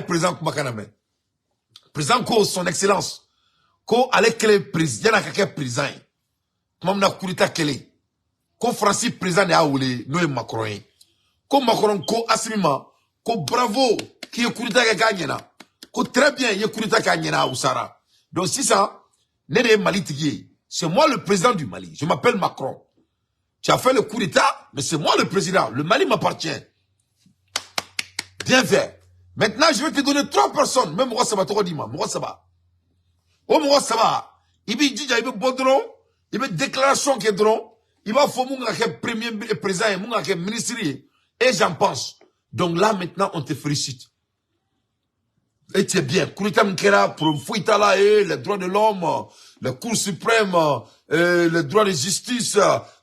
président Kumakaname. Président Ko, son excellence. Ko, allez, quel président, n'a qu'un président. Comme na kurita kele. Ko Francis président n'a oulé, nous Macron. Ko Macron, ko Asmima, ko bravo, qui est kurita kaganyena. Ko très bien, il est kurita kaganyena ou Sara. Donc, si ça, n'est Mali tigé. C'est moi le président du Mali. Je m'appelle Macron. Tu as fait le coup d'état, mais c'est moi le président. Le Mali m'appartient. Bien fait. Maintenant, je vais te donner 3 personnes. Même moi, ça va te dire, moi, ça va. Oh, moi, ça va. Il va dire, il va bodron, il va déclaration qui est drôle. Il va faire mon premier président, mon ministre. Et j'en pense. Donc là, maintenant, on te félicite. Et tu es bien. Kurita Mkera, pour Fouitala, les droits de l'homme, la Cour suprême, les droits de justice,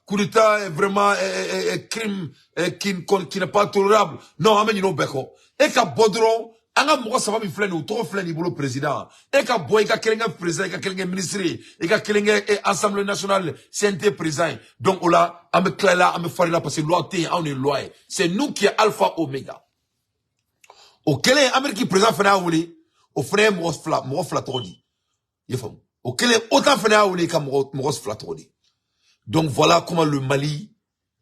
Kurita est vraiment un crime qui n'est pas tolérable. Non, amen, you beko. Et qu'à Bodron, anga mwa ça va mi flène ou trop flène ni boulot président. Et qu'à boy, qu'à kelenga président, qu'à kelenga ministre, et qu'à kelenga Assemblée nationale, CNT président. Donc, là, ame Klela, ame Farila, parce que loi T, on est loi. C'est nous qui est alpha oméga. Au quel est Amérique président fena ouli, au frère Moros Flatrodi. Au quel est autant fena ouli qu'à Moros Flatrodi. Donc voilà comment le Mali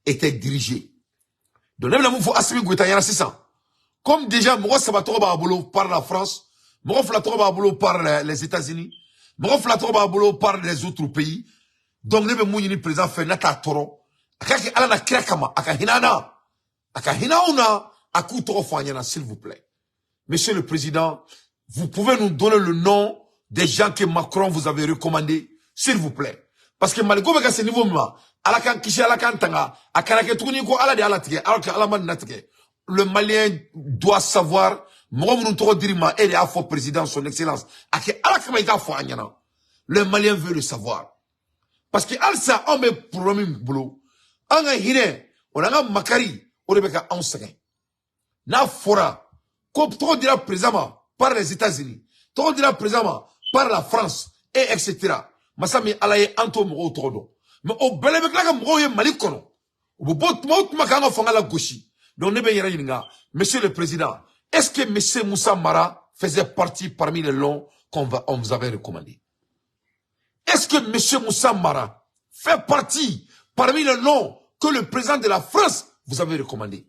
était dirigé. Donc même la moufou Assimi Goueta yana 600. Comme déjà Moros Sabatoro Babolo par la France, Moros Flatrodi Babolo par les États-Unis, Moros Flatrodi Babolo par les autres pays. Donc les mouni président fena ta toro. Akaki alana krakama, akahinana, akahinauna, akutoro fanyana s'il vous plaît. Monsieur le Président, vous pouvez nous donner le nom des gens que Macron vous avait recommandé, s'il vous plaît. Parce que Maliko à ce niveau-là, le Malien doit savoir, président, son excellence, le Malien veut le savoir. Parce que Alsa, on met problème boulot. On a hine, on a Makari, on a un second. Na fora. Comme trop dira présentement par les États-Unis, trop dira présentement par la France, et etc. Masami alaye anto mo todo. Mais au belé bekla mo ye malikono. Au bot mot makanga fonga la gauche. Donc ne be yera yinga. Monsieur le Président, est-ce que monsieur Moussa Mara faisait partie parmi les noms qu'on vous avait recommandé? Est-ce que monsieur Moussa Mara fait partie parmi les noms que le président de la France vous avait recommandé?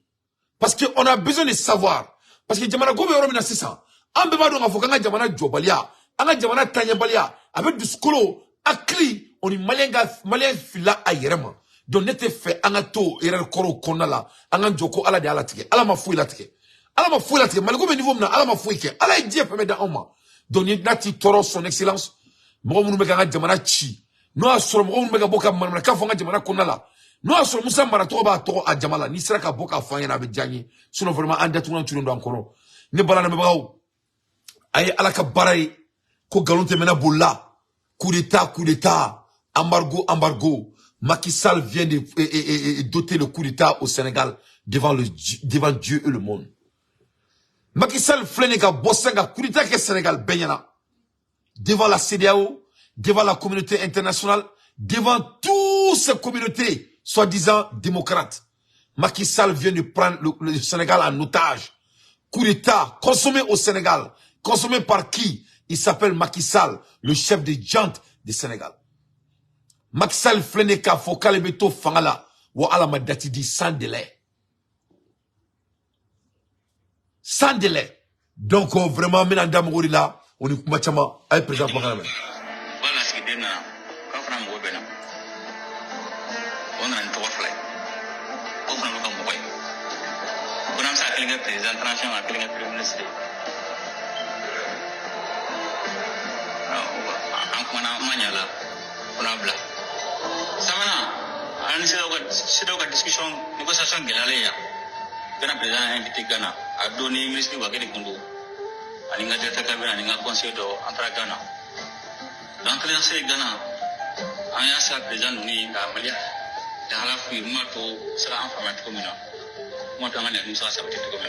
Parce qu'on a besoin de savoir. Parce que Jamana Gobe Oromina c'est ça. Ambeba donc Afokanga Jamana Jobalia, Anga Jamana Tanyabalia, avec du scolo, Akli, on est malien fila ayerema. Donc n'était fait Angato, Erer Koro Konala, Anga Joko ala de alatike, ala ma fouille latike. Ala ma fouille latike, Malgobe niveau mna, ala ma fouille ke, ala y dit permet d'Oma. Donc nati toro son excellence, Mouroumou Meganga Jamana Chi. Noa sur Mouroumou Megaboka Manaka Fonga Jamana Konala. Non, sur Moussa Maratoba Toro à Jamala, ni sera qu'à Boka Fayana avec Djani, sinon vraiment un détournant tu l'as encore. Ne balana me bravo. Aïe, à la Kabaraï, Ko Galonte Mena Boula, coup d'état, embargo. Macky Sall vient de doter le coup d'état au Sénégal devant Dieu et le monde. Macky Sall Flenega Bossenga, coup d'état que Sénégal, Benyana. Devant la CEDEAO, devant la communauté internationale, devant toutes ces communautés, soi-disant démocrate. Macky Sall vient de prendre le Sénégal en otage. Coup d'état consommé au Sénégal. Consommé par qui? Il s'appelle Macky Sall, le chef des jantes du Sénégal. Macky Sall fleneka fokale beto fangala wa ala madati di sans délai. Sans délai. Donc vraiment menanda mori là, on est kumachama ay président Bakame. Voilà ce qui est là. Quand on a mon bénin. On a un trois fly. On a le camp boy. On a ça à quelqu'un président international, à quelqu'un premier ministre. On a maniala, on a bla. Samana, c'est donc la discussion, négociation galère. Ghana président invité Ghana a donné ministre de Wageni Kundu. Aninga directeur cabinet, aninga conseiller de entre Ghana. Donc les anciens Ghana, on a ça président ni la Malia. Dans la fouille, moi tout sera informatique comme ça. Moi tout le monde ça va être comme ça.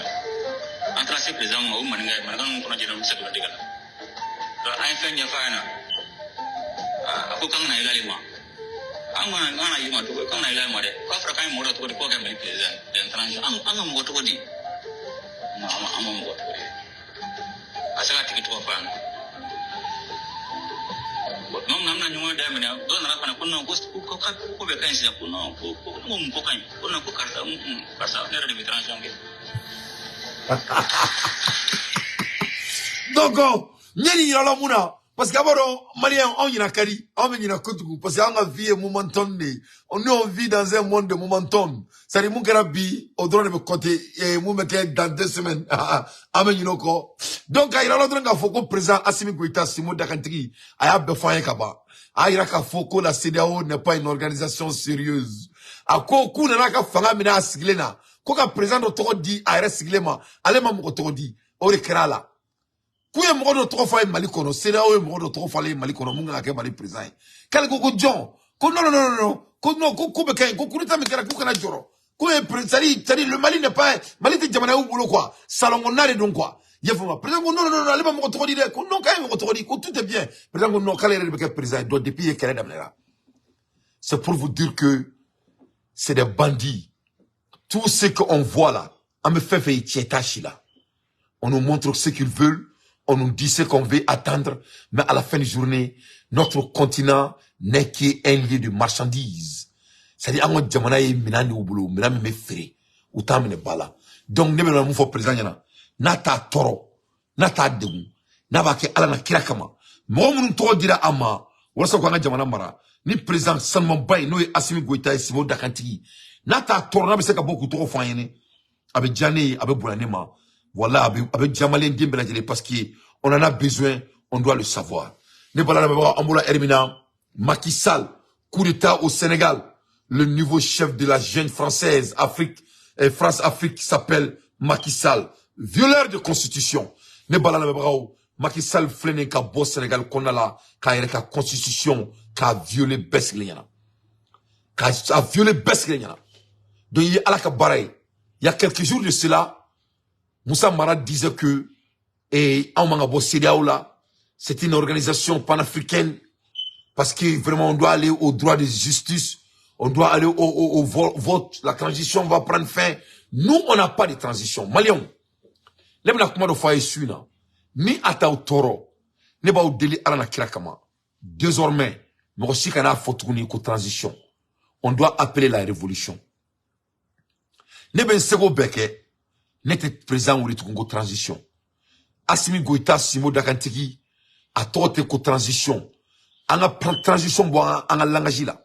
Entre ces présidents, on a on a dit dans le secteur de Ghana. Donc un fait n'y a pas un. Aku kang na ilali ma. Anga ngana yima to kang na ilali ma de. Ko fra kai mo to ko de ko ga me president. Den transition. Anga mo to ko di. amon go asaka tikit ko fan mom namna nyuma da mina do na rafa na kunno ko be kan sia kunno ko kan kunno ko karta ne de transition ke donc nyani yala muna parce que d'abord malien on y a kari on y a kotuku parce que on a vie momentum on vit dans un monde de momentum ça dit mon karabi au drone de côté et mon mec dans 2 semaines amen you know ko donc il a l'autre nga foko président Assimi Goïta Simo Dakantigi aya be fanye kaba ayira ka foko la CEDEAO n'est pas une organisation sérieuse ako ku na ka fanga mina asiglena ko ka président de toko di ayira siglema alema mo toko di ore krala Kouye moko do toko fa Mali kono, CEDEAO moko do toko fa Mali kono, munga ke Mali président. Kale ko John, ko non, ko be kay, ko kurita me kera ko kana joro. Kouye président, le Mali n'est pas Mali te jamana ou bolo quoi. Salongo nare donc quoi. Yefuma président non, allez pas moko toko di de, ko non kay moko toko di, ko tout est bien. Président non kale re be président do depuis kere damela. C'est pour vous dire que c'est des bandits. Tout ce qu'on voit là, on me fait tietachi là. On nous montre ce qu'ils veulent. On nous dit ce qu'on veut attendre, mais à la fin de journée, notre continent n'est qu'un lieu de marchandises. C'est-à-dire, on jamana ye minani ou boulot, minani me fere, ou ta mine bala. Donc, ne me faut président yana, nata toro, nata degu, nabake ala na kirakama. Mo mun to dira ama, wala ko nga jamana mara, ni président Salman Bay, no Assimi Goïta et Simo Dakantigi. Nata toro na be se ka beaucoup trop fanyene, avec Djane, avec Boulanema. Voilà, avec Jamalien Dimbelajele, parce qu'on en a besoin, on doit le savoir. Macky Sall, coup d'état au Sénégal. Le nouveau chef de la jeune française France-Afrique qui s'appelle Macky Sall. Violeur de constitution. Macky Sall flène ka bo Sénégal qu'on a là, ka constitution, ka violé Besgliana. Ka violé Besgliana. Donc il y a quelques jours de cela, Moussa Mara disait que c'est une organisation panafricaine parce que vraiment on doit aller au droit de justice, on doit aller au vote, la transition va prendre fin. Nous, on n'a pas de transition. Malion, ni ata au toro, ne ba au deli ala na kirakama. Désormais, nous aussi qu'on a photouni ko transition. On doit appeler la révolution. Ne ben sego beke, n'était président ou de transition. Assimi Goïta Simo Dakantigi a torté ko transition. On a pris transition en a langage là.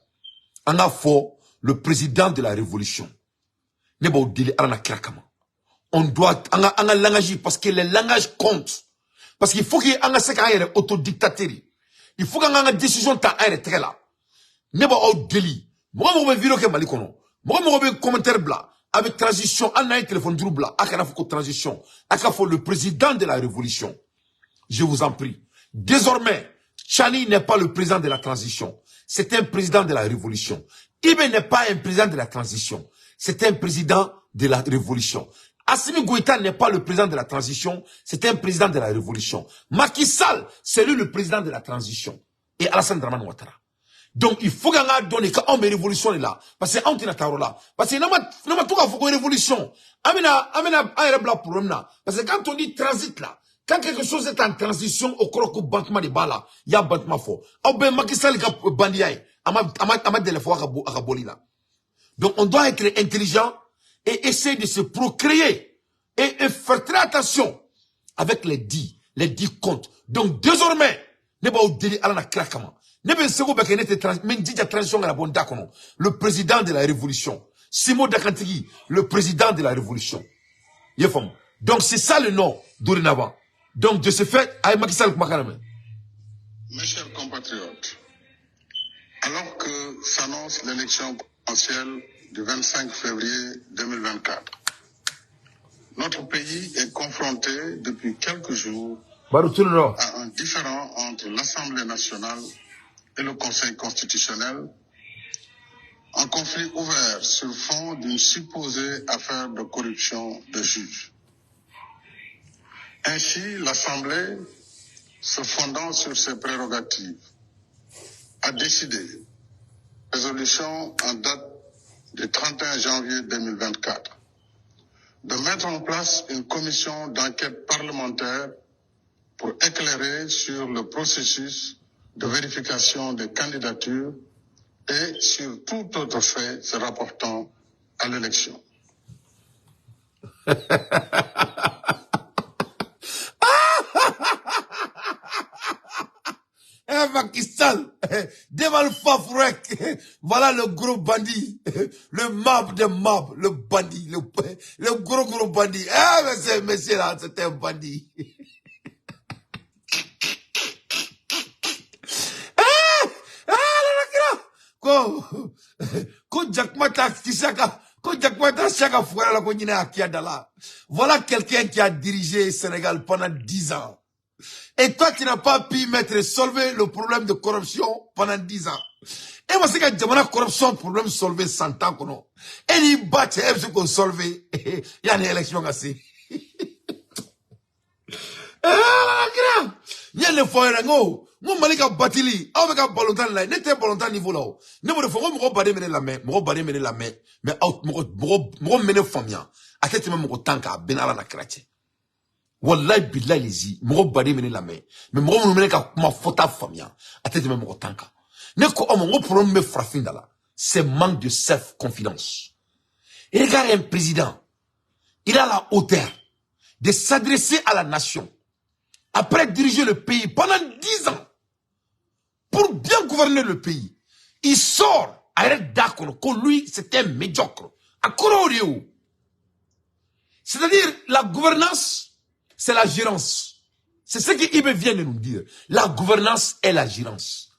On a fait le président de la révolution. Ne ba délai à la krakama. On doit on a langage parce que le langage compte. Parce qu'il faut qu'il y ait un secret autodictateur. Il faut qu'il y ait une décision ta aire très là. Ne ba au délit. Moi je vais vidéo que malikono. Moi je vais commentaire blanc. Avec transition, on a un téléphone double, à transition, à le président de la révolution. Je vous en prie. Désormais, Chani n'est pas le président de la transition. C'est un président de la révolution. Ibe n'est pas un président de la transition. C'est un président de la révolution. Assimi Goïta n'est pas le président de la transition. C'est un président de la révolution. Macky Sall, c'est lui le président de la transition. Et Alassane Dramane Ouattara. Donc, il faut qu'on donne qu'on met révolution là. Parce que, on tient là. Parce que, n'a pas tout à faire révolution. Amena, un problème là. Parce que quand on dit transit là, quand quelque chose est en transition au croco bantement de bala, il y a bantement fort. Ou ben, Macky Sall, bandiaï, ama de la fois à boli là. Donc, on doit être intelligent et essayer de se procréer et faire très attention avec les dits comptes. Donc, désormais, ne pas oublier à la craquement. Le président de la révolution. Simo Dakantigi, le président de la révolution. Donc c'est ça le nom dorénavant. Donc de ce fait, Macky Sall Makarame. Mes chers compatriotes, alors que s'annonce l'élection présidentielle du 25 février 2024, notre pays est confronté depuis quelques jours à un différend entre l'Assemblée nationale et le Conseil constitutionnel, un conflit ouvert sur fond d'une supposée affaire de corruption de juges. Ainsi, l'Assemblée, se fondant sur ses prérogatives, a décidé, résolution en date du 31 janvier 2024, de mettre en place une commission d'enquête parlementaire pour éclairer sur le processus de vérification des candidatures et sur tout autre fait se rapportant à l'élection. Macky Sall, devant le Fafrek, voilà le gros bandit, le mab de mab, le bandit, le gros bandit. Ah, mais monsieur là, c'était un bandit. Voilà quelqu'un qui a dirigé le Sénégal pendant 10 ans. Et toi, tu n'as pas pu solver le problème de corruption pendant 10 ans. Et moi, c'est que la corruption, problème solvé 100 ans, non. Et il bat, et ce qu'on solve, il y a une élection assez. Il y a une fois, moi, malika batili, on va balontan là, n'était balontan niveau là. Ne me refais, moi, badé mener la main, mais moi, mener famia. À tête même, moi, tanka, benala na krache. Wallahi billahi lezi, moi, badé mener la main, mais moi, mener ka ma fota famia. À tête même, moi, tanka. Ne ko, moi, problème me frappin là. C'est manque de self-confidence. Et regarde un président, il a la hauteur de s'adresser à la nation. Après diriger le pays pendant 10 ans, pour bien gouverner le pays, il sort avec d'accord que lui, c'était médiocre. À Kororio. C'est-à-dire, la gouvernance, c'est la gérance. C'est ce qu'Ibé vient de nous dire. La gouvernance est la gérance.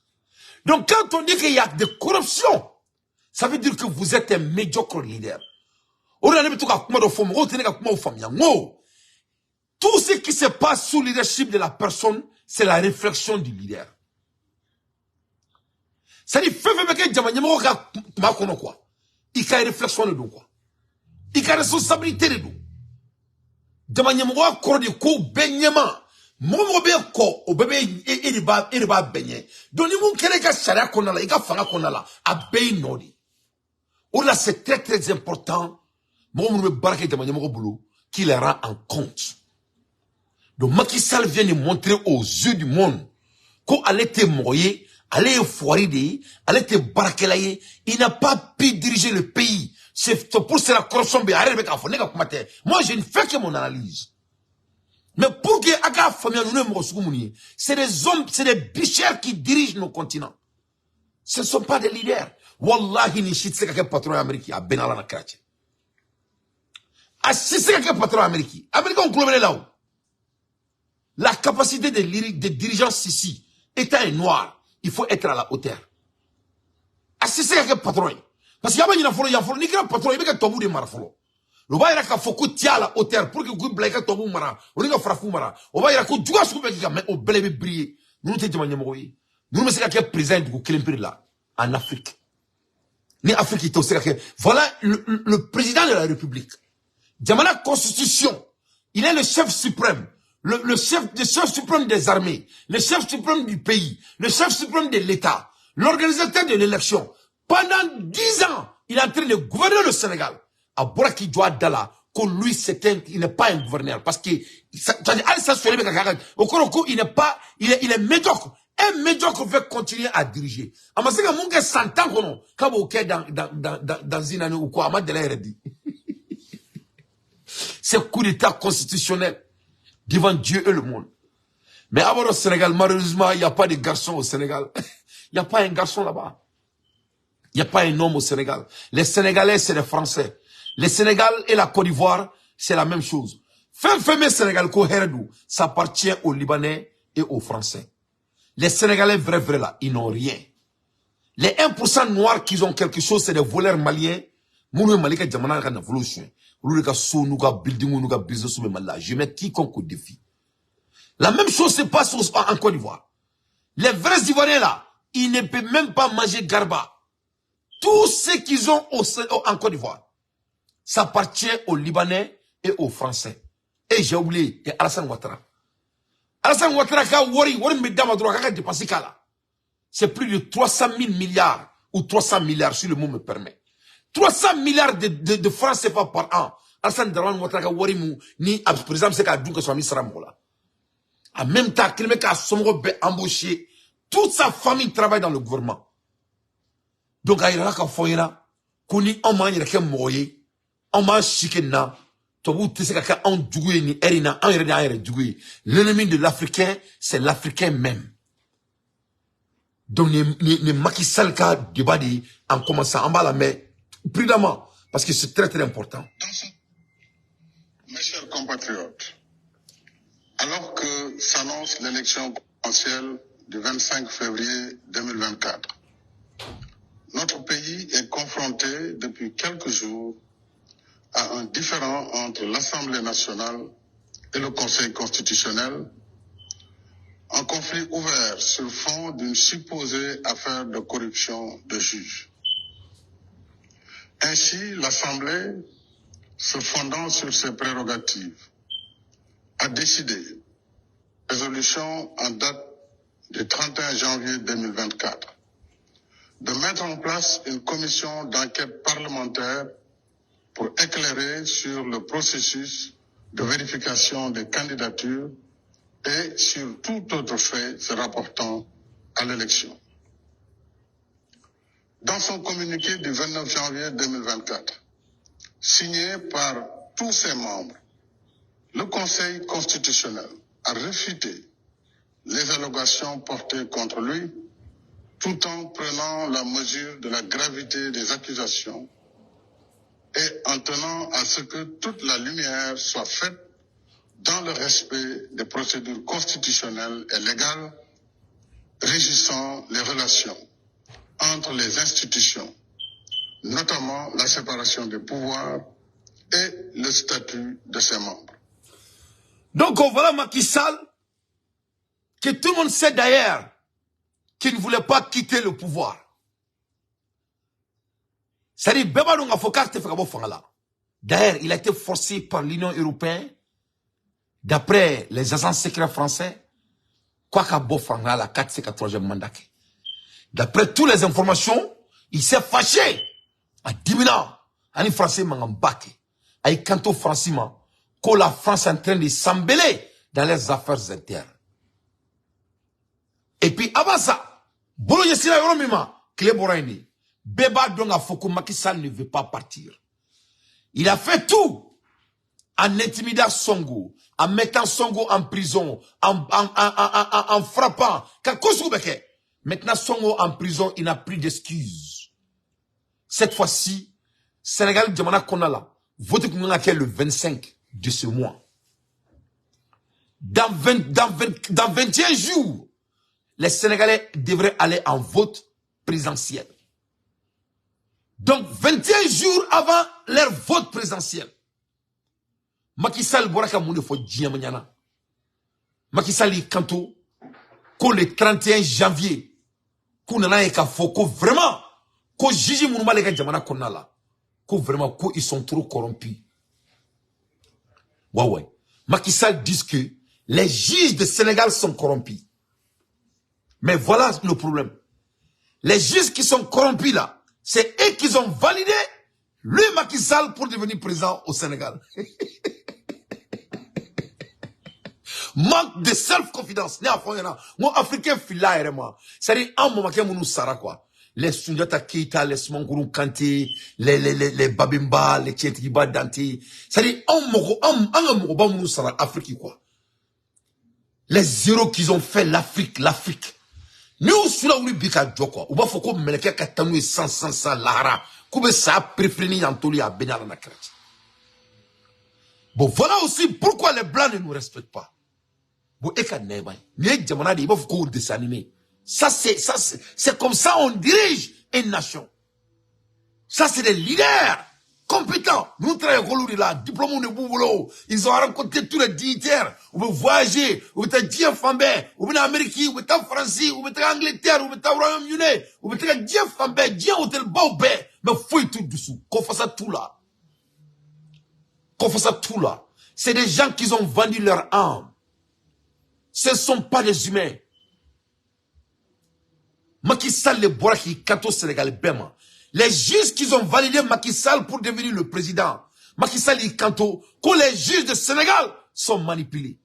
Donc, quand on dit qu'il y a de corruption, ça veut dire que vous êtes un médiocre leader. Tout ce qui se passe sous le leadership de la personne, c'est la réflexion du leader. Ça dit, fait que Djamanyamo ka makono quoi. Il y a réflexion de quoi. Il y a responsabilité de quoi. Djamanyamo ko de ko benyama. Momo be ko o bebe il va benye. Donc ni mon kere ka sharia konala, il ka fanga konala, a be nodi. Ou là c'est très très important. Momo me barake Djamanyamo ko boulot qu'il les rend en compte. Donc Macky Sall vient de montrer aux yeux du monde qu'elle était moyée, elle est foirée, elle était barakelaye, il n'a pas pu diriger le pays. C'est pour cela la corruption. Moi, je ne fais que mon analyse. Mais pour que Aga famille c'est des hommes, c'est des bichères qui dirigent nos continents. Ce ne sont pas des leaders. Wallahi ni shit c'est que patron américain a benala na krache. Ah c'est que patron américain. Américain on global là-haut. La capacité de dirigeance ici, étant un noir, il faut être à la hauteur. C'est ça que patron. Parce qu'il y a ni que patron, il y a tabou de marfolo. Le bail a foko tia à la hauteur pour que vous blaguez tabou mara, on est frafou mara. On va y avoir du gars sur le mais au belé briller. Nous te demandons moui. Nous me c'est qu'il présent du Kilimpiri là, en Afrique. Ni Afrique est aussi voilà le président de la République. Dans la constitution, il est le chef suprême. Le chef suprême des armées, le chef suprême du pays, le chef suprême de l'État, l'organisateur de l'élection. Pendant 10 ans, il est en train de gouverner le Sénégal. À Boraki Djoa Dala, que lui, il n'est pas un gouverneur. Parce que, il n'est pas, il est médiocre. Un médiocre veut continuer à diriger. Amasika Munga 100 ans, kono, kabo ke dans une année ou quoi, Amad de la RD. C'est coup d'état constitutionnel. Devant Dieu et le monde. Mais avant au Sénégal, malheureusement, il n'y a pas de garçon au Sénégal. Il n'y a pas un garçon là-bas. Il n'y a pas un homme au Sénégal. Les Sénégalais, c'est les Français. Les Sénégal et la Côte d'Ivoire, c'est la même chose. Fin Sénégal, ça appartient aux Libanais et aux Français. Les Sénégalais, vrai là, ils n'ont rien. Les 1% noirs qui ont quelque chose, c'est des voleurs maliens. Je mets quiconque au défi. La même chose se passe en Côte d'Ivoire. Les vrais Ivoiriens là, ils ne peuvent même pas manger garba. Tout ce qu'ils ont en Côte d'Ivoire, ça appartient aux Libanais et aux Français. Et j'ai oublié, et Alassane Ouattara. Alassane Ouattara, c'est plus de 300 000 milliards ou 300 milliards, si le mot me permet. 300 milliards de francs CFA par an. Alassane Dramane Ouattara Warimu, ni président c'est qu'à Douk que soit mis Saramola. En même temps, qu'il mec a sombre embauché, toute sa famille travaille dans le gouvernement. Donc, il y a un foyera, qu'on y en mange un moye, en mange chicken, tobu tese kaka en djougoué ni erina, en erina djougoué. L'ennemi de l'Africain, c'est l'Africain même. Donc, les Macky Sall ka débat en commençant en bas la main, prudemment, parce que c'est très très important. Mes chers compatriotes, alors que s'annonce l'élection présidentielle du 25 février 2024, notre pays est confronté depuis quelques jours à un différend entre l'Assemblée nationale et le Conseil constitutionnel, un conflit ouvert sur fond d'une supposée affaire de corruption de juges. Ainsi, l'Assemblée, se fondant sur ses prérogatives, a décidé, résolution en date du 31 janvier 2024, de mettre en place une commission d'enquête parlementaire pour éclairer sur le processus de vérification des candidatures et sur tout autre fait se rapportant à l'élection. Dans son communiqué du 29 janvier 2024, signé par tous ses membres, le Conseil constitutionnel a réfuté les allégations portées contre lui, tout en prenant la mesure de la gravité des accusations et en tenant à ce que toute la lumière soit faite dans le respect des procédures constitutionnelles et légales régissant les relations entre les institutions, notamment la séparation des pouvoirs et le statut de ses membres. Donc voilà Macky Sall, que tout le monde sait d'ailleurs, qu'il ne voulait pas quitter le pouvoir. C'est-à-dire, d'ailleurs, il a été forcé par l'Union européenne, d'après les agents secrets français, quoi qu'à Bofanga, la 4e mandat. D'après toutes les informations, il s'est fâché en disant, en français, Mangambake, à Kanto Francima, que la France est en train de s'embêler dans les affaires internes. Et puis, avant ça, Bolo Yessina Yoromima, Clé Boraini, Beba Donga Foko Macky Sall ne veut pas partir. Il a fait tout en intimidant Sonko, en mettant Sonko en prison, en frappant. Maintenant, Sonko en prison, il n'a plus d'excuses. Cette fois-ci, Sénégal Djamana Konala, vote le 25 de ce mois. Dans 21 jours, les Sénégalais devraient aller en vote présidentiel. Donc, 21 jours avant leur vote présidentiel, Macky Sall Boraka Moune fo Djiamanyana. Macky Sall y kanto, ko le 31 janvier, ko nana eka fo, ko vraiment, ko Jiji Mounouma lega Djamana Konala, ko vraiment, ko ils sont trop corrompus. Ouais. Macky Sall dit que les juges de Sénégal sont corrompus. Mais voilà le problème. Les juges qui sont corrompus là, c'est eux qui ont validé lui Macky Sall pour devenir président au Sénégal. Manque de self-confidence. Moi, Africain, fila moi. C'est-à-dire, en moment que nous sara quoi. Les Sundiata Keita, les Smangourou Kanté, les Babimba, les Tietiba Dante. C'est-à-dire, en moment nous sara Afrique quoi. Les zéros qu'ils ont fait l'Afrique. Nous, sous la ouli bika djoko, ou ba foko meleke katanou et sans lahara, koube sa préféré yantoli à Benyala Nakrati. Bon, voilà aussi pourquoi les Blancs ne nous respectent pas. Bon, eka nebay, n'y djamana de, il va foko dessin animé. Ça, c'est comme ça on dirige une nation. Ça, c'est des leaders compétents. Nous travaillons là, diplôme de boulot. Ils ont rencontré tous les dignitaires. Vous pouvez voyager, vous pouvez être Fambé, vous pouvez en Amérique, vous pouvez être en France, vous pouvez être en Angleterre, vous pouvez être au Royaume-Uni, vous pouvez être Dieu Fambé, Dieu Hôtel Baobé. Mais fouille tout dessous. Qu'on fasse tout là. C'est des gens qui ont vendu leur âme. Ce ne sont pas des humains. Macky Sall le Boraki, Kato Sénégal, Bema. Les juges qui ont validé Macky Sall pour devenir le président. Macky Sall y canto, que les juges du Sénégal sont manipulés.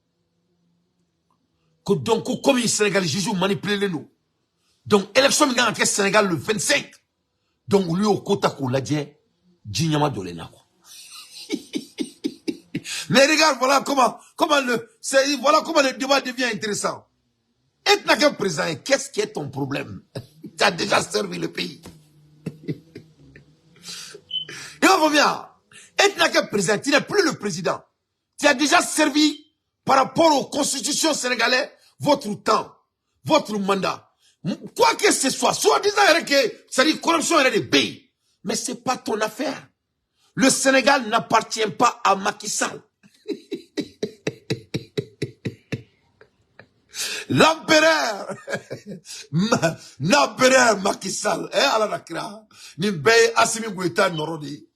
Que donc, comme les Sénégalais juges manipulés nous. Donc, élection mi entre Sénégal le 25. Donc, lui au quota qu'on l'a dit, Djinyama Dolena. Mais regarde, voilà comment le débat devient intéressant. Être n'a qu'un président, qu'est-ce qui est ton problème? Tu as déjà servi le pays. Et on revient. Être n'a qu'un président, tu n'es plus le président. Tu as déjà servi par rapport aux constitutions sénégalaises votre temps, votre mandat. Quoi que ce soit, soit disant que c'est-à-dire corruption est des pays. Mais c'est pas ton affaire. Le Sénégal n'appartient pas à Macky Sall. L'empereur Macky Sall ala nakira ni be Assimi Goïta norodi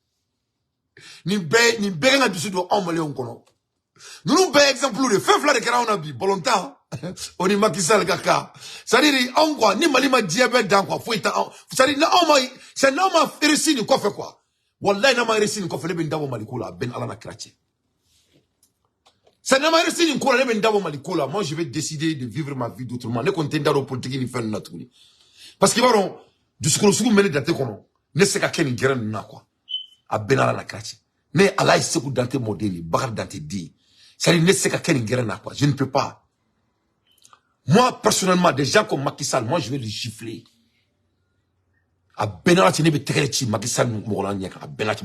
ni be nga dusu do omale on kono nous be exemple de feu fla de kara on a bi volontaire on ni Macky Sall kaka ça dit on quoi ni malima diabet dans quoi faut être ça dit na on c'est non ma réussi ni quoi fait quoi wallahi na ma réussi ni quoi fait le ben dabo malikula ben ala nakira. Ça n'a pas réussi une couleur, moi je vais décider de vivre ma vie d'autrement. Ne comptez pas dans la politique ni faire notre vie. Parce que voilà, du coup, nous menons dans tes comment, ne sais qu'à quel guerre n'a quoi. À Benara la crache. Mais Allah il sait que dans tes modèles, bagarre dans tes dits. Ça dit ne sais qu'à quel guerre n'a quoi. Je ne peux pas. Moi personnellement, des gens comme Macky Sall, moi je vais les gifler. À Benara tu n'es pas très petit, Macky Sall nous mourra n'y a qu'à Benara.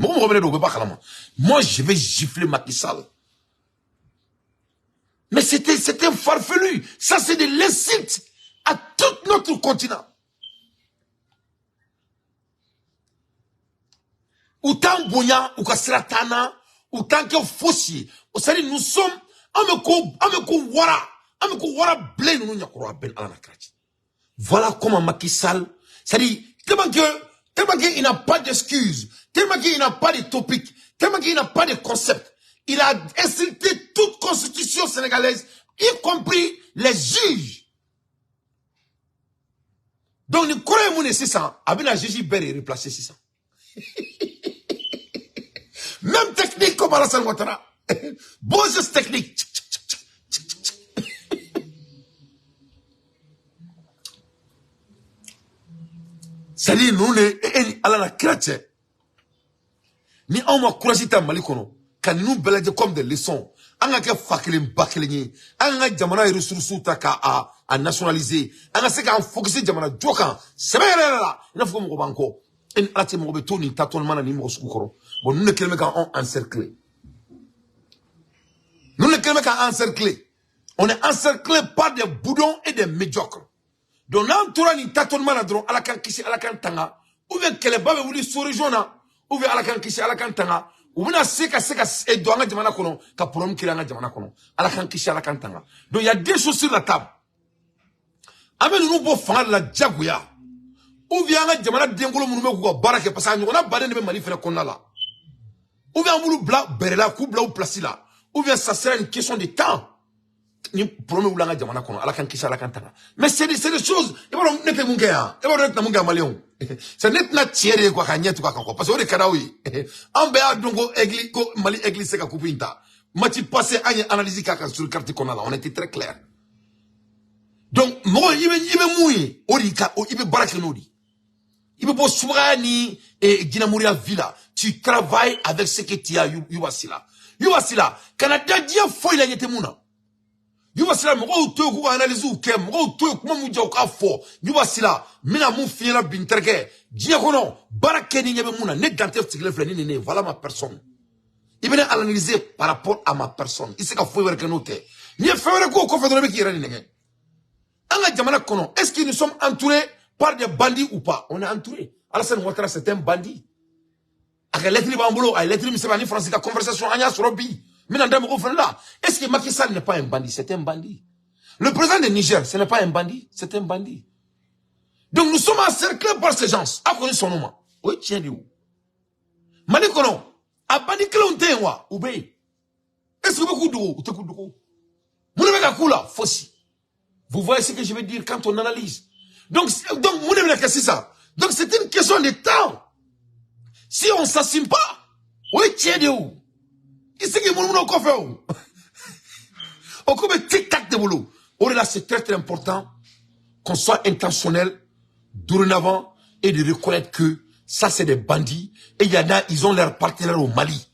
Moi je vais gifler Macky Sall. Mais c'était farfelu. Ça, c'est de l'insulte à tout notre continent. Autant Bonya, ou Kasratana, autant que Fossi. C'est-à-dire, nous sommes, voilà comment Macky Sall, c'est-à-dire, tellement qu'il n'a pas d'excuses, tellement qu'il n'a pas de topic, tellement qu'il n'a pas de concept. Il a insulté toute constitution sénégalaise, y compris les juges. Donc, nous croyons que 600, avec la juge Berry replacer 600. Même technique comme Alassane Ouattara. Bon geste technique. C'est-à-dire, nous, à la chrétienne, ni on m'a couragé à Malikono. Quand nous beladons comme des leçons, on a qu'à fakelim bakelingi, on a jamana ressources à nationaliser, on a ce qu'à focuser jamana jokan, c'est bien là, il a faut qu'on banco, et là tu m'as besoin ni tâtonnement ni moscoukoro, bon nous ne quelqu'un qu'à encercler, nous ne quelqu'un qu'à encercler, on est encerclé par des boudons et des médiocres, donc l'entourage ni tâtonnement là à la can kishi à la can tanga, ou bien qu'elle est pas voulu sourejona, ou bien à la can kishi à la can tanga. Ou bien seka et doanga jamana kono ka problème qui langa jamana kono ala kan kishi ala kan tanga. Donc il y a des choses sur la table. Amen nous bo fanga la jaguya. Ou bien nga jamana dengolo munu me ko barake parce que on a badé de mali fera konna la. Ou bien mulu bla berela ku bla ou place là. Ou bien ça sera une question de temps. Ni problème ou langa jamana kono ala kan kishi ala kan tanga. Mais c'est des choses et voilà ne pe munga. Et voilà na munga malion. C'est net na tiere quoi kanyet quoi quoi parce que on kadawi ambe adongo église ko mali église ka kupinta mati passé à analyser kaka sur carte qu'on a là on était très clair donc moi il me mouille orika il me barake nodi il me bo sourani et ginamouria villa tu travailles avec ce que tu as yuwasila Canada dia foi la nyete muna yuwasila mo to ko analyse ou kem mo to ko mu jaw ka fo yuwasila mina mu fiela binterke dia kono barake ni nyebe muna ne dantef tigle fle ni ne voilà ma personne il venait analyser par rapport à ma personne il sait ka fo werke note ni fewre ko ko fedro be ki rani nege anga jamana kono est-ce que nous sommes entourés par des bandits ou pas on est entouré Alassane Ouattara c'est un bandit aka lettre bambulo ay lettre mi sebani français ka conversation anya sorobi. Est-ce que Macky Sall n'est pas un bandit? C'est un bandit. Le président de Niger, ce n'est pas un bandit, c'est un bandit. Donc nous sommes encerclés par ces gens. A connu son nom. Oui, tiens, dit où? Malikono, a bandit que l'on t'a ouah, oubé. Est-ce que beaucoup d'eau, ou te coup d'eau? Vous n'avez qu'à couler, fossi. Vous voyez ce que je veux dire quand on analyse. Donc, vous n'avez qu'à ça. Donc c'est une question de temps. Si on ne s'assume pas, oui, tiens, dit où? sait que mon nom fait. On comme tic-tac de boulot. Or là, c'est très très important qu'on soit intentionnel dorénavant et de reconnaître que ça, c'est des bandits. Et il y en a, ils ont leurs partenaires au Mali.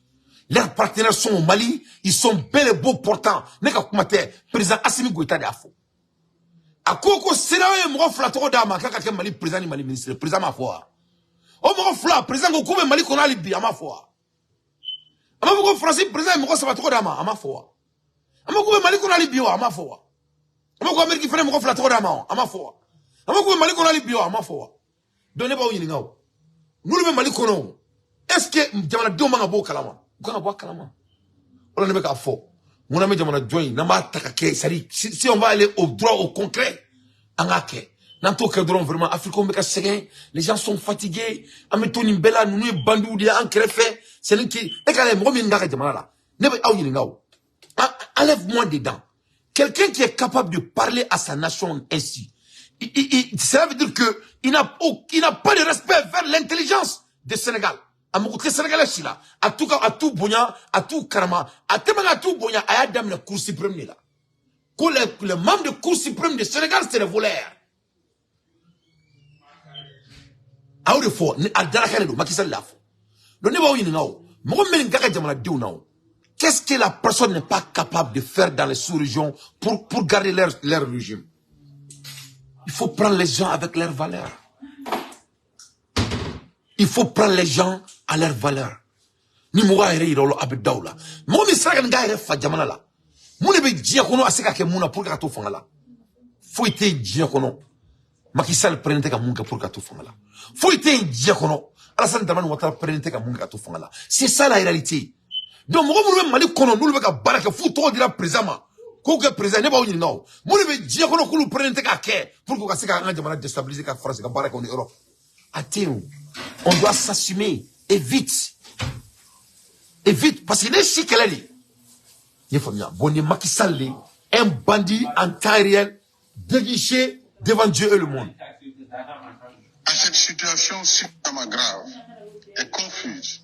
Leurs partenaires sont au Mali. Ils sont bel et beaux portants. N'est-ce que président Assimi Goïta de Afo. A quoi c'est moi flatto d'ama quand Mali président Mali ministre président ma foi. Oh mon flat président Goku Mali qu'on a libi à ma foi. Ama ko français président mo ça va trop d'ama à ma foi. Ama ko Mali qu'on a libi à ma foi. Ama ko Amérique frère mo flatto d'ama à ma foi. Ama ko Mali qu'on a libi à ma foi. Donnez pas yini ngao. Nous le Mali kono. Est-ce que jamana do manga bo kalama? Ko nga bo kalama. On ne peut pas faux. Mon ami jamana join na ma takake sari si on va aller au droit au concret angake nanto que drone vraiment africain meka seguin les gens sont fatigués ametoni mbela nous bandou dia encrefé c'est lui qui et quand les momi ngaka jamana là ne ba awini ngao enlève-moi dedans quelqu'un qui est capable de parler à sa nation ainsi cela veut dire que il n'a pas de respect vers l'intelligence du Sénégal. Amoukoute Sénégalais là, à tout bonya, à tout karama, à tout bonya, à Adam la Cour suprême là. Que le membre de Cour suprême du Sénégal c'est le voleur. Ah ou de fort, à Darakanelo, Makissal Lafo. Le niveau où il est là, moi même gars jamana diou nao. Qu'est-ce que la personne n'est pas capable de faire dans les sous-régions pour garder leur régime? Il faut prendre les gens avec leurs valeurs. Il faut prendre les gens à leur valeur. Ni mouga ere irolo abedaula. Mo mi sraga nga ere fa jamana la. Mo ne be dia kono aseka ke muna pour ka to fangala. Faut ite dia kono. Macky Sall prenante ka munga pour ka to fangala. Faut ite dia kono. Alassane Dramane Ouattara prenante ka munga ka to fangala. C'est ça la réalité. Donc mo mo mali kono nous le ka baraka fou to dira président. Ko ke président ne ba woni no. Mo ne be dia kono kulu prenante ka ke pour ko ka seka nga jamana déstabiliser ka France ka baraka en Europe. Attends. On doit s'assumer et vite. Et vite, parce qu'il est si qu'elle est. Il faut bien. Bon, Macky Sall, un bandit en temps réel, déguisé devant Dieu et le monde. À cette situation suffisamment grave et confuse,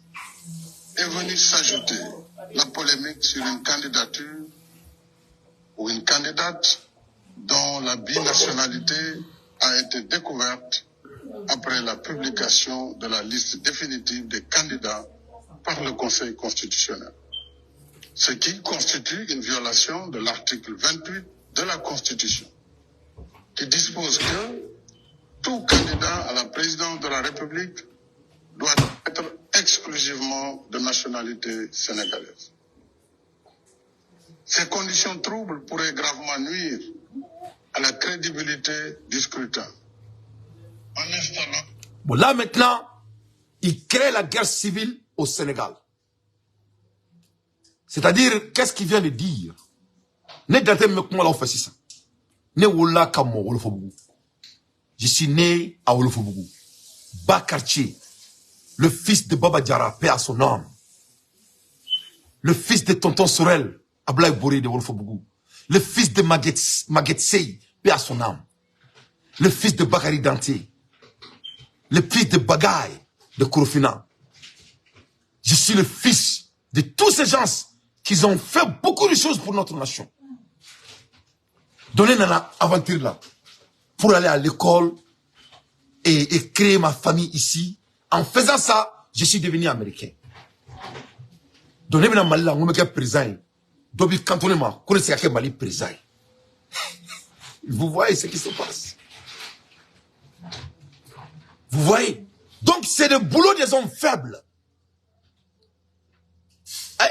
est venue s'ajouter la polémique sur une candidature ou une candidate dont la binationalité a été découverte après la publication de la liste définitive des candidats par le Conseil constitutionnel. Ce qui constitue une violation de l'article 28 de la Constitution, qui dispose que tout candidat à la présidence de la République doit être exclusivement de nationalité sénégalaise. Ces conditions troubles pourraient gravement nuire à la crédibilité du scrutin. Bon, là maintenant, il crée la guerre civile au Sénégal. C'est-à-dire, qu'est-ce qu'il vient de dire? Ne daté me comment on fait ça. Ne woula kamo wolofobougou. Je suis né à Wolofobougou. Bas quartier. Le fils de Baba Diarra, paix à son âme. Le fils de Tonton Sorel, Ablaye Bori de Wolofobougou. Le fils de Maguette Sey, paix à son âme. Le fils de Bakari Danté. Le fils de Bagaï de Korofina. Je suis le fils de tous ces gens qui ont fait beaucoup de choses pour notre nation. Donnez une aventure là. Pour aller à l'école et créer ma famille ici. En faisant ça, je suis devenu américain. Donnez-moi Mali là, on me dit président. Dobi cantonnement, connaissez à quel Mali président. Vous voyez ce qui se passe. Vous voyez? Donc c'est le boulot des hommes faibles.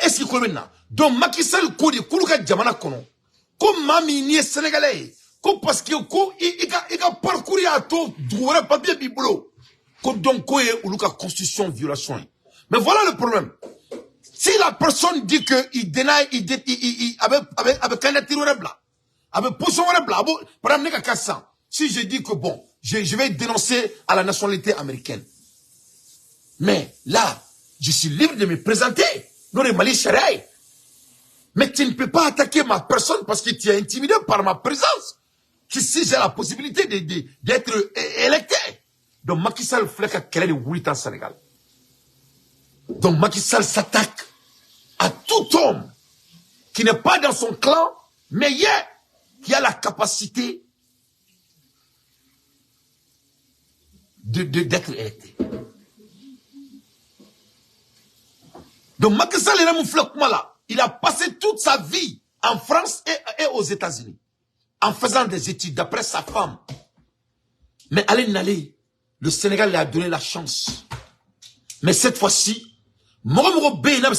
Est-ce qu'il connaît maintenant? Donc Macky Sall Kodi, Koulouka Djamana Kono, comme Mami ni Sénégalais, comme parce que il a parcouru à tout, droit papier biblo, comme donc quoi ou Luka constitution violation. Mais voilà le problème. Si la personne dit que il dénie, avec un tireur blanc, avec position blanc, par exemple, Kassan, si je dis que bon, je vais dénoncer à la nationalité américaine. Mais là, je suis libre de me présenter dans les Mali Charay. Mais tu ne peux pas attaquer ma personne parce que tu es intimidé par ma présence. Si j'ai la possibilité d'être électé. Donc Macky Sall fait quel est le 8 ans Sénégal. Donc Macky Sall s'attaque à tout homme qui n'est pas dans son clan, mais qui a la capacité d'être électé. Donc Macky Sall il a passé toute sa vie en France et aux États-Unis en faisant des études d'après sa femme. Mais allez n'allez, le Sénégal lui a donné la chance. Mais cette fois-ci, le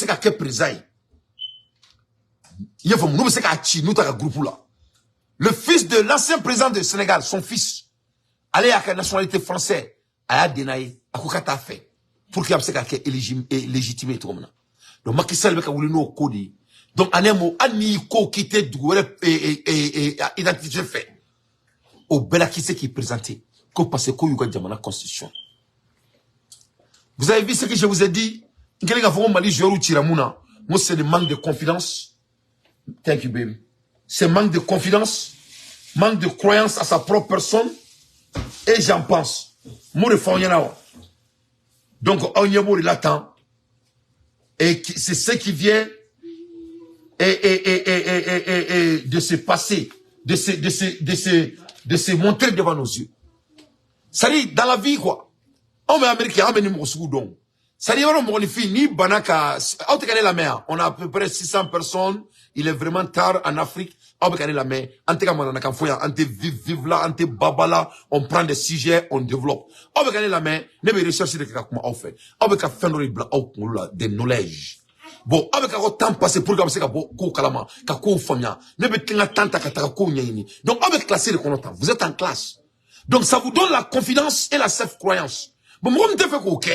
fils de l'ancien président du Sénégal, son fils, allez à la nationalité française, a dénaï, à quoi t'as fait pour qu'il y ait légitimé tout le monde. Donc Macky Sall a voulu nous coder. Donc anemo aniko qui était doué et identifié fait. Au bel qui c'est qui est présenté, qu'on passe quoi you got la constitution. Vous avez vu ce que je vous ai dit? Quel est le Mali Jorou Tiramuna? Moi c'est le manque de confiance. Thank you baby. C'est manque de confiance, manque de croyance à sa propre personne. Et j'en pense. Moi le fond donc on y a beau l'attend. Et c'est ce qui vient de se passer, de se montrer devant nos yeux. Ça dit, dans la vie, quoi. On est américain, on est donc. Ça dit, on ni banaka, la mer. On a à peu près 600 personnes. Il est vraiment tard en Afrique. On peut la mer. On vive là, on babala. On prend des sujets, on développe. On peut la mer. Ne me rechercher de comment on fait. On peut faire des knowledge. Bon, avec un temps passé pour que ça soit kalama, kako famia, ne peut pas tanta katako nyini. Donc, avec classé de connotant, vous êtes en classe. Donc, ça vous donne la confiance et la self-croyance. Bon, moi, je te fais ok.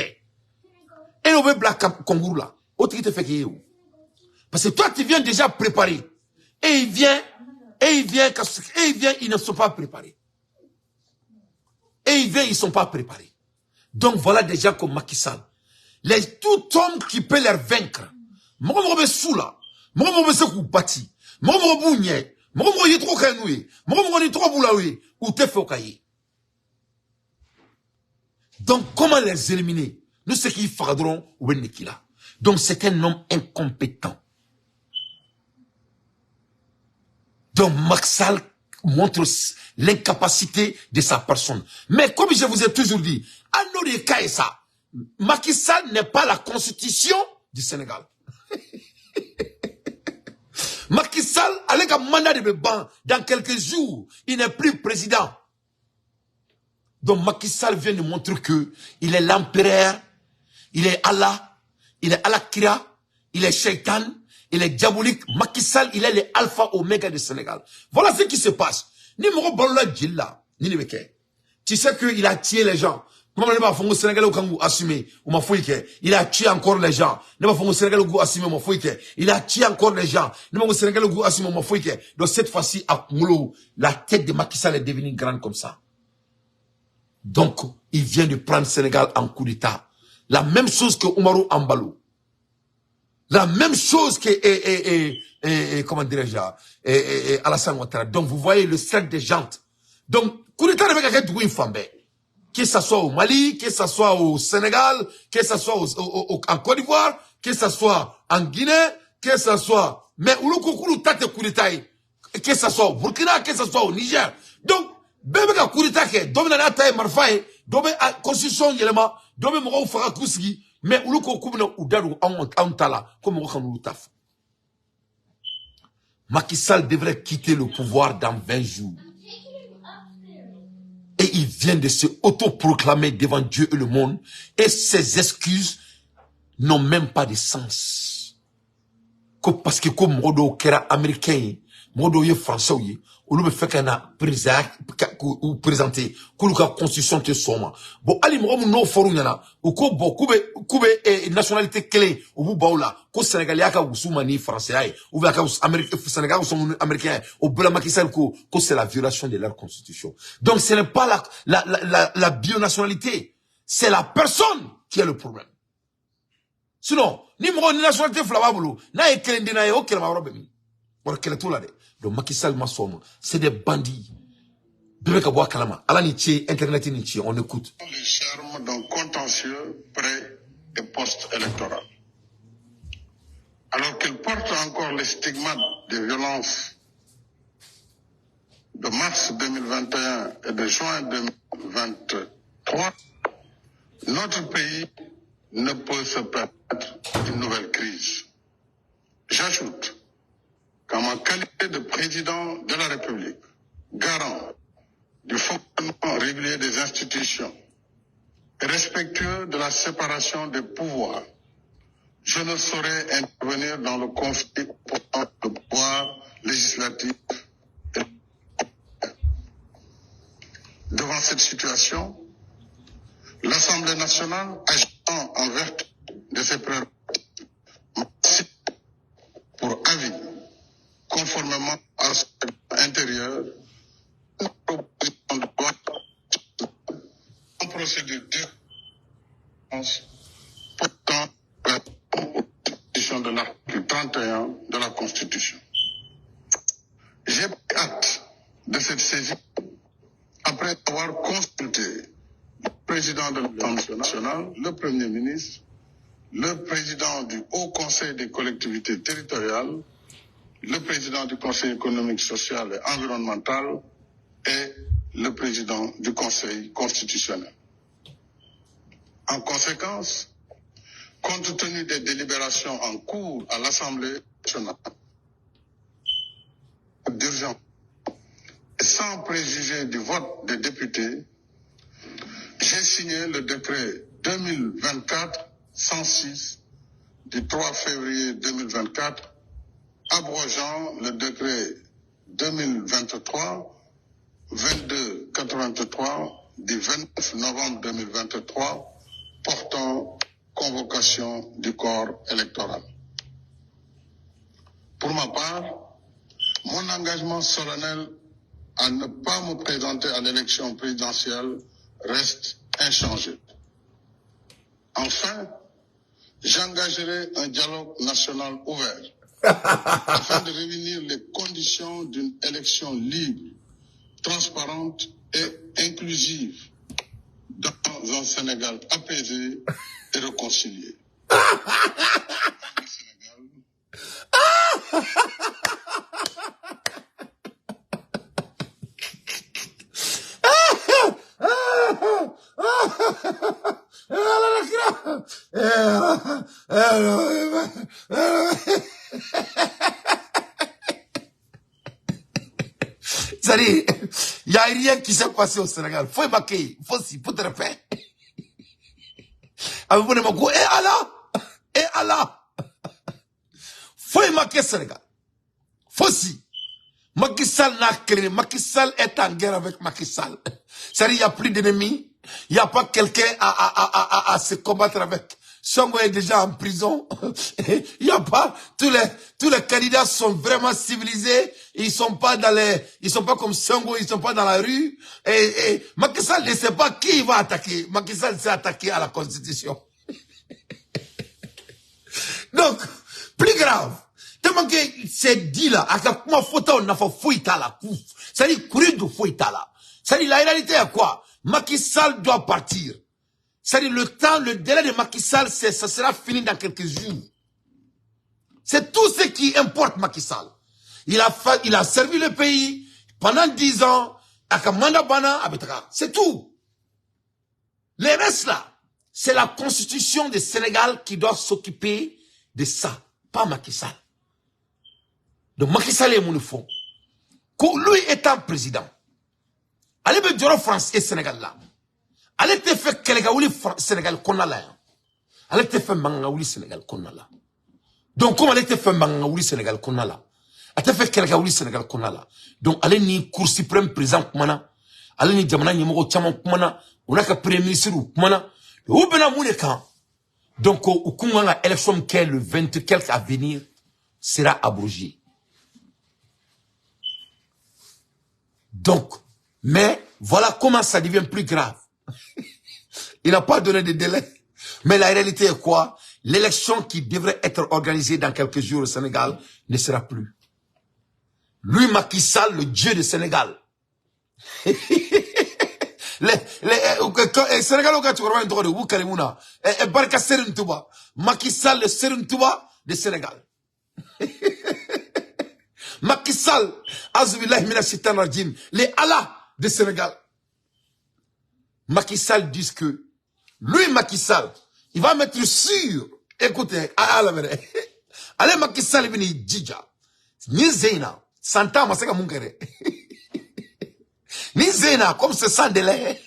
Et on veut black kongourou là. Autre qui te fait qui parce que toi, tu viens déjà préparé. Et il vient, ils ne sont pas préparés. Et il vient, ils ne sont pas préparés. Donc, voilà des gens comme Macky Sall. Tout homme qui peut les vaincre. Moi, je suis sous là. Moi, je suis bâti. Moi, je suis bâti. Moi, je suis trop canoué. Moi, je suis trop boulaoué. Ou te fait au cahier. Donc, comment les éliminer? Nous, ce qui faudront, ou là. Donc, c'est un homme incompétent. Donc, Macky Sall montre l'incapacité de sa personne. Mais comme je vous ai toujours dit, à nos cas, ça, Macky Sall n'est pas la constitution du Sénégal. Macky Sall, avec un mandat de ban, dans quelques jours, il n'est plus président. Donc Macky Sall vient de montrer que il est l'empereur, il est Allah Kira, il est Shaitan, il est diabolique. Macky Sall, il est le alpha oméga du Sénégal. Voilà ce qui se passe. Numéro Balola Djilla, tu sais qu'il a tué les gens. Il a tué encore les gens. Il a tué encore les gens. Donc cette fois-ci, la tête de Macky Sall est devenue grande comme ça. Donc, il vient de prendre le Sénégal en coup d'état. La même chose que Oumarou Ambalo. La même chose que, comment dirais-je, Alassane Ouattara. Donc, vous voyez le cercle des gens. Donc, coup d'état avec un doué femme. Que ce soit au Mali, que ce soit au Sénégal, que ce soit en Côte d'Ivoire, que ce soit en Guinée, que ce soit, mais que ce soit au Burkina, que ce soit au Niger. Donc, bébé ka coup d'état ke, domme na taille marfaye, domme constitution yelema, domme mo fera kuski, mais uluko kubna udaru en tala, comme on kan taf. Macky Sall devrait quitter le pouvoir dans 20 jours. Et il vient de se autoproclamer devant Dieu et le monde. Et ses excuses n'ont même pas de sens. Parce que comme Modo Kera américain, Modo ye français, ou le fait qu'on a présenté, qu'on a constitution de soma. Bon, ali mo no forum yana, ou ko bo kube nationalité clé, ou bu baula, ko Sénégalais ka ousumani français, ou ka Sénégal ou son américain, ou bla Macky Sall ko c'est la violation de leur constitution. Donc ce n'est pas la bionationalité, c'est la personne qui est le problème. Sinon, ni mo ni nationalité flababulu, na e kelendina e o kelma robemi. Or keleto la de. Donc Macky Sall c'est des bandits. Bébé Kaboua Kalama, Alanichi, Internet Nichi, on écoute. Les charmes d'un contentieux pré- et post-électoral. alors qu'il porte encore les stigmates des violences de mars 2021 et de juin 2023, notre pays ne peut se permettre une nouvelle crise. J'ajoute qu'en ma qualité de président de la République, garant du fonctionnement régulier des institutions et respectueux de la séparation des pouvoirs, je ne saurais intervenir dans le conflit opposant le pouvoir législatif. Devant cette situation, l'Assemblée nationale, agissant en vertu de ses prérogatives, pour avis, conformément à son intérieur, une proposition de loi en procédure d'urgence portant la constitution de l'article 31 de la Constitution. J'ai pris acte de cette saisie après avoir consulté le président de l'Assemblée nationale, le Premier ministre, le président du Haut Conseil des collectivités territoriales, le président du Conseil économique, social et environnemental et le président du Conseil constitutionnel. En conséquence, compte tenu des délibérations en cours à l'Assemblée nationale d'urgence et sans préjuger du vote des députés, j'ai signé le décret 2024-106 du 3 février 2024 abrogeant le décret 2023-2283 du 29 novembre 2023 portant convocation du corps électoral. Pour ma part, mon engagement solennel à ne pas me présenter à l'élection présidentielle reste inchangé. Enfin, j'engagerai un dialogue national ouvert afin de réunir les conditions d'une élection libre, transparente et inclusive dans un Sénégal apaisé et réconcilié. C'est-à-dire, il n'y a rien qui s'est passé au Sénégal. Faut marquer, faut si, faut te répéter. Et Allah. Faut marquer Sénégal. Faut si. Macky Sall n'a créé. Macky Sall est en guerre avec Macky Sall. C'est-à-dire, il n'y a plus d'ennemis. Il n'y a pas quelqu'un à se combattre avec. Sonko est déjà en prison. Il n'y a pas, tous les candidats sont vraiment civilisés. Ils sont pas comme Sonko, ils sont pas dans la rue. Et Macky Sall ne sait pas qui il va attaquer. Macky Sall s'est attaqué à la Constitution. Donc, plus grave. Tellement que c'est dit là, à comment photo on a fait fouille là. C'est-à-dire, courir de fouille là. C'est-à-dire, la réalité est quoi? Macky Sall doit partir. C'est-à-dire, le délai de Macky Sall, ça sera fini dans quelques jours. C'est tout ce qui importe Macky Sall. Il a servi le pays pendant 10 ans, avec un mandat bana, c'est tout. Les restes là, c'est la constitution du Sénégal qui doit s'occuper de ça, pas Macky Sall. Donc Macky Sall est mon fond. Lui étant président, allez me dire France et Sénégal là. Allez te faire Kelgaouli Sénégal qu'on a là. Allez te faire Mangaouli Sénégal qu'on a là. Donc comment allez te faire Mangaouli Sénégal qu'on a là? Allez te faire Kelgaouli Sénégal qu'on a là. Donc allez ni Cour suprême président kumana. Allez ni Jamana Nyemoko Tchama kumana. On a qu'à premier ministre ou kumana. Ou bena moune kan. Donc au kumana élection qui est le 20 quelque à venir sera abrogé. Donc, mais voilà comment ça devient plus grave. Il n'a pas donné de délai. Mais la réalité est quoi? L'élection qui devrait être organisée dans quelques jours au Sénégal ne sera plus. Lui, Macky Sall, le dieu du Sénégal. Sénégal, Macky Sall, le Serun Touba du Sénégal. Macky Sall, Azubillahi mina shaitan rajim, les Allah du Sénégal. Macky Sall dit que, lui Macky Sall, il va mettre sur, écoutez, allez Macky Sall vini djidja, ni Zeyna, Santa Maseka Mungere, ni Zeyna, comme c'est sans délai,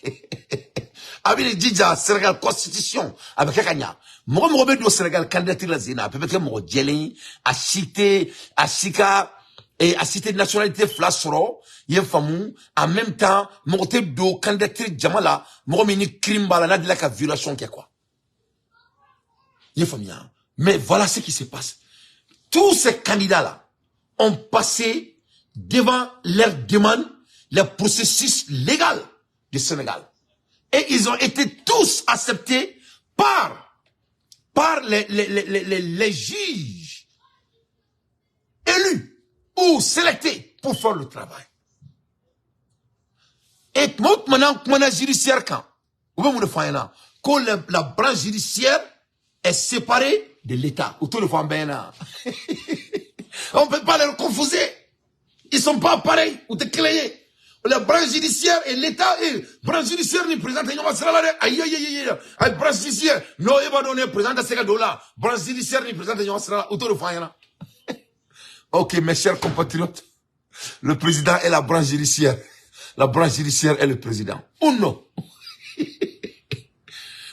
avec djidja, Sénégal, constitution, avec Kakanya. Moi, je vais au Sénégal, candidature la Zeyna, peut-être que je vais à cité, à Sika, et à cité de nationalité Flasoro, il y a une femme, en même temps, mon côté de candidature Djamala, mon mini crime balana de la violation qui est quoi. Il y a une femme, mais voilà ce qui se passe. Tous ces candidats-là ont passé devant leur demande, leur processus légal du Sénégal. Et ils ont été tous acceptés par les juges élus ou sélectés pour faire le travail. Et maintenant, judiciaire quand la branche judiciaire est séparée de l'État. On ne peut pas les confuser. Ils ne sont pas pareils. Ou te cléer. La branche judiciaire et l'État, branche judiciaire ni président aïe aïe aïe branche judiciaire non il va donner président $50. Branche judiciaire ni président autour de Fayana. Ok, mes chers compatriotes, le président est la branche judiciaire. La branche judiciaire est le président. Ou non?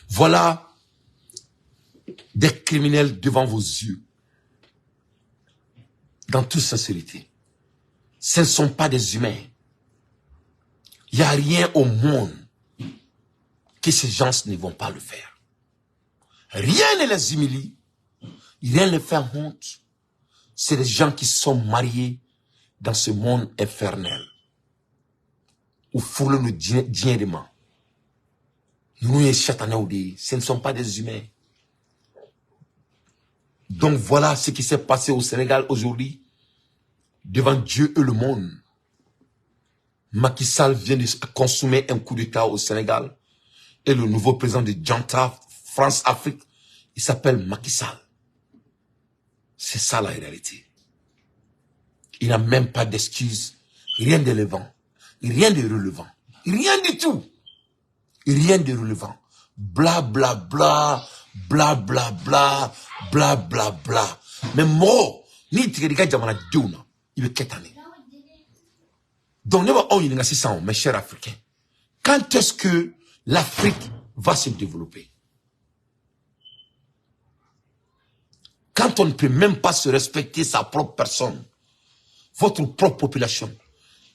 Voilà des criminels devant vos yeux. Dans toute sincérité. Ce ne sont pas des humains. Il n'y a rien au monde que ces gens ne vont pas le faire. Rien ne les humilie. Rien ne les fait honte. C'est des gens qui sont mariés dans ce monde infernal. Où foulent nous directement. Nous, ce ne sont pas des humains. Donc voilà ce qui s'est passé au Sénégal aujourd'hui. Devant Dieu et le monde. Macky Sall vient de consommer un coup d'État au Sénégal. Et le nouveau président de Janta, France-Afrique, il s'appelle Macky Sall. C'est ça la réalité. Il n'a même pas d'excuses. Rien de relevant. Rien de relevant. Rien du tout. Rien de relevant. Bla bla bla. Bla bla bla. Bla bla bla. Mais moi, ni tu regardes Jamana Diouna, il veut qu'être année. Donc, mes chers Africains, quand est-ce que l'Afrique va se développer? Quand on ne peut même pas se respecter sa propre personne, votre propre population,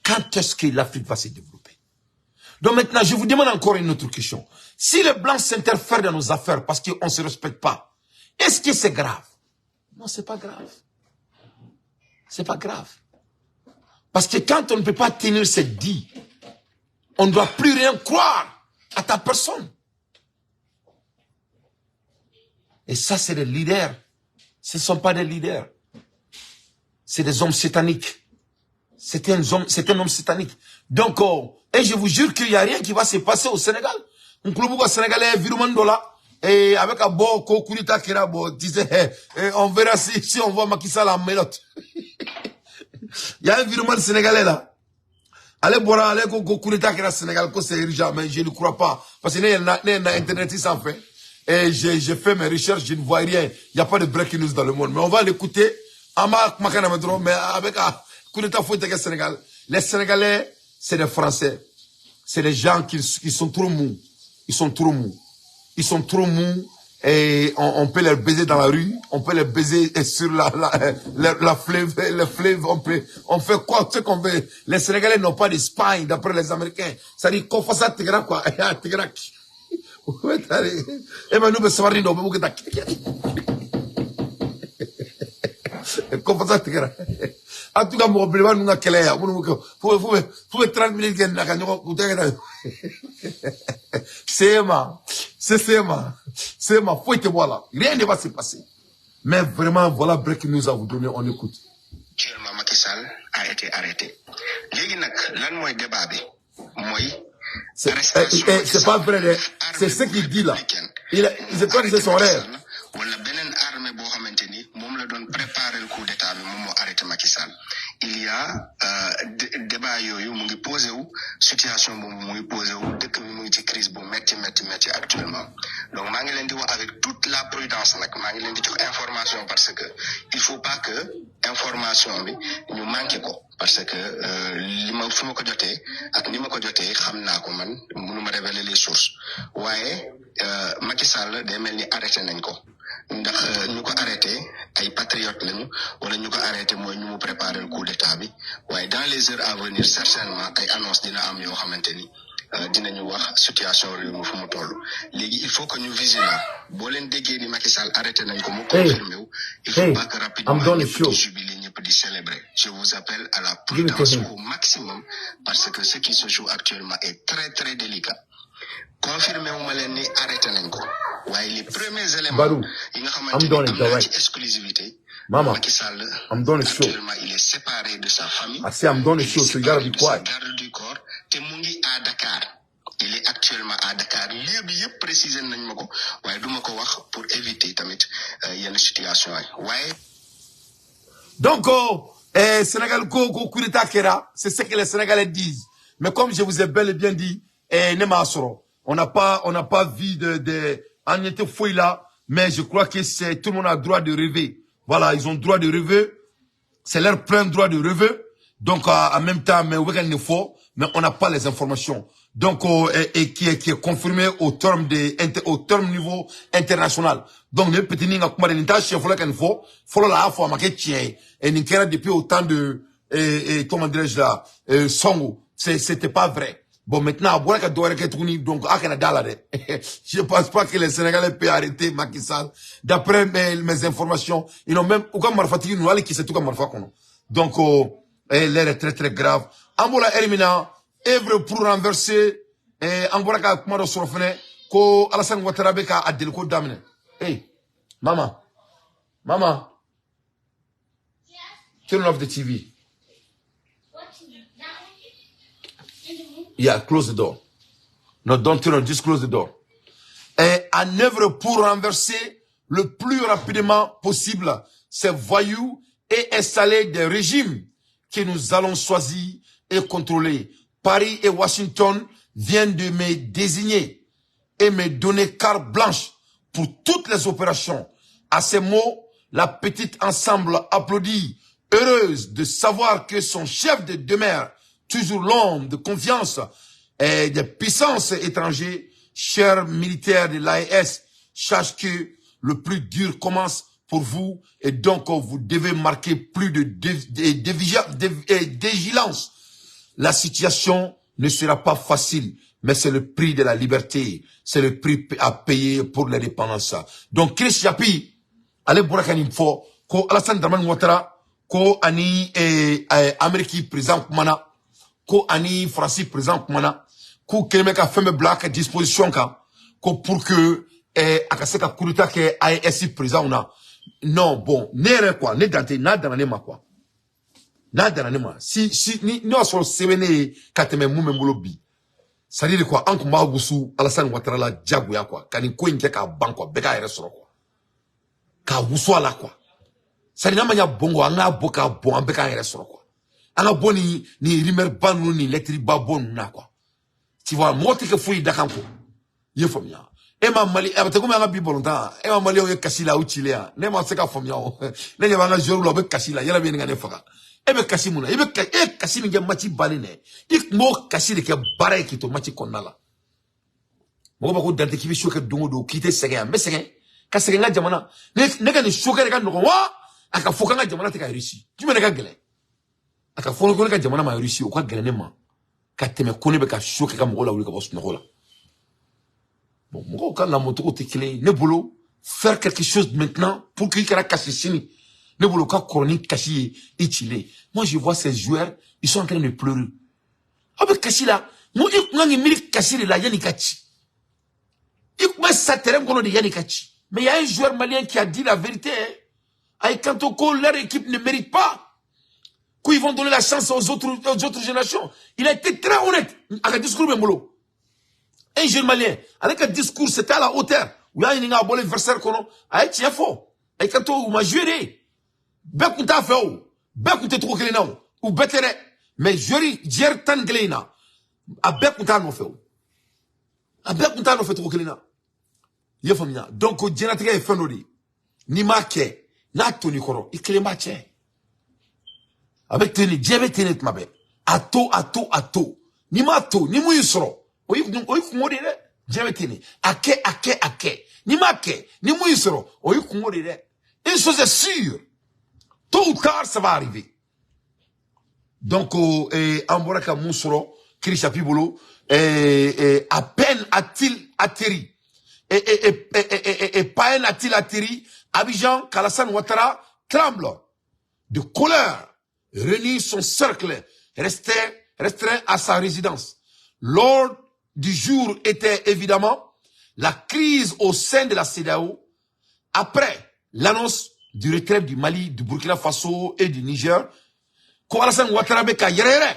quand est-ce que l'Afrique va se développer? Donc maintenant, je vous demande encore une autre question. Si les Blancs s'interfèrent dans nos affaires parce qu'on ne se respecte pas, est-ce que c'est grave? Non, c'est pas grave. C'est pas grave. Parce que quand on ne peut pas tenir cette dit, on ne doit plus rien croire à ta personne. Et ça, c'est des leaders. Ce ne sont pas des leaders. C'est des hommes sataniques. C'est un homme satanique. Donc, et je vous jure qu'il n'y a rien qui va se passer au Sénégal. Un club au Sénégal est virement dollar. Et avec un bon Kokurita Kerabo disait, on verra si on voit Macky Sall en mélote. Il y a un virement sénégalais là. Allez boire, allez Kokurita Kera Sénégal, que c'est urgent, mais je ne crois pas. Parce que il y a Internet, il s'en fait. Et j'ai fait mes recherches, je ne vois rien. Il n'y a pas de breaking news dans le monde. Mais on va l'écouter. Mais avec un coup d'état fouetté Sénégal. Les Sénégalais, c'est des Français. C'est des gens qui sont trop mous. Ils sont trop mous. Ils sont trop mous. Et on peut les baiser dans la rue. On peut les baiser sur la fleuve. Le fleuve, on fait quoi, ce qu'on veut. Les Sénégalais n'ont pas d'Espagne, d'après les Américains. Ça dit qu'on fasse ça, Tigra, quoi. Tigra. Et maintenant, nous sommes nous beaucoup en tout cas, mon problème, nous avons quelle heure? Faut 30 minutes c'est ma, faut te voilà. Rien ne va se passer. Mais vraiment, voilà, breaking news à vous donner, on écoute. Actuellement, Macky Sall a été arrêté. C'est pas vrai, c'est ce qu'il dit là. Il est pas que c'est son rêve. déjà débat yooyu mu ngi posé wu situation boobu mu ngi posé wu dëkk bi mu ngi ci crise bu metti actuellement donc maa ngi leen di wax avec toute la prudence nag maa ngi leen di jox information parce que il faut pas que information bi ñu manqué ko parce que li ma fu ma ko jotee ak ni ma ko jotee xam naa ko man mënuma révéler les sources waaye Macky Sall day mel ni arrêté nañ ko ndax ñu ko arrêté ay patriotes lañu wala ñu ko arrêté mooy ñu mu préparer le coup d'état bi waaye dans les heures à venir certainement ay annonce dina am yoo xamante ni dinañu wax situation réew mi fu mu toll léegi il faut que ñu vigilant boo leen déggee ni Macky Sall arrêté nañ ko mu confirmé wu il faut pas que rapidement ñëpp di jubiler ñëpp di célébrer je vous appelle à la prudence au maximum parce que ce qui se joue actuellement est très très délicat confirmé wu ma leen ni arrêté nañ ko waaye les premiers éléments yi nga xamante ni am na ci exclusivité Macky Sall actuellement il est séparé de sa famille garde du corps te mu ngi à Dakar il est actuellement à Dakar lieu bi yëpp préciser nañ ma ko waaye duma ko wax pour éviter tamit yenn situation yi waaye donc Sénégal ko coup d'état kera c'est ce que les Sénégalais disent mais comme je vous ai bel et bien dit on n'a pas vu de en était fouille là mais je crois que c'est tout le monde a droit de rêver. Voilà, ils ont droit de rêver. C'est leur plein droit de rêver. Donc, en même temps, mais on n'a pas les informations. Donc, et qui est confirmé au terme niveau international. Donc, les petits ninga kuma de l'intage, il faut la fois marquer tien. Et n'ikera depuis autant de, comment dirais-je là, songo. C'était pas vrai. Bon, maintenant, donc, je pense pas que les Sénégalais peuvent arrêter Macky Sall. D'après mes informations, ils n'ont même, donc, l'air est très, très grave. Ambola Elimina, œuvre pour renverser, Ambola Kamaro Sorofene, ko Alassane Ouattara beka Adelko Damine. Hey, Mama, turn off the TV. Yeah, close the door. No, don't turn on, just close the door. En œuvre pour renverser le plus rapidement possible ces voyous et installer des régimes que nous allons choisir et contrôler. Paris et Washington viennent de me désigner et me donner carte blanche pour toutes les opérations. À ces mots, la petite ensemble applaudit, heureuse de savoir que son chef de demeure, toujours l'homme de confiance et des puissances étrangères, chers militaires de l'AES, sache que le plus dur commence pour vous et donc vous devez marquer plus de vigilance. La situation ne sera pas facile, mais c'est le prix de la liberté. C'est le prix à payer pour l'indépendance. Donc, Chris Yapi, allez Bourakanim Fo, ko Alassane Dramane Ouattara, ko ani Amérique président Kumana, ko ani France président Kumana, ko Kelemeka femme black disposition ka, ko pour que akaseka kuruta ke AES président na. Non, bon, nere quoi, ne dante na dananema quoi. Na dananema. Si ni so sebene kateme mumembolo bi. Ça dit quoi, anko magusu Alassane Ouattara la jaguya quoi, kani ko inke ka banko beka ere soro quoi. Ka wusu ala quoi. Ça dit na manya bongo anga boka bon beka ere soro quoi. Anga boni ni rimer banu ni letri babon na quoi. Tu vois, moi que fouille dakanko. Ye famia. Ema mali te ko anga bi bolonta. Ema mali o kasila u chilea. Ne ma seka famia o. Ne ya banga joru lo be kasila, yala be ngane faka. Ebe kasimuna, ebe kasimi nge machi baline. Ik mo kasile ke bare ki to machi konnala. Mo ba ko dante ki bi shoke dungo do kite sege ambe sege. Ka sege nga jamana. Ne ka ni shoke ga no wa aka foka nga jamana te ka rishi. Tu me ne ka gele. Aka fono ko ka jamana ma rishi o ka gele ne ma. Ka teme kone be ka shoke ka mo la wuli ka boss no la. Bon, mo ka na moto ko te kele ne bolo faire quelque chose maintenant pour que kara kasisini. Ne bolo ka chronique kashi et chile. Moi je vois ces joueurs, ils sont en train de pleurer. Avec kashi là, mo ngi mili kashi la yani kachi. Ik ma saterem kono de yani kachi. Mais il y a un joueur malien qui a dit la vérité. Ay Kantoko, leur équipe ne mérite pas. Qu'ils vont donner la chance aux autres générations. Il a été très honnête. Avec un discours memolo. Un jeune malien, avec un discours, c'était à la hauteur. Où il y a un bon adversaire kono. Ay tiens faux. Ay Kanto, ou ma joué. Bekunta feo, bekute trop kele nao. ou betere mais jori jer tan glena abe kunta no feo abe kunta no fe to glena ye famia donc jenatika e fenodi ni make na to ni koro iklemba che avec teni jebe teni mabe ato ni ma to ni mu yusro oyi kumodi de jebe teni ake ni make ni mu yusro oyi kumodi de une chose est sûre, tôt ou tard ça va arriver. Donc Amboraka Moussoro Krisha Pibolo à peine a-t-il atterri et Paen a-t-il atterri, Abidjan Alassane Ouattara tremble de colère, réunit son cercle restreint à sa résidence. L'ordre du jour était évidemment la crise au sein de la CEDEAO après l'annonce du retrait du Mali, du Burkina Faso et du Niger. Ko Alassane Ouattara be ka yerere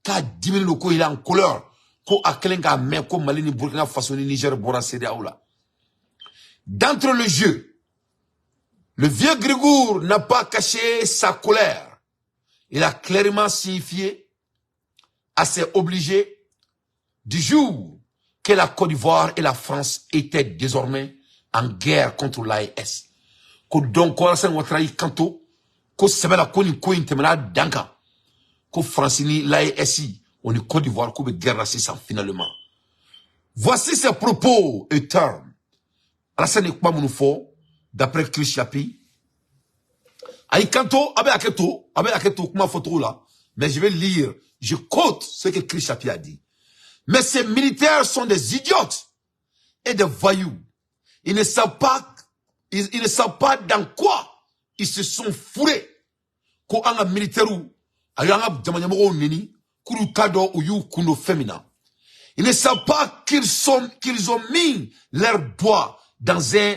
ka dimini lo ko il est en colère ko aklenga me ko Mali ni Burkina Faso ni Niger bora CEDEAO là. D'entre le jeu, le vieux Grégoire n'a pas caché sa colère. Il a clairement signifié à ses obligés du jour que la Côte d'Ivoire et la France étaient désormais en guerre contre l'AES. Ko donc ko Alassane Ouattara yi kanto ko sebela ko ni ko intemena danka ko Francini l'AES on est Côte d'Ivoire ko be guerre raciste finalement. Voici ses propos et termes. Alassane Ekpa Mounufo d'après Chris Chapi. Ayi kanto abe aketo kuma photo là, mais je vais lire, je quote ce que Chris Chapi a dit. Mais ces militaires sont des idiotes et des voyous. Ils ne savent pas dans quoi ils se sont fourrés. Ko anga militaire ayanga jamanyamo nini kuru kado uyu kuno féminin. Ils ne savent pas qu'ils ont mis leurs doigts dans un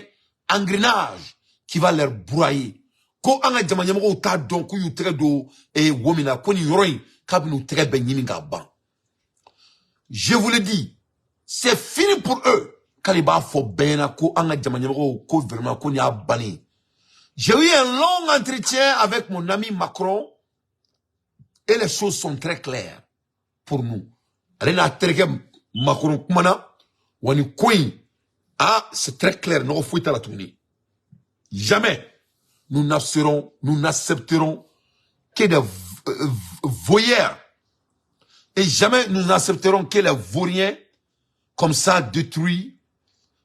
engrenage qui va leur broyer. Ko anga jamanyamo ta donc uyu tredo e womina ko ni yoroy kabinu très ben yiminga ban. Je vous le dis, c'est fini pour eux. Kaliba fo bena ko anga jamanyamo ko vraiment ko ni abani. J'ai eu un long entretien avec mon ami Macron et les choses sont très claires pour nous. Alena terke Macron kumana wani koin. Ah, c'est très clair, nous fouillons la tournée. Jamais nous n'accepterons que des voyeurs. Et jamais nous n'accepterons que les vauriens comme ça détruisent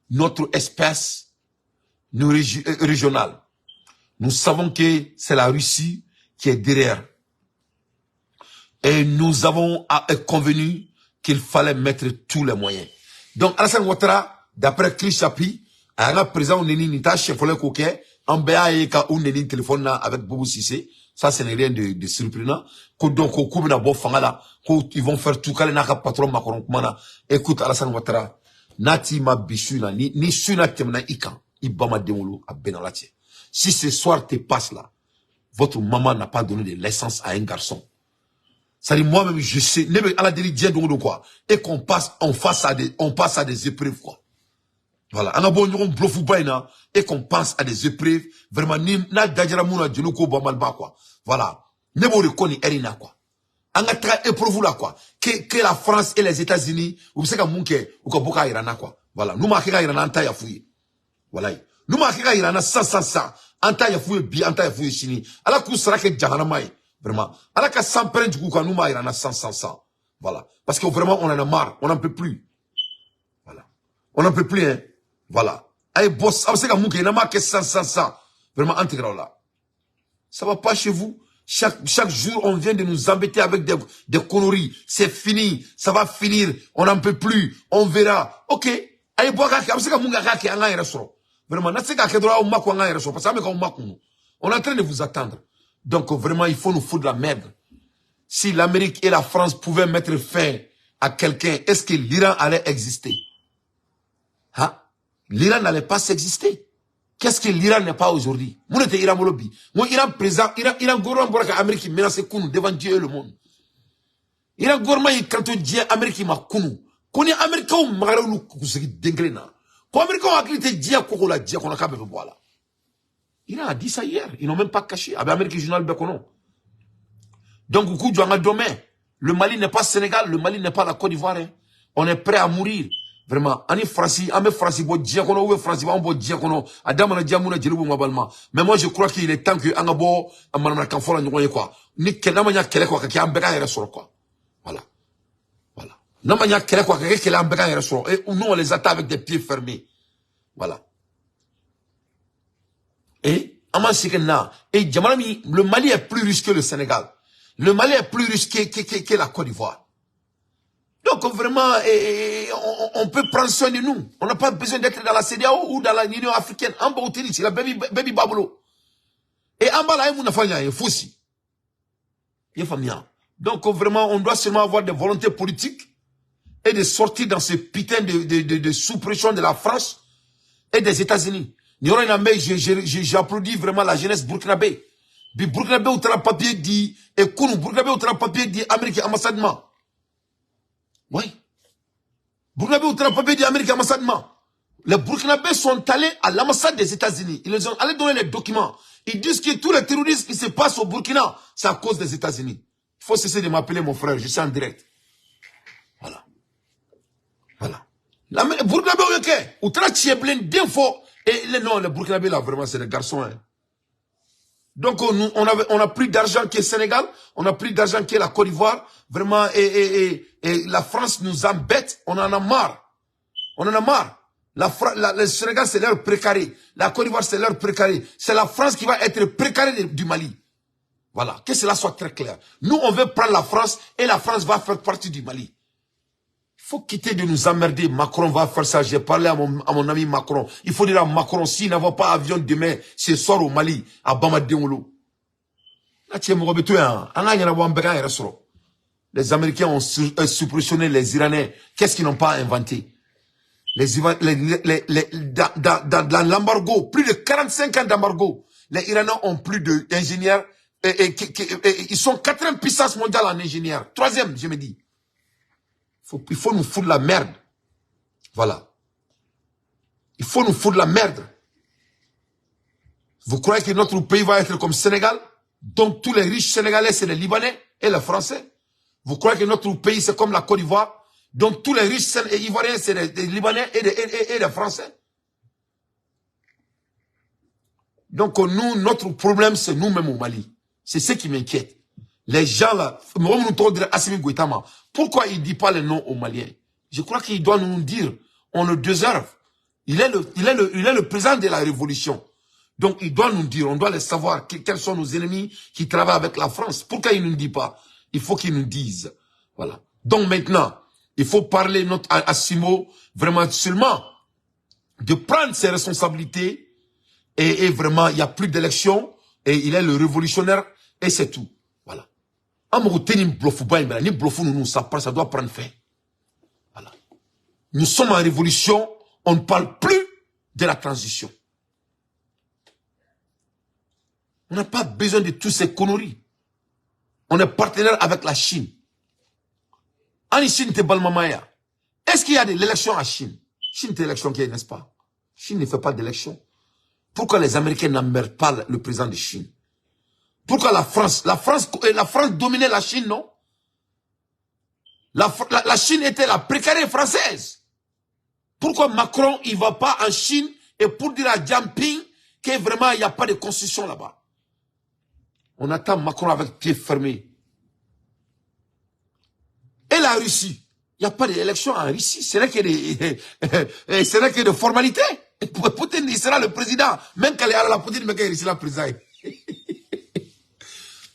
notre espèce régionale. Nous savons que c'est la Russie qui est derrière. Et nous avons convenu qu'il fallait mettre tous les moyens. Donc, Alassane Ouattara, d'après Chris Chapi, un président on neni nita chef le coquet, en BA ka on neni téléphone avec Boubou Sissé, ça ce n'est rien de surprenant. Ko donc ko kubina bo fangala, ko ils vont faire tout kale naka patron Macron kumana. Écoute Alassane Ouattara, nati ma bichu na ni suna temna ikan, ibama demolo a benalatie. Si ce soir te passe là, votre maman n'a pas donné de l'essence à un garçon. Ça dit moi-même je sais, à la délit de quoi, et qu'on passe on passe à des épreuves quoi. Voilà, on a bon on bluff baina et qu'on pense à des épreuves vraiment ni na dajara muna djuluko ba malba quoi. Voilà, ne bo reconi erina quoi. On a très épreuve là quoi. Que la France et les États-Unis, vous savez munke ou ko boka irana quoi. Voilà, nous marquera irana anta ya fouiller. Voilà. Nous marquera irana sans anta ya fouiller bi anta ya fouiller chini. Ala ku sera que jahanamai. Vraiment. Ala ka sans prendre du coup quand nous marquera sans. Voilà. Parce que vraiment on en a marre, on n'en peut plus. Voilà. On n'en peut plus hein. Voilà. Aïe, boss, c'est comme il n'a marqué 100. Vraiment intégral là. Ça va pas chez vous. Chaque jour, on vient de nous embêter avec des conneries. C'est fini. Ça va finir. On n'en peut plus. On verra. Ok. Aïe, bois, c'est comme il a un restaurant. Vraiment, parce on est en train de vous attendre. Donc, vraiment, il faut nous foutre de la merde. Si l'Amérique et la France pouvaient mettre fin à quelqu'un, est-ce que l'Iran allait exister? Hein? L'Iran n'allait pas s'exister. Qu'est-ce que l'Iran n'est pas aujourd'hui? Moi, j'étais Iran Molobi. Moi, Iran présent, Iran Gourmand, Boraka, Amérique, menace Kounou devant Dieu et le monde. Iran Gourmand, il cantonne Dieu, Amérique, ma Kounou. Qu'on est Américain ou Marou, Koussaki, Dengrena. Quand Américain a acquitté Dieu, Kokola, Dieu, qu'on a qu'à me voir là. Iran a dit ça hier. Ils n'ont même pas caché. Avec Amérique, journal Bekono. Donc, coup du demain, le Mali n'est pas Sénégal, le Mali n'est pas la Côte d'Ivoire. Hein. On est prêt à mourir. Vraiment. Ani Franci, ame Franci, bo diakono, ou Franci, bo diakono, adamana diamuna djelubu mabalma. Mais moi, je crois qu'il est temps que Angabo, amanana kanfola n'yonye quoi. Ni kenamanya kele quoi, kaki ambeka yere solo quoi. Voilà. Voilà. Namanya kele quoi, kaki kele ambeka yere solo. Et nous, on les attend avec des pieds fermés. Voilà. Et, et le Mali est plus riche que le Sénégal. Le Mali est plus riche que la Côte d'Ivoire. Donc vraiment, on peut prendre soin de nous. On n'a pas besoin d'être dans la CEDEAO ou dans l'Union africaine. En bas, c'est la baby babolo. Et en bas, là, il y a un foussi. Donc vraiment, on doit seulement avoir des volontés politiques et de sortir dans ce putain de sous-pression de la France et des États-Unis. J'applaudis vraiment la jeunesse burkinabé. Burkinabé où tu as papier dit, et Kounou, Burkinabé où tu as papier dit Amérique ambassadement. Oui. Burkinabé où tu as papier dit Amérique ambassadement. Les Burkinabés sont allés à l'ambassade des États-Unis. Ils ont allé donner les documents. Ils disent que tous les terroristes qui se passent au Burkina, c'est à cause des États-Unis. Il faut cesser de m'appeler mon frère, je suis en direct. Voilà. Voilà. Burkinabé où tu as plein d'infos. Et les Burkinabés là, vraiment, c'est des garçons. Hein. Donc, on a plus d'argent que le Sénégal, on a plus d'argent que la Côte d'Ivoire, vraiment, et la France nous embête, on en a marre. On en a marre. Le Sénégal, c'est leur précaré. La Côte d'Ivoire, c'est leur précaré. C'est la France qui va être précarée du Mali. Voilà, que cela soit très clair. Nous, on veut prendre la France, et la France va faire partie du Mali. Il faut quitter de nous emmerder. Macron va faire ça. J'ai parlé à mon ami Macron. Il faut dire à Macron, s'il n'avait pas avion demain, ce soir au Mali, à Bamadeolo. Les Américains ont suppressionné les Iraniens. Qu'est-ce qu'ils n'ont pas inventé? Dans l'embargo, plus de 45 ans d'embargo, les Iraniens ont plus d'ingénieurs. Ils sont 4e puissance mondiale en ingénieurs. 3e, je me dis. Il faut nous foutre la merde. Voilà. Il faut nous foutre la merde. Vous croyez que notre pays va être comme Sénégal? Donc tous les riches Sénégalais, c'est les Libanais et les Français. Vous croyez que notre pays, c'est comme la Côte d'Ivoire? Donc tous les riches Ivoiriens, c'est les Libanais et les Français. Donc nous, notre problème, c'est nous-mêmes au Mali. C'est ce qui m'inquiète. Les gens là, pourquoi il ne dit pas les noms aux Maliens? Je crois qu'il doit nous dire, on le déserve. Il est le président de la révolution. Donc il doit nous dire, on doit les savoir, quels sont nos ennemis qui travaillent avec la France. Pourquoi il ne nous dit pas? Il faut qu'il nous dise. Voilà. Donc maintenant, il faut parler à Simo, vraiment seulement, de prendre ses responsabilités, et vraiment, il n'y a plus d'élection, et il est le révolutionnaire, et c'est tout. Voilà. Ça doit prendre fin. Voilà. Nous sommes en révolution, on ne parle plus de la transition. On n'a pas besoin de tous ces conneries. On est partenaire avec la Chine. En Chine, est-ce qu'il y a de l'élection en Chine? Chine, c'est l'élection qui est, n'est-ce pas? Chine ne fait pas d'élection. Pourquoi les Américains n'emmerdent pas le président de Chine? Pourquoi la France dominait la Chine, non? La Chine était la précarité française. Pourquoi Macron, il ne va pas en Chine et pour dire à Jiangping que vraiment il n'y a pas de constitution là-bas? On attend Macron avec pied fermé. Et la Russie, il n'y a pas d'élection en Russie. Ce n'est que des formalités. Poutine, il sera le président. Même quand il est à la Poutine, il sera le président.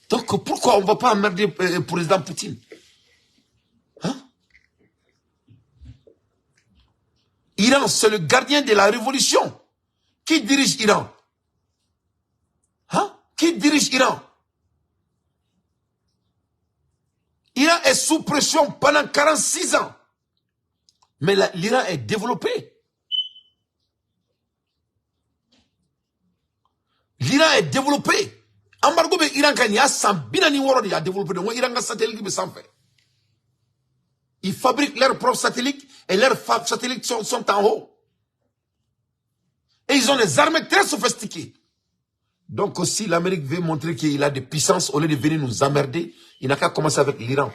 Donc, pourquoi on ne va pas emmerder le président Poutine? Hein? Iran, c'est le gardien de la révolution. Qui dirige Iran? Hein? Qui dirige Iran? Iran est sous pression pendant 46 ans. Mais l'Iran est développé. L'Iran est développé. Embargo be Iran kan ya sambina woro de ya développé. Donc Iran a satellite be sans fait. Ils fabriquent leurs propres satellites et leurs satellites sont en haut. Et ils ont des armées très sophistiquées. Donc si l'Amérique veut montrer qu'il a des puissances, au lieu de venir nous emmerder, il n'a qu'à commencer avec l'Iran.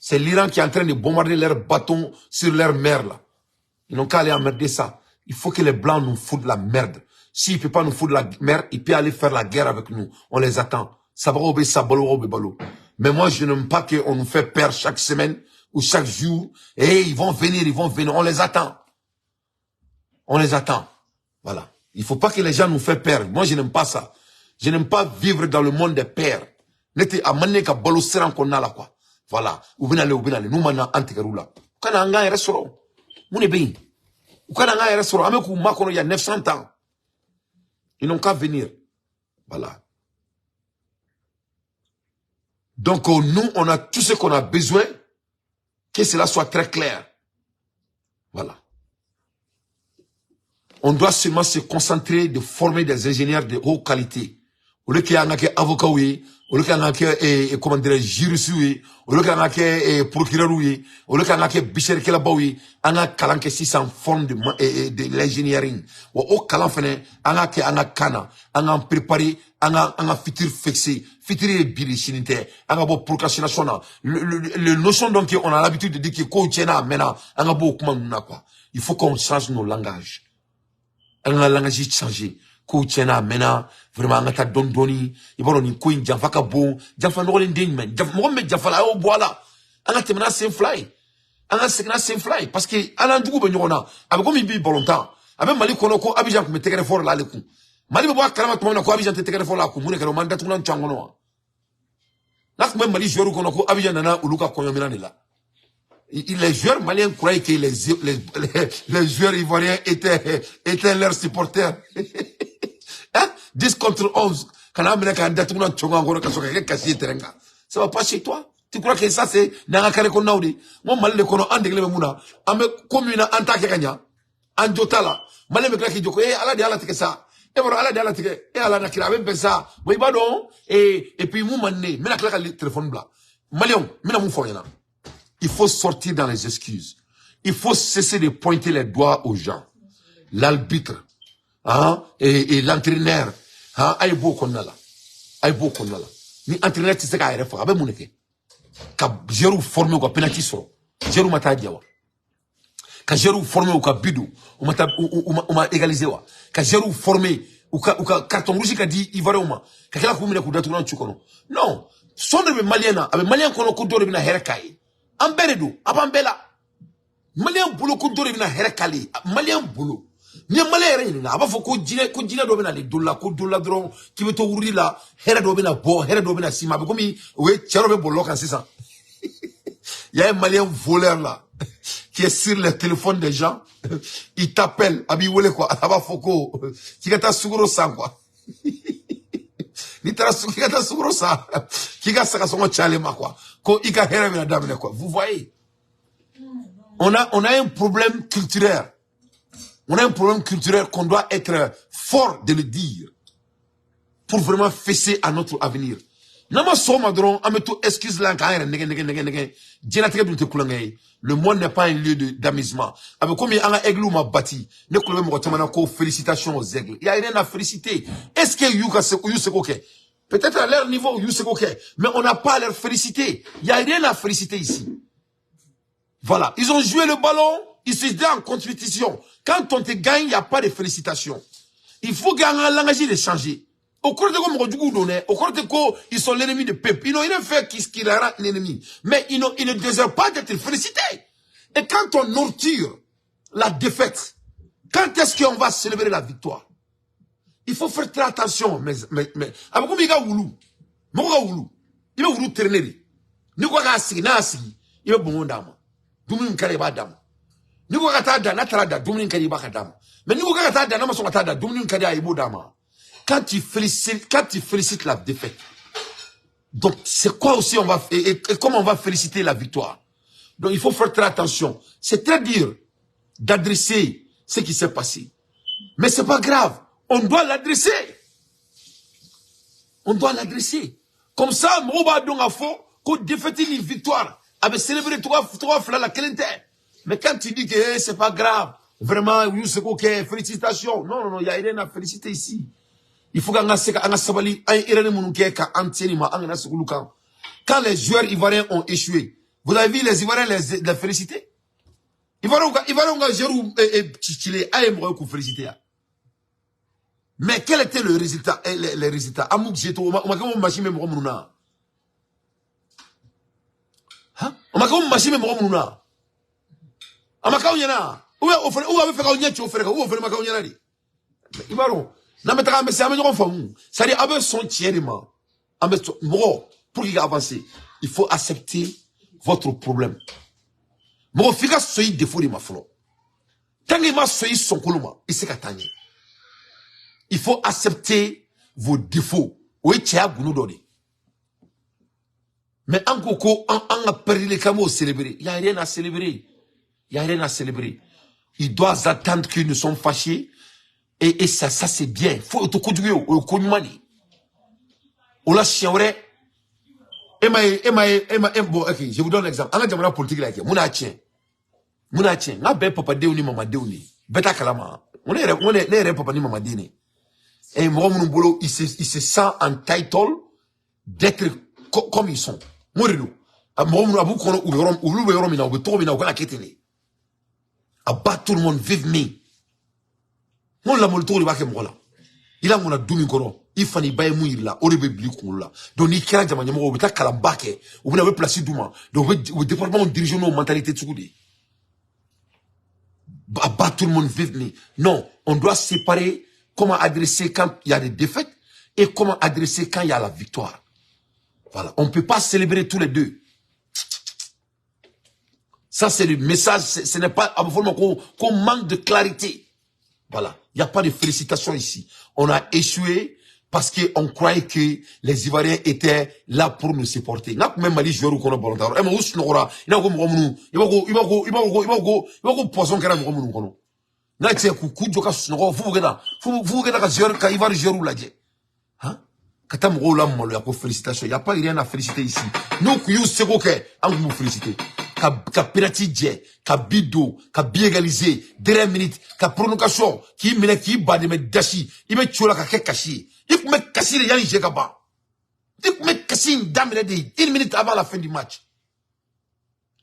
C'est l'Iran qui est en train de bombarder leurs bâtons sur leur mer là. Ils n'ont qu'à aller emmerder ça. Il faut que les Blancs nous foutent la merde. S'il ne peut pas nous foutre la merde, il peut aller faire la guerre avec nous. On les attend. Mais moi, je n'aime pas qu'on nous fait peur chaque semaine ou chaque jour. Et ils vont venir. On les attend. On les attend. Voilà. Il ne faut pas que les gens nous fassent peur. Moi, je n'aime pas ça. Je n'aime pas vivre dans le monde des pères. N'était à maner qu'à baloser qu'on a là, quoi. Voilà. Ou bien aller. Nous, maintenant, antikarula. Quand on a un restaurant, on est bien. Ou quand on a un restaurant, il y a 900 ans. Ils n'ont qu'à venir. Voilà. Donc, nous, on a tout ce qu'on a besoin, que cela soit très clair. Voilà. On doit seulement se concentrer de former des ingénieurs de haute qualité. Au lieu qu'il y ait un avocat, au lieu qu'il y ait un comment dire, juriste, au lieu qu'il y ait un procureur, au lieu qu'il y ait un bichère qui est là-bas, on a kalan que si en forme de l'engineering. Au kalan fene, on a kana, on a préparé, on a futur fixé, futur bilichinité, on a beau procrastination. Le notion donc on a l'habitude de dire que quoi tient maintenant, on a beau comment quoi. Il faut qu'on change nos langages. On a langage changé. Ko tiena mena vraiment ngata don doni iboro ni ko injafa ka bon jafa no le nding men mo me jafa la o boala anga temena sem fly anga sekna sem fly parce que ala ndugu be nyona abe ko mi bi bolontan abe mali kono ko Abidjan ko me tegere for la le ku mali be bo karama to ko Abidjan te tegere for la ku mune kero manda tunan changono nak me mali joru kono ko Abidjan nana uluka konyo mina la. Les joueurs maliens croyaient que les joueurs ivoiriens étaient leurs supporters. Hein? 10 contre 11. Ça va pas chez toi. Tu crois que ça c'est Nangakare Konaudi? Moi, Malé le Kono, Andegle Mouna, Ame commune en tant que Kenya, en Jotala, Malé me claque Joko, et Allah de Allah teke ça. Et voilà, Allah de Allah teke, et Allah n'a qu'il avait fait ça. Oui, badon, et puis Moumané, mais la claque le téléphone blanc. Malion, mais la moufoyana. Il faut sortir dans les excuses. Il faut cesser de pointer les doigts aux gens. L'arbitre, hein, et l'entraîneur, hein, aïe beaucoup là. Aïe beaucoup là. Ni entraîneur, tu sais qu'à faire, avec mon équipe. Quand j'ai formé au penalty sur, j'ai mata diawa. Quand j'ai formé au bidou, on m'a égalisé wa. Quand j'ai formé au carton rouge qui dit il va réellement. Quand il a commis le coup d'atour en chukono. Non, son de malien, avec malien qu'on a coup d'or na herkai. Amberedo, abambela. Malien boulot ko dore bina herekali. Malien boulot. Ni malien reina, aba fo ko jine do bina le dolla ko dolla dron ki beto wuri la here do bina bo, here do bina sima be komi we chero be bollo kan c'est ça. Il y a un malien voleur là qui est sur le téléphone des gens, il t'appelle, abi wole quoi, aba fo ko ki gata suguro sang quoi. Ni tara suguro sa ki ga saka songo chale ma quoi. Vous voyez, on a un problème culturel. On a un problème culturel qu'on doit être fort de le dire pour vraiment fesser à notre avenir. Le monde n'est pas un lieu d'amusement. Félicitations aux aigles. Il n'y a rien à féliciter. Est-ce que you peut-être à leur niveau, mais on n'a pas à leur féliciter. Il n'y a rien à féliciter ici. Voilà. Ils ont joué le ballon, ils se disent en compétition. Quand on te gagne, il n'y a pas de félicitations. Il faut gagner un langage de changer. Au cours de quoi ils sont l'ennemi de peuple. Ils n'ont rien fait qui les rend l'ennemi. Mais ils ne désirent pas d'être félicités. Et quand on nurture la défaite, quand est-ce qu'on va célébrer la victoire? Il faut faire très attention, mais, avec comme il y a Oulu, il va Oulu terner. Ni quoi qu'à na asigi, il va bon dama. Dumin kariba dama. Ni quoi qu'à ta na trada, dumin kariba dama. Mais ni quoi qu'à ta na ma son tada, dumin kariba ibo dama. Quand tu félicites la défaite, donc c'est quoi aussi on va, et comment on va féliciter la victoire? Donc il faut faire très attention. C'est très dur d'adresser ce qui s'est passé. Mais c'est pas grave. On doit l'adresser. On doit l'adresser. Comme ça, Mouba Dongafo, qu'on défaite une victoire, avait célébré trois fois la qualité. Mais quand tu dis que c'est pas grave, vraiment, félicitations. Non, il n'y a rien à féliciter ici. Il faut qu'on sabali, quand les joueurs ivoiriens ont échoué, vous avez vu les Ivoiriens les féliciter? Ivoiriens féliciter. Mais quel était le résultat? Les résultats? Pour qu'il avance, il faut accepter votre problème. Mon fils soy défaut de ma flot. Tant que ma soy son coloma, il s'est catagné. Il faut accepter vos défauts. Oui, tiens, vous nous donnez. Mais en coco, on a perdu les camos célébrer. Il n'y a rien à célébrer. Il n'y a rien à célébrer. Ils doivent attendre qu'ils ne sont fâchés. Et ça c'est bien. Faut te conduire au conumani. On l'a chienré. Bon, ok, je vous donne l'exemple. En a politique là, Mouna tien. N'a ben papa deuni mama deuni. Beta kalama. On est papa ni mama dini. Et moi, mon boulot, il se sent entitled d'être comme ils sont. Moi, abattre tout le monde, vive me. Moi, la molto, il va que moi là. Il a mon doumi kono. Il fani baye mouir là. Ore be bli kono là. Donc, il kera jamanya mo, beta kalambake. Vous n'avez placé douma. Donc, le département dirige nos mentalités de Tsugoudi. Abattre tout le monde, vive me. Non, on doit séparer comment adresser quand il y a des défaites et comment adresser quand il y a la victoire. Voilà. On ne peut pas célébrer tous les deux. Ça, c'est le message. Ce n'est pas qu'on manque de clarité. Voilà. Il n'y a pas de félicitations ici. On a échoué parce qu'on croyait que les Ivoiriens étaient là pour nous supporter. Même Mali joueur qu'on a volontaire. Il n'y a pas rien à féliciter ici. Nous, nous savons que nous féliciter. Ka penalty dje, ka bido, ka bi égalisé, dernière minute, ka prolongation, qui mène qui bat de me dashi, il me tue la ka kashi. Il me kashi les yanni jekaba. Il me kashi une dame une minute avant la fin du match.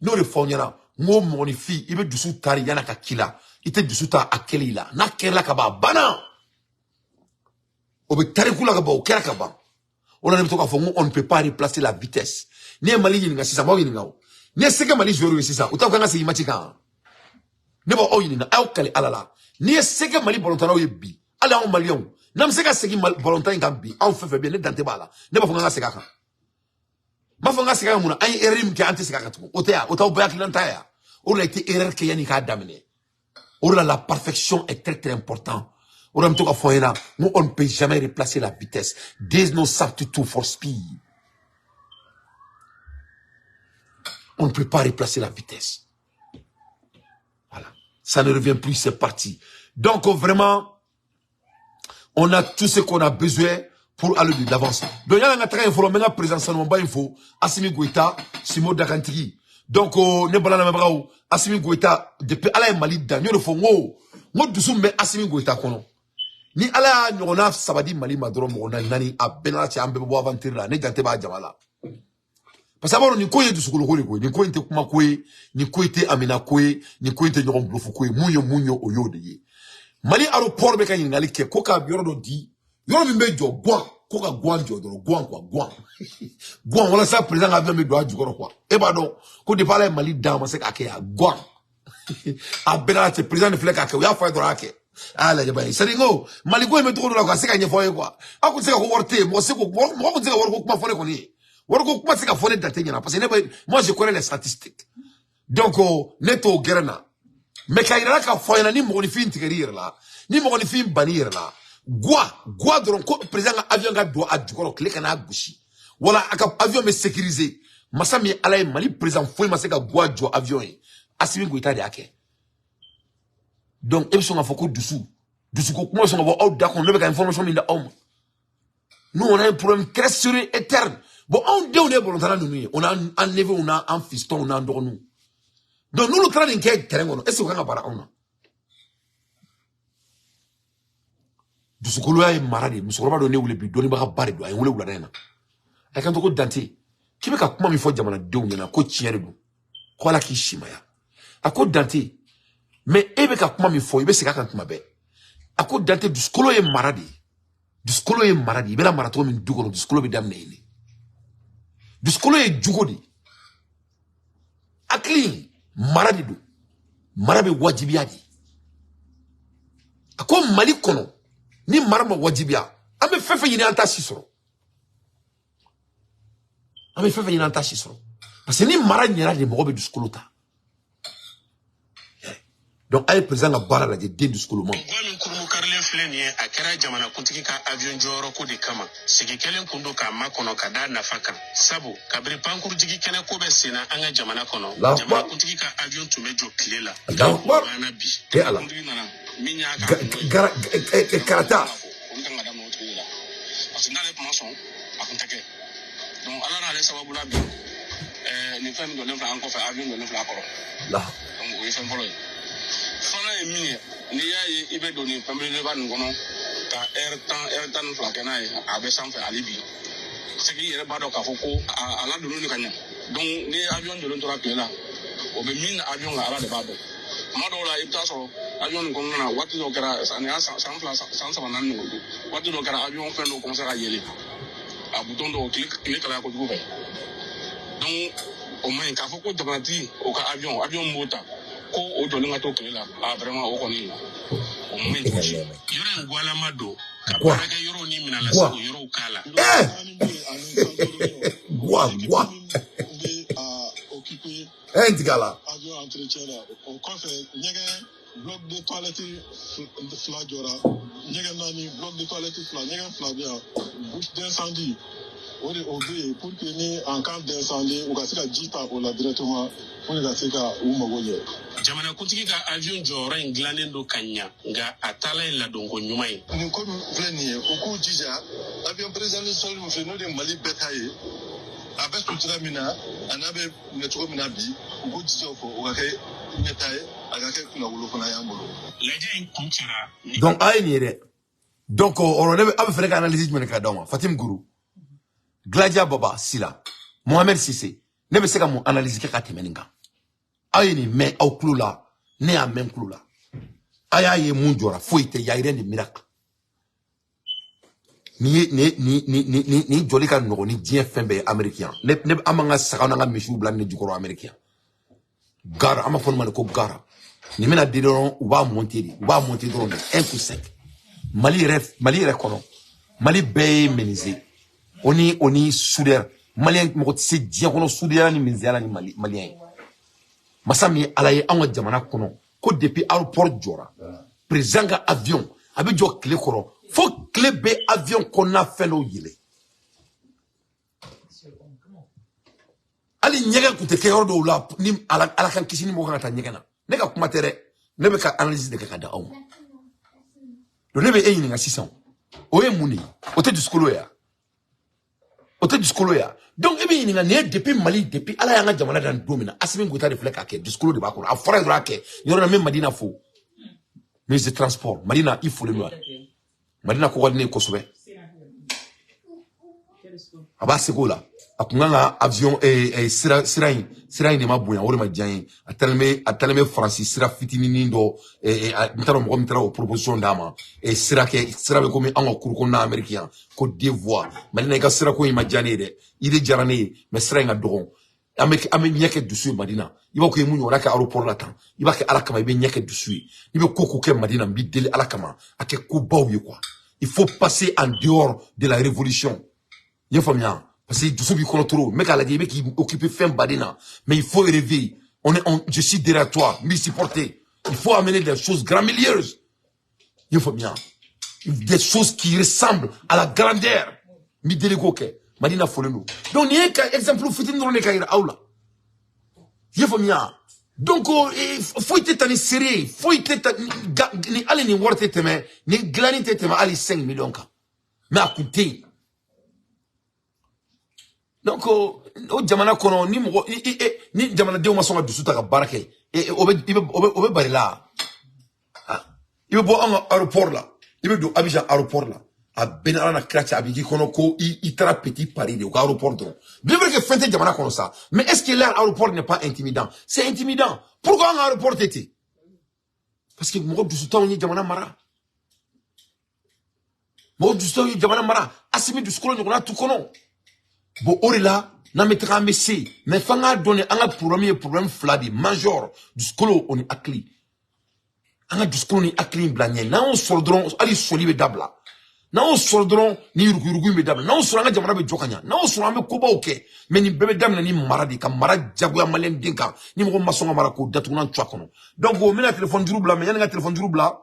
Nous le fonyana, moi mon fille, il me dessous tari yana ka kila, il était dessous ta akeli la, na kela kaba bana. Obe tari kula kaba, o kera kaba. On a on ne peut pas replacer la vitesse. Ni Mali yinga si ça va yinga. Ni seke Mali joueur ici ça. Ota kanga se imachika. Ne ba o yinga, au kale alala. Ni seke Mali volontano yebi. Ala on Malion. Nam seka seki volontano ngambi. On fait bien ne dante bala. Ne ba fanga seka kan. Ma fanga seka muna ay erim ki anti seka katu. Ota oba klanta ya. On a été erreur que yani ka daminer. On la perfection est très très important. On ne peut jamais replacer la vitesse. There's no substitute for speed. On ne peut pas replacer la vitesse. Voilà. Ça ne revient plus, c'est parti. Donc vraiment, on a tout ce qu'on a besoin pour aller de l'avance. Donc il y a un train info, maintenant présence en bas info, Assimi Goïta, Simo Dakantiki. Donc ne balana mebrao, Assimi Goïta depuis Alain Mali Daniel Fongo, moi dessous mais Assimi Goïta kono. Ni ala nyona sabadi Mali madro mona nani abena cha ambe bo aventure la ne jante ba jamala parce que ni koye du sukulu ko ni koye te kuma koye ni koye te amina koye ni koye te nyoron blofu koye munyo oyode ye Mali aéroport be kan ngali ke ko ka bioro do di yoro mi mejo gwan ko ka gwan jo do gwan wala sa président avion me do aju ko quoi e ba do ko de parler Mali dama se ka ke ya gwan abena te président de fleka ke ya fa do ake ala jabay saringo maliko e metro la ko seka nyefoye quoi ako seka ko worte mo seko mo ko seka worko kuma fone ko ni worko kuma seka fone datenya parce que moi je connais les statistiques donc neto gerana me kayira ka foyna ni mo ni fin tigerir la ni mo ni fin banir la gwa doron ko président avion ga do adjukoro kle kana gushi wala aka avion me sécuriser masami ala Mali président foi maseka gwa jo avion yi Assimi Goïta de ake. Donc, ils sont en focus dessous. Dessous, comment ils sont en d'accord, on a information de l'homme. Nous, on a un problème très sérieux et éternel. Bon, on est volontaire nous. On a un neveu, on a un fiston, on a un droit nous. Donc, nous, le travail est terrain. Est-ce qu'on a parlé? dusukolo ya mara de musokoroba do ne wule bi doni baka bare do ay wule wula na ay kan to ko dante kibe ka kuma mi fo jamana dew nyana ko tiere do ko ala ki shimaya ako dante mais ebe ka kuma mi fo ibe se ka kan kuma be ako dante dusukolo ye mara de ibe la mara to min dugolo dusukolo be damne ini dusukolo ye jugo de akli mara de do mara be wajibiya de ako mali kono ni mara ma wajibiya ambe fefe yini anta sisoro parce que ni mara nyera de mo be dusukolo ta donc ay président bara la de dusukolo mo gomin kurmu karle fleni a kera jamana kuntiki ka avion joro ko de kama sigi kelen kundo ka makono ka da nafaka sabu kabri pankur jigi kene ko be sina anga jamana kono jamana kuntiki ka avion tume jo kilela bana bi te ala minya ka karata parce que ndale poisson akunteke donc ala na le sababu la bi ni femme do le fa encore fa avion do le fa akoro la donc oui femme polo fana e mini ni ya ibe do ni famille le ba ngono ka air tan fla kana abe sanfe alibi c'est que yere ba do ka foko ala do ni kanya donc ni avion do le to rapela o be min avion ala de ba do madola ibta so avion ko na wati do kara ani sanfla sansa banan no wati do kara avion fe no commencer à yele a bouton do clic la ko du be donc au moins ka foko jamati o ka avion mota ko o do nga to kela vraiment o koni o moins yoro ngwala mado ka paraka yoro ni mina la so yoro kala gwa Occupé ndigala avion entretien là on fait bloc de toilette flagora nyege nani bloc de toilette flagia bouche d'incendie on est obéi pour que ni en cas d'incendie ou kasika jita ou la directement pour que kasika ou magoye jamana kuntiki ka avion jora inglanen do kanya nga atala la dongo nyumai ni ko vleni o ko jija avion président sol mo fe no de Mali betaye avec tout ça mina anabe netoko mina bi ko jija ko o ka kay betaye aga kay kuna wolo kuna yambolo leje kuntira donc ay ni re donc on avait fait une analyse de kadoma Fatim Gourou Gladia Baba Sila Mohamed Sissé ne be se ka mon analyse ke ka temeninga ay ni mais au clou là ne a même clou là aya ye mun jora foite ya rien de miracle ni joli ka no ni dien fembe américain ne amanga sakana nga mishu blan ne jukoro américain gara ama fon man ko gara ni mena dedon ou ba monter drone 1/5 Mali ref kono Mali be menisé oni soudeur malien mo se dien kono soudeur ni menzala ni malien masami alaye anwa jamana kono ko depuis aéroport jora président ga avion abi jo clé koro fo clé be avion qu'on a fait no yile ali nyega ku te kero do la ni ala kan kisini mo kan ta nyega ne ka kuma tere ne be ka analyse de ka da aw do ne be eyini nga 600 o e muni o te discolo ya donc ebe yini nga ne depuis Mali depuis ala ya nga jamana dan domina asimi ngota reflect ake discolo de ba ko a fora do ake yoro na même Madina fo mais de transport Madina il faut le noir Madina ko wadne ko sobe aba segola akunganga avion sirain de mabuya wori ma janye atalme Francis sira fitini ndo ntaro mo mtara proposition dama sira be ko mi ango kurko na américain ko devoir Madina ka sira ko ma jane de ide jarane mais sira nga dogon ame nyeke dusu Madina iba ko munyo raka aéroport la tan iba ke alakama ibe nyeke dusu ibe koko ke Madina bi deli alakama ake ko bawye quoi il faut passer en dehors de la révolution yefamia parce que dusu bi kono trop mais kala dibe qui occupe fin Badina mais il faut rêver je suis derrière toi me supporter il faut amener des choses grandioses yefamia des choses qui ressemblent à la grandeur mi delego ke Madina foleno donc ni ka exemple fitin no ne kayira aula yefamia donc faut être tani sérieux faut être ni ali ni worte teme ni glani teme ali 5 millions ka mais à coûter donc o jamana kono ni mo ni jamana de ma songa dusuta ka barake obe barila ibe bo en aéroport là Il veut do Abidjan aéroport là. A Benara na Kratia Abidjan Konoko, il t'a petit Paris de aéroport. Bien vrai que Fente Diamana comme ça. Mais est-ce que l'aéroport n'est pas intimidant? C'est intimidant. Pourquoi un aéroport était? Parce que Mourou du Soutan, on y Diamana Mara. Mourou du Soutan, on y Diamana Mara. Assimi du Skolon, on a tout connu. Bon, Orela, n'a mettra un messie. Mais Fanga donné un problème fladi, major, du Skolo, on y accli. Un du Skolo, on y accli blagné. N'a on soldron, ali solive dabla. N'a on soldron, ni rugu me dabla. N'a on soldron, Diamana be Jokanya. N'a on soldron, koba ok. Mais ni bébé dame, ni maradi, kam marad, diabouya malen dinka. Ni mo maçon marako, datounan tchouakono. Donc, vous mettez le téléphone du roubla, mais y'a un téléphone du roubla.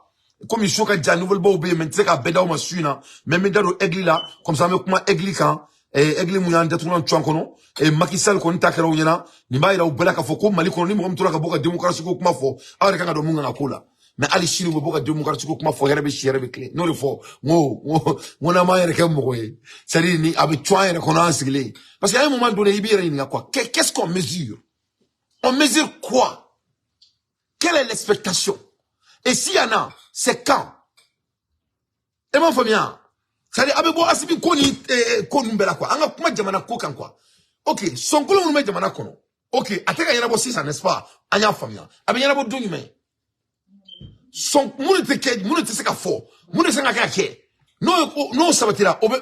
Comme il choque à nouvelle baoubé, mais tu sais qu'à Beda ou ma suina, mais Medaro Egli là, comme ça, mais comment Egli quand, et Egli mouyan datounan tchouakono, et Makissal qu'on takera ou yana, ni ma ila ou bela ka foko, malikono, ni mo mtoura ka boka démocratie ko kuma fo, awa kanga do munga kola. Mais ali chini mo boka démocratie ko kuma fo, herbe clé. Non le fo, na ma yere kem mo c'est dire ni avec toi yere kono ansiglé. Parce qu'à un moment donné, il y a quoi? Qu'est-ce qu'on mesure? On mesure quoi? Quelle est l'expectation? Et s'il y en a, c'est quand? Et mon famille, c'est-à-dire, abebo asibi koni mbela quoi. Anga kuma jamana ko kan quoi. Ok, son kolo nous met jamana kono. Ok, ateka yana bo sisa, n'est-ce pas? Anya famille. Abe yana bo dungi me. Son mune te seka fo. Mune senga kake. No sabatira. Obe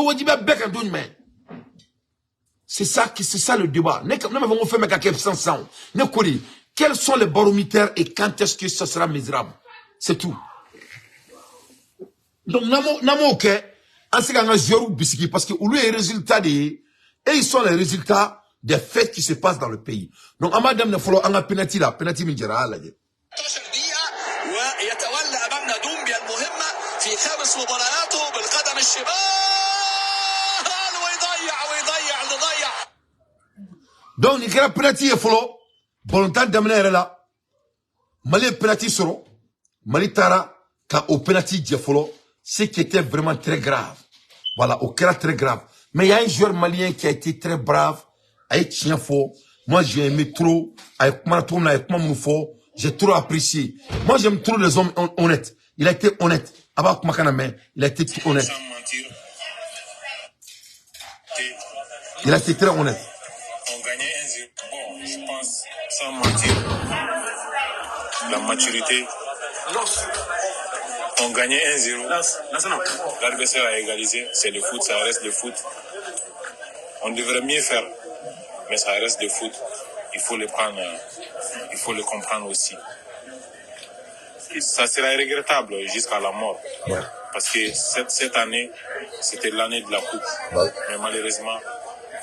wajiba beka dungi me. C'est ça le débat. Ne m'avons fait mec à 500. Ne kori. Quels sont les baromètres et quand est-ce que ça sera mesurable? C'est tout. Donc, namo ok, en ce cas, zéro bisiki, parce que les résultats et ils sont les résultats des faits qui se passent dans le pays. Donc, à madame, il faut un penalty là, penalty minjara là. Donc, il y a un penalty et follow. Volontaire d'amener là. Mali penalty soro. Mali tara, quand au penalty diafolo, ce qui était vraiment très grave. Voilà, au cas très grave. Mais il y a un joueur malien qui a été très brave. Avec chien fort. Moi, j'ai aimé trop. Avec Maratom, avec Mamoufo. J'ai trop apprécié. Moi, j'aime trop les hommes honnêtes. Il a été honnête. Avec Makaname, il a été honnête. Il a été très honnête. On gagnait 1-0. Bon, je pense, sans mentir, la maturité. On gagnait 1-0. L'adversaire a égalisé. C'est le foot, ça reste le foot. On devrait mieux faire. Mais ça reste le foot. Il faut le prendre, il faut le comprendre aussi. Ça sera regrettable jusqu'à la mort. Ouais. Parce que cette année, c'était l'année de la coupe. Ouais. Mais malheureusement,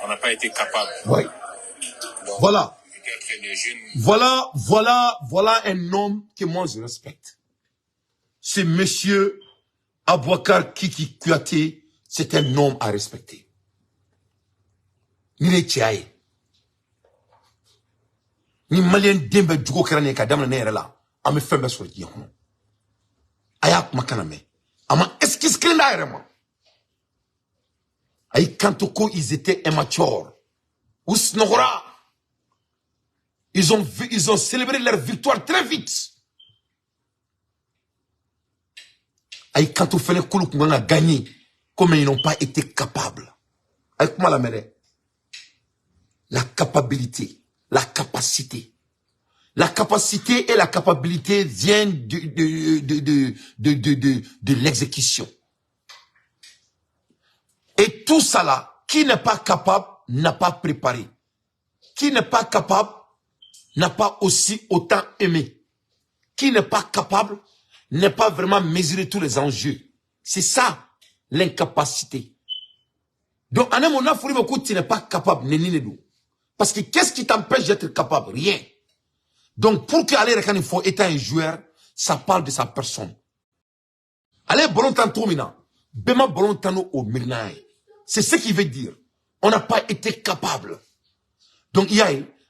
on n'a pas été capable. Ouais. Donc, voilà. Voilà un homme que moi je respecte. C'est monsieur Abouakar Kiki Kouyaté, c'est un homme à respecter. Ni ne tiaye. Ni malien dembe djugo kerane kadam na nere la. Ame fembe sur ki hono. Ayak makaname. Ama eskis klenda erema. Ay kantoko ils étaient immatures. Ousnora. Ils ont célébré leur victoire très vite. Aïe, quand on fait les coups, on a gagné, comme ils n'ont pas été capables. Aïe, comment la mêlée? La capacité, la capacité. La capacité et la capacité viennent de l'exécution. Et tout ça là, qui n'est pas capable, n'a pas préparé. Qui n'est pas capable, n'a pas aussi autant aimé. Qui n'est pas capable, n'est pas vraiment mesuré tous les enjeux. C'est ça, l'incapacité. Donc, en un moment, tu n'es pas capable, parce que qu'est-ce qui t'empêche d'être capable? Rien. Donc, pour qu'aller quand il faut être un joueur, ça parle de sa personne. Allez, bolontanto mina. Bema bolontano au mirnae. C'est ce qui veut dire. On n'a pas été capable. Donc,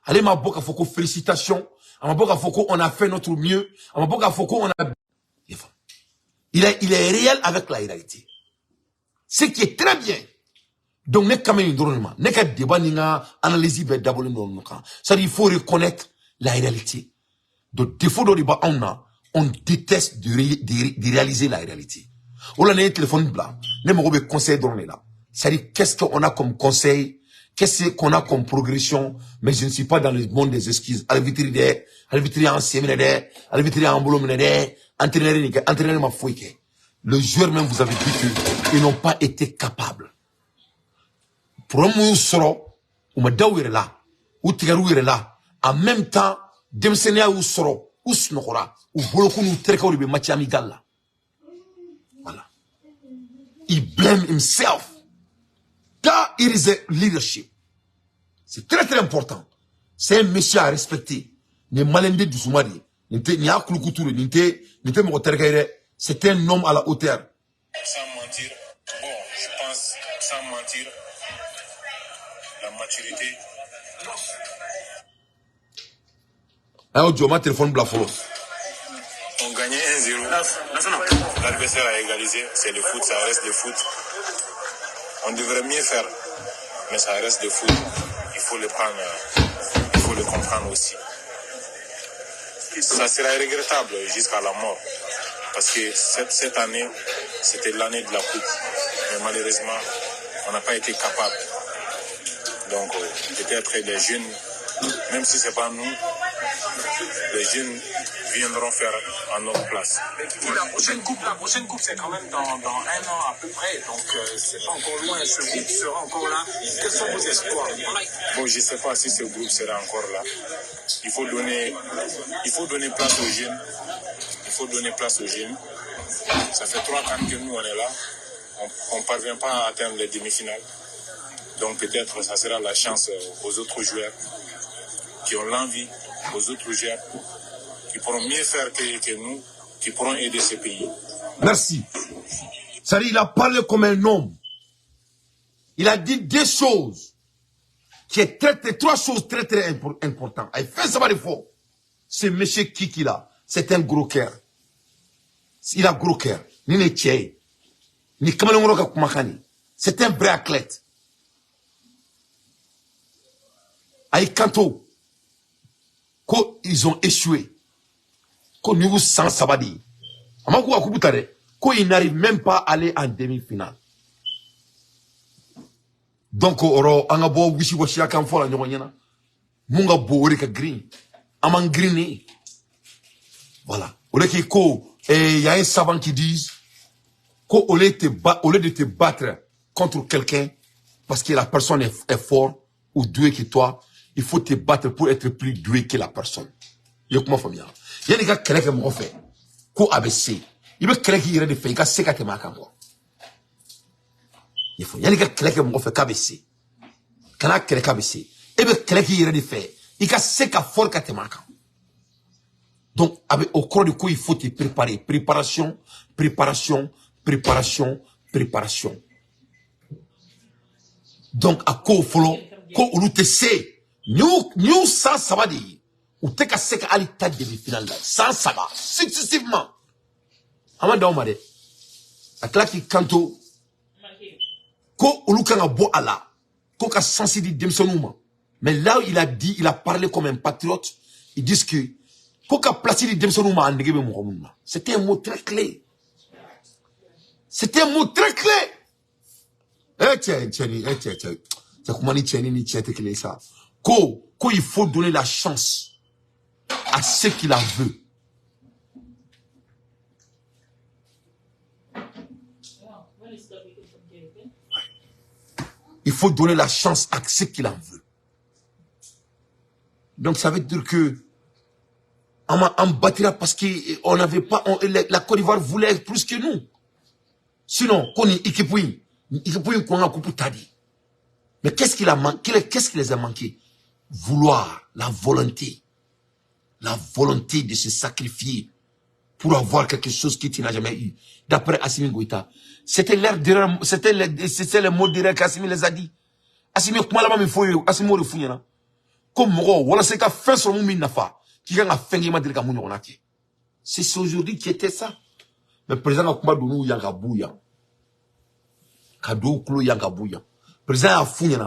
allez, ma boka foko, félicitations. À ma boka foko, on a fait notre mieux. À ma boka foko, on a... Il est réel avec la réalité. Ce qui est très bien. Donc, n'est quand même une n'est qu'à débat, analyse, d'abord, ça il faut reconnaître la réalité. Donc, défaut de débat, on on déteste de réaliser la réalité. On a un téléphone blanc. Nous conseil là. C'est-à-dire, qu'est-ce qu'on a comme conseil? Qu'est-ce qu'on a comme progression? Mais je ne suis pas dans le monde des excuses. Entraîneur ma fouille. Le joueur même, vous avez dit qu'ils n'ont pas été capables. Pour un moment, ou me daouire là, ou tigarouire là, en même temps, demsenia ou soro, ou snokora, ou boloko nous treka ou libe match amigal là. Voilà. Il blame himself. That it is a leadership. C'est très très important. C'est un monsieur à respecter. Ne malende du soumari. Ni a koukoutoure, ni te mo tergaire. C'est un homme à la hauteur. Sans mentir, bon, je pense, sans mentir, la maturité. Alors, Joe, ma téléphone blafolo. On gagnait 1-0. L'adversaire a égalisé. C'est le foot, ça reste le foot. On devrait mieux faire, mais ça reste le foot. Il faut le prendre, il faut le comprendre aussi. Ça sera regrettable jusqu'à la mort. Parce que cette année, c'était l'année de la coupe. Mais malheureusement, on n'a pas été capable. Donc, peut-être les jeunes, même si ce n'est pas nous, les jeunes viendront faire à notre place. La prochaine coupe, c'est quand même dans 1 an à peu près. Donc, c'est pas encore loin. Ce groupe sera encore là. Quels sont vos espoirs? Bon, je ne sais pas si ce groupe sera encore là. Il faut donner place aux jeunes. Il faut donner place aux jeunes. Ça fait 3 ans que nous, on est là. On ne parvient pas à atteindre les demi-finales. Donc peut-être ça sera la chance aux autres joueurs qui ont l'envie, aux autres joueurs qui pourront mieux faire que nous, qui pourront aider ce pays. Merci. C'est-à-dire, il a parlé comme un homme. Il a dit 2 choses qui est 3 choses très très importantes. Il fait ça de fort. C'est monsieur Kiki là. C'est un gros cœur. Il a gros cœur. Ni ne tchè. Ni kamalongoro kumakani. C'est un vrai athlète. Aïe Kanto. Quand ils ont échoué. Quand nous sans sabadi. Amakou akubutare. Quand ils n'arrivent même pas à aller en demi-finale. Donc, oro, angabo wishi washi akamfola nyonyana. Munga bo ka green. Amang green. Voilà. Et il y a un savant qui dit qu'au lieu de te battre contre quelqu'un parce que la personne est forte ou douée que toi, il faut te battre pour être plus doué que la personne. Il y a comment famille. Il y a des gars qui ont fait qu'au ABC. Il veut quelqu'un qui irait de faire, il y a des gars qui ont il y a des gars qui ont fait qu'ABC. Quand il y a quelqu'un qui ABC, il veut quelqu'un qui irait de faire, il y a des gars qui ont fait. Donc, au cours du coup, il faut te préparer. Préparation, préparation, préparation, préparation. Donc, à quoi il faut, quand on te sait, nous, sans savoir dire, ou te casse à l'état de demi-finale, sans savoir, successivement. Amanda Omade, à claquer kanto, quand on a beau à la, quand on a sensibilisé Demsonuma. Mais là où il a dit, il a parlé comme un patriote, ils disent que, c'était un mot très clé. C'était un mot très clé. Il faut donner la chance à ceux qui la veulent. Il faut donner la chance à ceux qui la veulent. Donc ça veut dire que on battra parce qu'on n'avait pas, la Côte d'Ivoire voulait plus que nous. Sinon, qu'on est équipé, qu'on a coupé tadi. Mais qu'est-ce qu'il a manqué, qu'est-ce qui les a manqué? Vouloir, la volonté de se sacrifier pour avoir quelque chose que tu n'as jamais eu. D'après Assimi Goïta, c'était le mot direct qu'Assimi les a dit. Assimi, comment là-bas, il faut, Assimi, il faut, comme moi, voilà, c'est qu'à faire son moumine nafa. C'est aujourd'hui qui était ça. Mais le président a combattu Yangabouya. Kadou Klo Yangabouya. Le président a fouillé.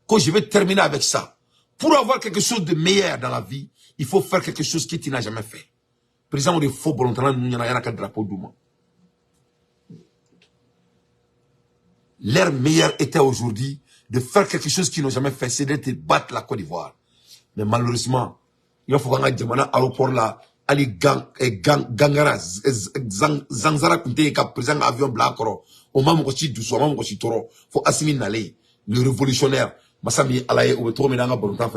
Quand je vais terminer avec ça, pour avoir quelque chose de meilleur dans la vie, il faut faire quelque chose que tu n'as jamais fait. président de faux volontaires nous n'en a qu'un drapeau d'Ouma. Leur meilleur était aujourd'hui de faire quelque chose qu'ils n'ont jamais fait, c'est de battre la Côte d'Ivoire. Mais malheureusement, il faut qu'on ait un aéroport là, Ali Gangara, Zanzara Kunte, qui président avion blanc, au moment où il faut Assimi Nale, le révolutionnaire, Massami Alaye, ou trop maintenant, bon temps,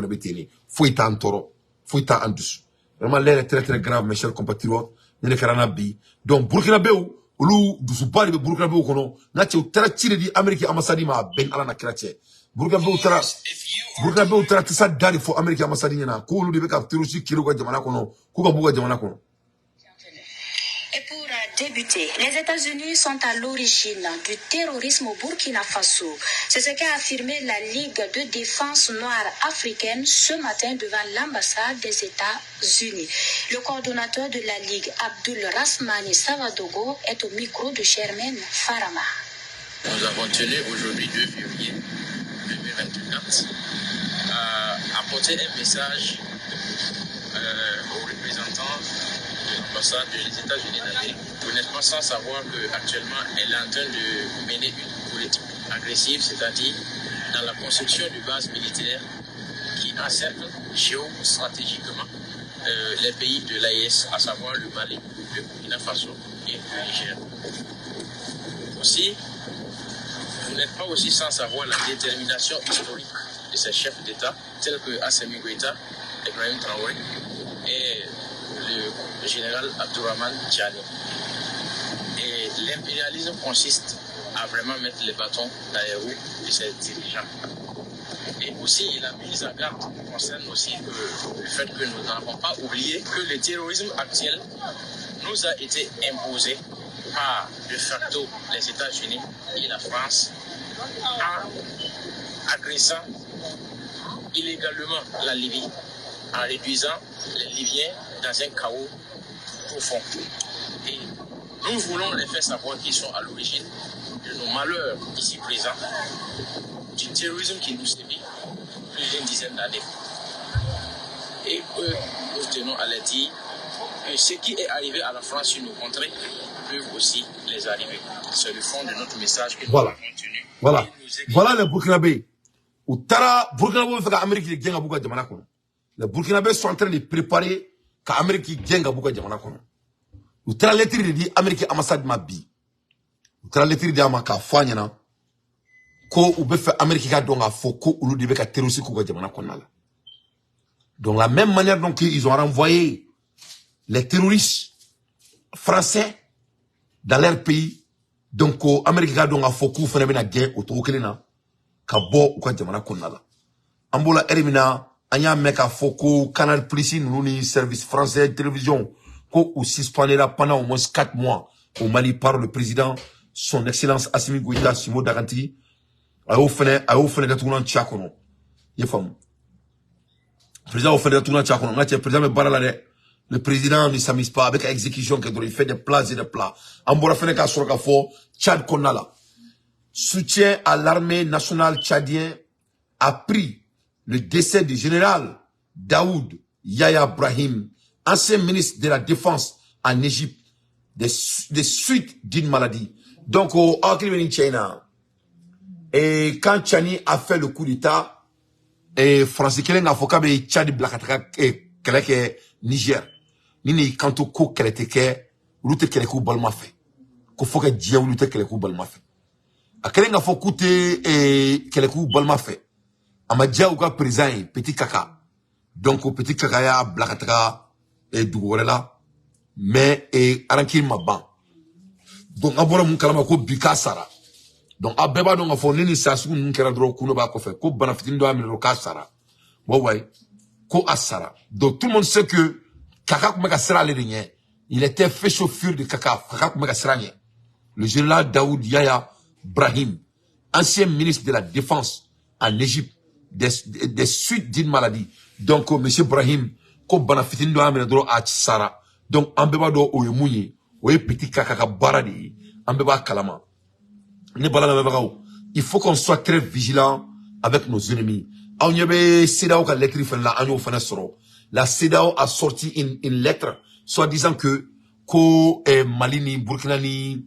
faut y en toro, faut y en dessous. Vraiment, l'air est très très grave, mes chers compatriotes, donc Burkina Faso, olu dusuba de Burkina Faso kono na che utara chire di America ambassade ma ben ala na krache Burkina Faso utara tsa dali fo America ambassade na ko olu de be ka tirusi kilo ga jamana kono ku ga buga jamana kono. Et pour débuter, les États-Unis sont à l'origine du terrorisme au Burkina Faso. C'est ce qu'a affirmé la Ligue de défense noire africaine ce matin devant l'ambassade des États-Unis. Le coordonnateur de la Ligue, Abdul Rasmani Savadogo, est au micro de Germaine Farama. Nous avons tenu aujourd'hui 2 février 2024 à apporter un message aux représentants de l'ambassade des États-Unis d'Amérique. Vous n'êtes pas sans savoir qu'actuellement, elle est en train de mener une politique agressive, c'est-à-dire dans la construction de bases militaires qui encerclent géostratégiquement les pays de l'AES, à savoir le Mali, le Burkina Faso et le Niger. Aussi, vous n'êtes pas aussi sans savoir la détermination historique de ces chefs d'État, tels que Assimi Goïta, Ibrahim Traoré et le général Abdourahmane Tiani. Et l'impérialisme consiste à vraiment mettre les bâtons dans les roues de ses dirigeants. Et aussi, la mise en garde concerne aussi le fait que nous n'avons pas oublié que le terrorisme actuel nous a été imposé par de facto les États-Unis et la France en agressant illégalement la Libye, en réduisant les Libyens dans un chaos profond. Et nous voulons les faire savoir qu'ils sont à l'origine de nos malheurs ici présents, du terrorisme qui nous sévit plus d'une dizaine d'années. Et nous tenons à leur dire que ce qui est arrivé à la France sur nos contrées peut aussi les arriver. C'est le fond de notre message que nous avons tenu. Voilà. Voilà les Burkinabés. Ou Tara, Burkinabé fait qu'Amérique est bien à Bouga Jamana Kono. Les Burkinabés sont en train de préparer qu'Amérique est bien à Bouga Jamana Kono. Ou Tara lettre de dit Amérique ambassade Mabi. Ou Tara lettre de Amaka Fanyana. Ko ou befe Amérique a donc à Foko ou l'Udibé a terrorisé Kouga Jamana Kono. Donc la même manière donc ils ont renvoyé les terroristes français dans leur pays. Donc Amérique a donc à Foko fait une guerre au Tokelina. Kabo ou Kouga Jamana Kono. Ambola Erimina. Anya meka Foko, Canal Plus, nous service français de télévision, ko ou suspendera pendant au moins 4 mois au Mali par le président, son excellence Assimi Goïta, Simo Daranti, a offert de tournant Tchakono. Y'a femme. Président offert de tournant Tchakono. Le président me barre le président ne s'amuse pas avec l'exécution qu'il fait des plats et des plats. Ambora fait qu'à sur fort, Tchad Konala. Soutien à l'armée nationale tchadienne a pris le décès du général Daoud Yahya Brahim, ancien ministre de la Défense en Égypte, des suites d'une maladie. Donc, au China, et quand Tchani a fait le coup d'État, et Francis Kelen a fait Tchadi Blakataka et Niger, Nini Kanto Ko Keleteke, Lute Kelekou Balma fait. Ko Foka Dia Lute Kelekou Balma fait. A Kelen a fait Koute et Kelekou Balma fait. Amadja ou président petit caca. Donc au petit caca ya blakataka et dougolela mais et arankil maban. Donc abora mun kalama ko bika sara. Donc abeba donc afo nini sasu mun kera dro kuno ba ko fe ko banafitin do amiro ka sara. Ouais ko asara. Donc tout le monde sait que caca kuma ka sara le rien. Il était fait chauffeur de caca. Caca kuma ka sara rien. Le général Daoud Yahya Brahim, ancien ministre de la Défense en Égypte, des suites d'une maladie. Donc, monsieur Brahim, comme Banafitin doit amener à Sara. Donc, Ambeba do Oyemouye, Oye petit kaka baradi, Ambeba Kalama. Il faut qu'on soit très vigilant avec nos ennemis. La CEDEAO a sorti une lettre soit disant que Mali ni Burkina ni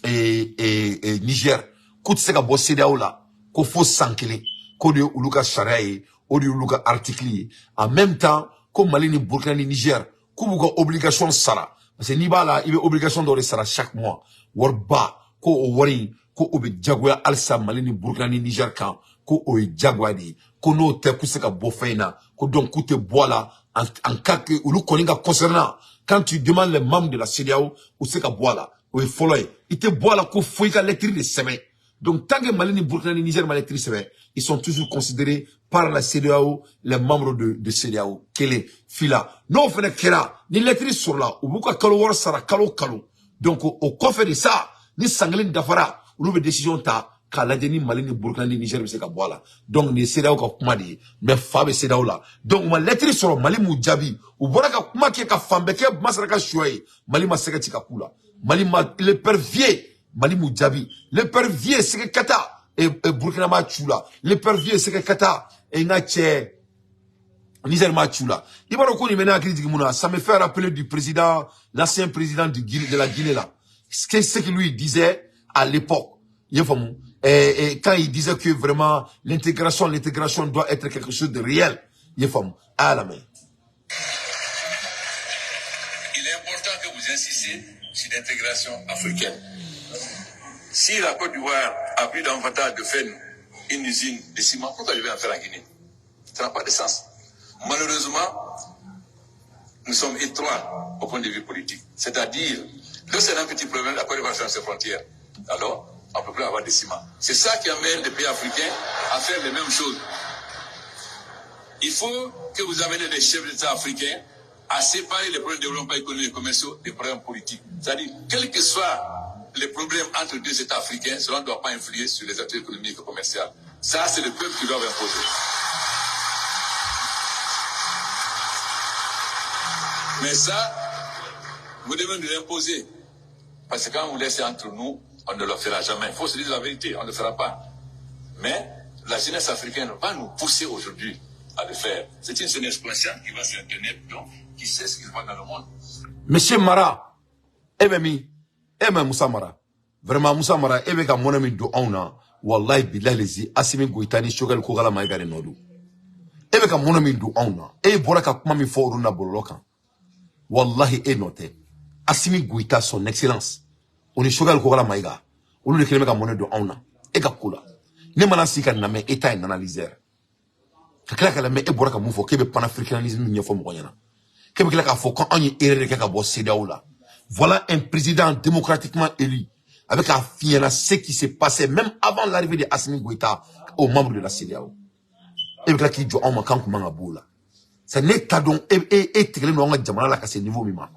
Niger ko tse ka bo CEDEAO la ko fo sankele ko de uluka sharia o de uluka article en même temps ko Mali ni Burkina ni Niger ko bu ko obligation sara parce que ni ba la il y a obligation de sara chaque mois warba ko o wari ko o be jagoya alsa Mali ni Burkina ni Niger kan ko o jagoya di ko no te ku se ka bo feina ko donc ku te boila en cas que ulu koninga concernant quand tu demandes les membres de la CEDEAO ou c'est qu'à boire là ou follow il te boit là qu'on fouille qu'à l'électrique de semaine donc tant que Mali ni Burkina ni Niger l'électrique semaine ils sont toujours considérés par la CEDEAO les membres de CEDEAO quel est fila non fait kera ni l'électrique sur là ou beaucoup kalo war sara kalo donc au coffre de ça ni sanglin dafara ou le décision ta kala deni Mali ni Burkina ni Niger c'est qu'à boire là donc ni CEDEAO ka kuma di mais fabe CEDEAO là donc ma lettre sur Mali mujabi ou voilà ka kuma ki ka fambe ke masaraka shoye Mali ma seka tika kula Mali ma le pervier Mali mujabi le pervier c'est que kata et Burkina ma chula le pervier c'est que kata et ngache Niger ma chula il va reconnaître maintenant critique muna ça me fait rappeler du président l'ancien président de la Guinée là ce que lui disait à l'époque il faut et quand il disait que vraiment l'intégration doit être quelque chose de réel, il est à la main. Il est important que vous insistiez sur l'intégration africaine. Si la Côte d'Ivoire a pris l'avantage de faire une usine de ciment, pourquoi je vais en faire en Guinée? Ça n'a pas de sens. Malheureusement, nous sommes étroits au point de vue politique. C'est-à-dire, lorsqu'il y a un petit problème, la Côte d'Ivoire ferme ses frontières. Alors, on ne peut plus avoir de ciment. C'est ça qui amène les pays africains à faire les mêmes choses. Il faut que vous amenez les chefs d'État africains à séparer les problèmes de développement économique et commerciaux des problèmes politiques. C'est-à-dire, quels que soient les problèmes entre deux États africains, cela ne doit pas influer sur les activités économiques et commerciales. Ça, c'est le peuple qui doit imposer. Mais ça, vous devez nous l'imposer. Parce que quand vous laissez entre nous, on ne le fera jamais. Il faut se dire la vérité, on ne le fera pas. Mais la jeunesse africaine va nous pousser aujourd'hui à le faire. C'est une jeunesse consciente qui va sur Internet, donc, qui sait ce qui se passe dans le monde. Monsieur Mara, Moussa Mara, vraiment Moussa Mara, ka mon ami do ona, wallahi billahi lezi, asimi goitani shogal kogala maigare nodu. Ka mon ami do ona, bora ka kuma mi fo runa bolokan. Wallahi note, asimi goita son excellence. On est chogal kogala maïga. On le keleme ka monnaie de ona. Ega kula. Ne mana sika na me eta en analyser. Kakla kala me bora ka mufo kebe panafricanisme ni fo mo yana. Kebe kala ka fo quand on y erreur ka bo CEDEAO là. Voilà un président démocratiquement élu avec un fier ce qui s'est passé même avant l'arrivée de Assimi Goïta aux membres de la CEDEAO. Et kala ki jo on ma kan kuma ngabula. Ça n'est pas donc et tekele no nga jamana la ka ce niveau mi ma.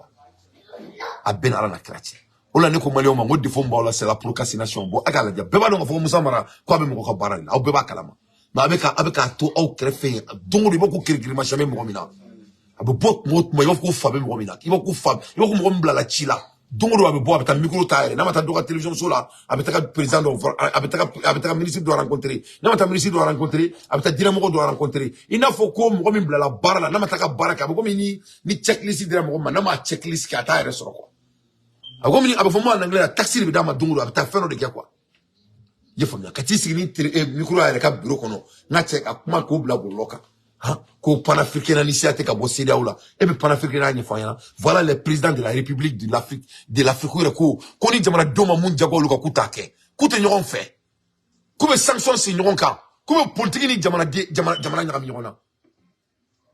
A ben ala na krati. Ola ne ko mali o ma ngodi fo mba c'est la procrastination bo akala dia beba do fo Moussa Mara ko be mo ko barali au beba kalama ma abeka to au krefe donc de beaucoup kirkiri ma jamais mo mina abu bot mo yo ko fa be mo mina il va ko fa il va ko mo mbla la chila donc do abu bo abeta micro taire na mata do télévision sola abeta président do abeta ministre doit rencontrer na mata ministre doit rencontrer abeta dinamo doit rencontrer il n'a faut ko mo mbla la barala na mata ka baraka bo ni checklist dinamo ma na ma checklist ka taire so ko agomini abafamo en anglais la taxi de dama dunguru abata feno de quoi yefamya kati sigini micro ya ka bureau kono na check akuma ko bla boloka ko panafricain initiative ka bo CEDEAO là et puis panafricain ni fanya voilà les présidents de la République de l'Afrique ko koni jamana doma mun jago luka kutake kute nyoron fait kube sanction si nyoron ka kube politique ni jamana nyakami nyona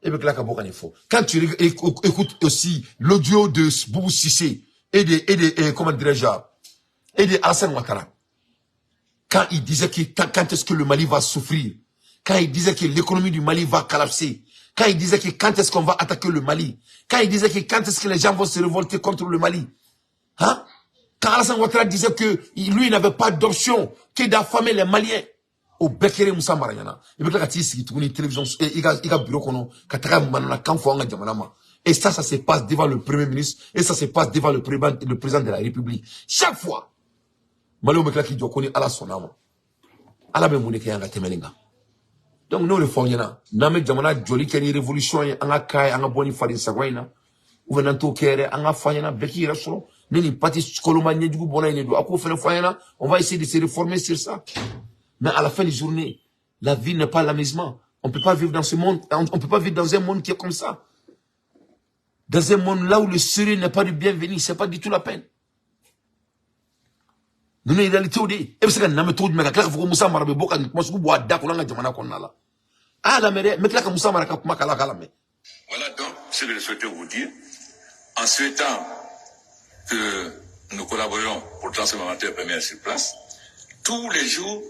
et puis là ka boka ni fo quand tu écoutes aussi l'audio de Boubou Cissé et comment dirais-je, et de Alassane Ouattara. Quand il disait que quand est-ce que le Mali va souffrir, quand il disait que l'économie du Mali va collapser, quand il disait que quand est-ce qu'on va attaquer le Mali, quand il disait que quand est-ce que les gens vont se révolter contre le Mali, quand Alassane Ouattara disait que lui n'avait pas d'option que d'affamer les Maliens, au Bekere Moussa Maranyana, et puis là, quand il y a une télévision, il y a un bureau qu'on a, quand faut en Djamanama. Et ça se passe devant le Premier ministre, et ça se passe devant le président de la République. Chaque fois, Malou Mekla qui doit connaître à la sonama. À la même monnaie qui est en temelinga. Donc, nous, le fond, y'en a. Namé Djamana, Joli, qui a une révolution, en a kai, en a boni fadi sagwaina. ou venant au Kéré, en a fayana, Beki Rasson, Nini Pati Koloma Nedou Bona Nedou, à quoi faire fayana, on va essayer de se réformer sur ça. Mais à la fin des journées, la vie n'est pas l'amusement. On ne peut pas vivre dans ce monde, on ne peut pas vivre dans un monde qui est comme ça. Dans un monde là où le sérieux n'est pas du bienvenu, c'est pas du tout la peine. Nous, nous, réalité, on dit, et puis c'est que nous, tout, mais quand vous Moussa Marabe, beaucoup, moi, je vous bois d'accord, on a jamana qu'on a là. Ah, la mère, mais là, quand Moussa Marabe, makala, kalame. Voilà donc ce que je souhaitais vous dire, en souhaitant que nous collaborions pour le transfert première sur place. Tous les jours,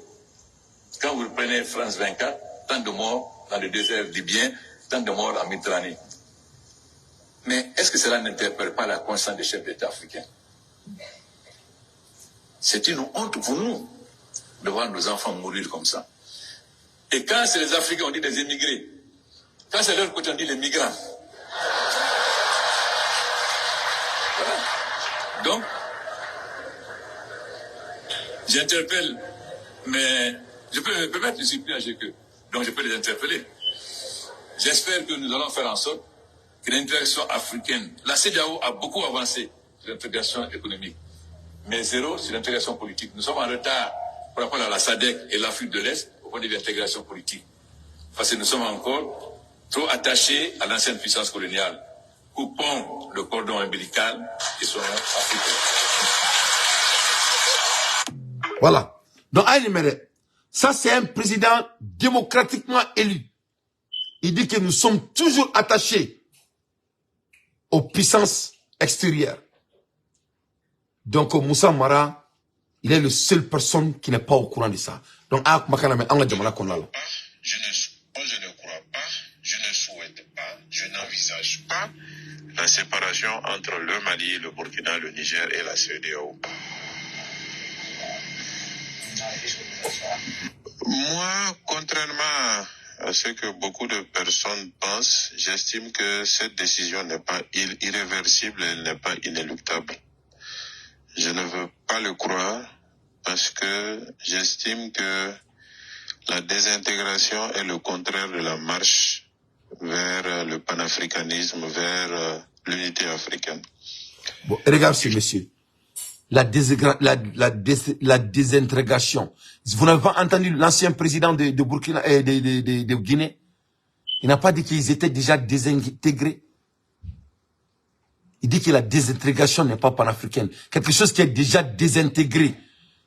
quand vous prenez France 24, tant de morts dans le désert libyen, tant de morts en Méditerranée. Mais est-ce que cela n'interpelle pas la conscience des chefs d'État africains? C'est une honte pour nous de voir nos enfants mourir comme ça. Et quand c'est les Africains, on dit des immigrés. Quand c'est leur côté, on dit les migrants. Voilà. Donc, j'interpelle, mais je peux me permettre de supplier à GQ. Donc, je peux les interpeller. J'espère que nous allons faire en sorte que l'intégration africaine, la CEDEAO a beaucoup avancé sur l'intégration économique, mais zéro sur l'intégration politique. Nous sommes en retard par rapport à la SADC et l'Afrique de l'Est au point de vue d'intégration politique. Parce que nous sommes encore trop attachés à l'ancienne puissance coloniale. Coupons le cordon ombilical et soyons africains. Voilà. Donc, ça c'est un président démocratiquement élu. Il dit que nous sommes toujours attachés aux puissances extérieures. Donc, Moussa Mara, il est le seul personne qui n'est pas au courant de ça. Donc, moi, je ne crois pas, je ne souhaite pas, je n'envisage pas la séparation entre le Mali, le Burkina, le Niger et la CEDEAO. Moi, contrairement à ce que beaucoup de personnes pensent, j'estime que cette décision n'est pas irréversible, elle n'est pas inéluctable. Je ne veux pas le croire parce que j'estime que la désintégration est le contraire de la marche vers le panafricanisme, vers l'unité africaine. Bon, regarde ce monsieur. La désintégration. Vous n'avez pas entendu l'ancien président de Burkina et de Guinée? Il n'a pas dit qu'ils étaient déjà désintégrés. Il dit que la désintégration n'est pas panafricaine. Quelque chose qui est déjà désintégré.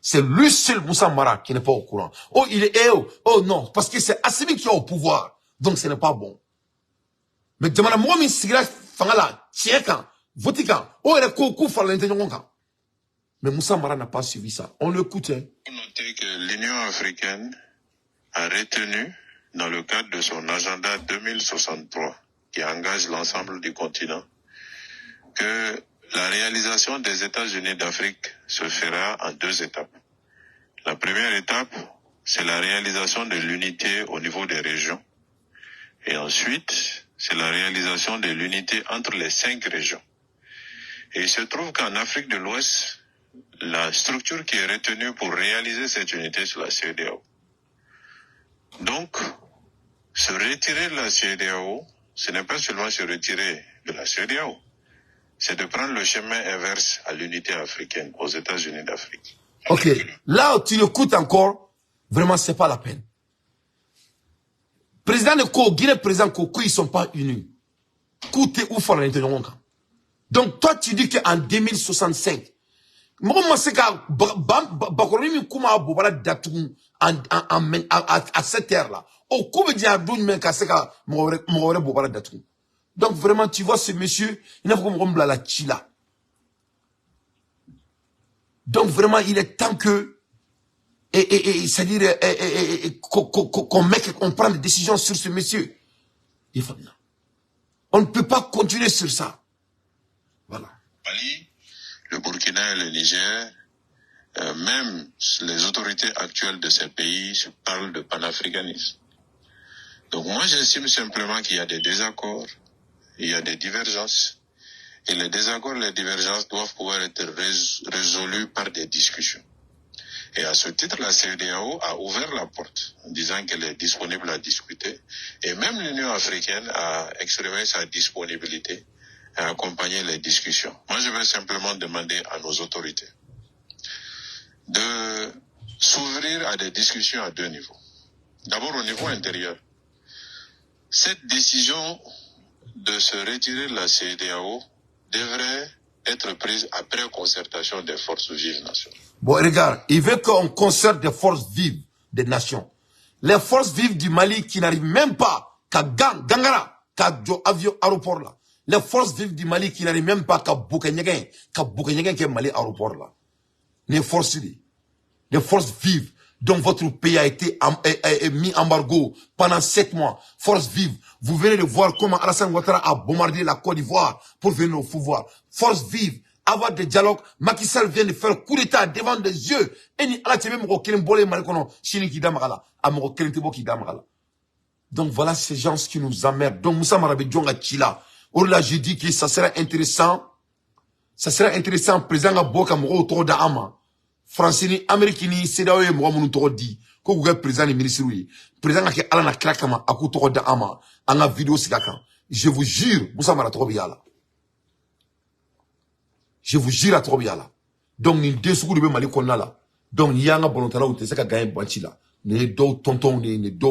C'est lui seul, Moussa Mara, qui n'est pas au courant. Oh, il est oh non, parce que c'est Assimi qui est au pouvoir. Donc ce n'est pas bon. Mais demande moi, mais si fangala, tiens, votikan, oh, il est coup faire l'intégration. Mais Moussa Mara n'a pas suivi ça. On l'écoutait. Il faut noter que l'Union africaine a retenu, dans le cadre de son agenda 2063, qui engage l'ensemble du continent, que la réalisation des États-Unis d'Afrique se fera en 2 étapes. La première étape, c'est la réalisation de l'unité au niveau des régions. Et ensuite, c'est la réalisation de l'unité entre les 5 régions. Et il se trouve qu'en Afrique de l'Ouest, la structure qui est retenue pour réaliser cette unité, c'est la CEDEAO. Donc, se retirer de la CEDEAO, ce n'est pas seulement se retirer de la CEDEAO, c'est de prendre le chemin inverse à l'unité africaine, aux États-Unis d'Afrique. Ok, là où tu écoutes encore, vraiment c'est pas la peine. Président de Ko, Guinée président Ko, ils sont pas unis. Koute ou font l'intégration. Donc toi tu dis qu'en 2065, moi c'est qu'à Bakorimi Kuma Bobala Datou à cette ère là. Au coup de Diadoun men Kaseka Moore Bobala Datou. Donc vraiment tu vois ce monsieur, il n'a pas comme la chila. Donc vraiment il est temps que c'est-à-dire qu'on prenne des décisions sur ce monsieur. On ne peut pas continuer sur ça. Voilà. Mali, le Burkina et le Niger, même les autorités actuelles de ces pays parlent de panafricanisme. Donc moi j'estime simplement qu'il y a des désaccords, il y a des divergences. Et les désaccords, les divergences doivent pouvoir être résolus par des discussions. Et à ce titre, la CEDEAO a ouvert la porte en disant qu'elle est disponible à discuter. Et même l'Union africaine a exprimé sa disponibilité et accompagner les discussions. Moi, je vais simplement demander à nos autorités de s'ouvrir à des discussions à deux niveaux. D'abord, au niveau intérieur. Cette décision de se retirer de la CEDEAO devrait être prise après concertation des forces vives nationales. Bon, regarde, il veut qu'on concerte des forces vives des nations. Les forces vives du Mali qui n'arrivent même pas qu'à Gangara, qu'à avion aéroport là. Les forces vives du Mali qui n'arrivent même pas qu'à Boukenyegen qui est Mali aéroport là. Les forces vives dont votre pays a été mis embargo pendant 7 mois. Forces vives. Vous venez de voir comment Alassane Ouattara a bombardé la Côte d'Ivoire pour venir au pouvoir. Forces vives. Avoir des dialogues. Macky Sall vient de faire coup d'état devant des yeux. Et ni ala tebe moko kelen bolé malikono chini ki damagala. Amoko kelen tebo ki damagala. Donc voilà ces gens qui nous emmerdent. Donc Moussa Marabe Djonga Chila. Or là je dis que ça sera intéressant. Ça sera intéressant président Aboka Moko autour d'Ama. Francini, Américaini, CEDEAO et moi mon autour dit. Ko vous président et ministre oui. Président qui ala na krakama aku autour d'Ama. Anga vidéo sikaka. Je vous jure Moussa Marabe Trobiala. Je vous jure à trop bien là. Donc, ni deux secondes de Mali qu'on a là. Donc, il y a un volontaire où tu sais qu'à gagner banchi là. Ni deux tonton, ni deux,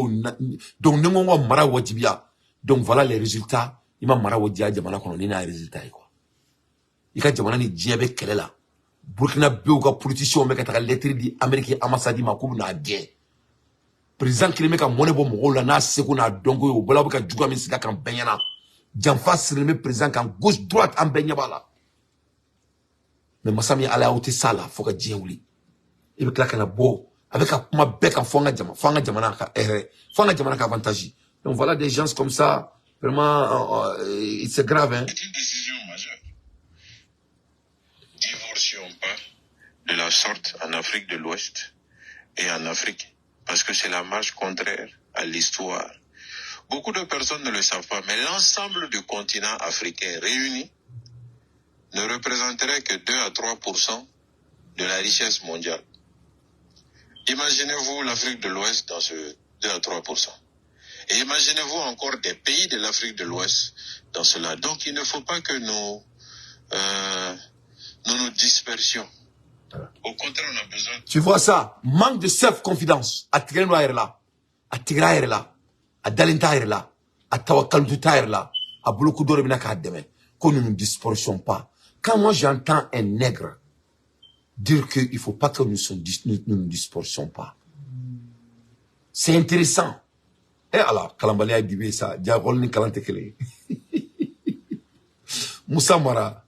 donc, nous on mara wadibia. Donc, voilà les résultats. Il m'a mara wadia, jamana qu'on a les résultats, quoi. Il y a jamana ni diabé qu'elle est là. Burkina Faso, politicien, mais qu'à la lettre dit, Américain, ambassade, ma coupe n'a guerre. Président qui met comme monnaie bon rôle là, c'est qu'on a donc au bola boka juga mais c'est qu'en benyana. J'en c'est le président qu'en gauche droite en benyaba là. Mais Massami à la haute salle, faut que Dieu oublie. Il veut claquer la beau. Avec ma bec en fanga jamana avantage. Donc voilà des gens comme ça, vraiment, c'est grave, hein. C'est une décision majeure. Divorcions pas de la sorte en Afrique de l'Ouest et en Afrique. Parce que c'est la marche contraire à l'histoire. Beaucoup de personnes ne le savent pas, mais l'ensemble du continent africain réuni ne représenterait que 2 à 3% de la richesse mondiale. Imaginez-vous l'Afrique de l'Ouest dans ce 2 à 3%. Et imaginez-vous encore des pays de l'Afrique de l'Ouest dans cela. Donc il ne faut pas que nous nous dispersions. Au contraire, on a besoin... Tu vois ça? Manque de self-confidence. À Tigranoa là, à Tigra là, à Dalinta là, à Tawakalduta là, à Bouloukoudo Binaka demain. Que nous ne nous dispersions pas. Quand moi j'entends un nègre dire qu'il ne faut pas que nous nous dispersions pas, c'est intéressant. Et alors, Kalambali a dit ça, Diagolni Kalantekele. Moussa Mara,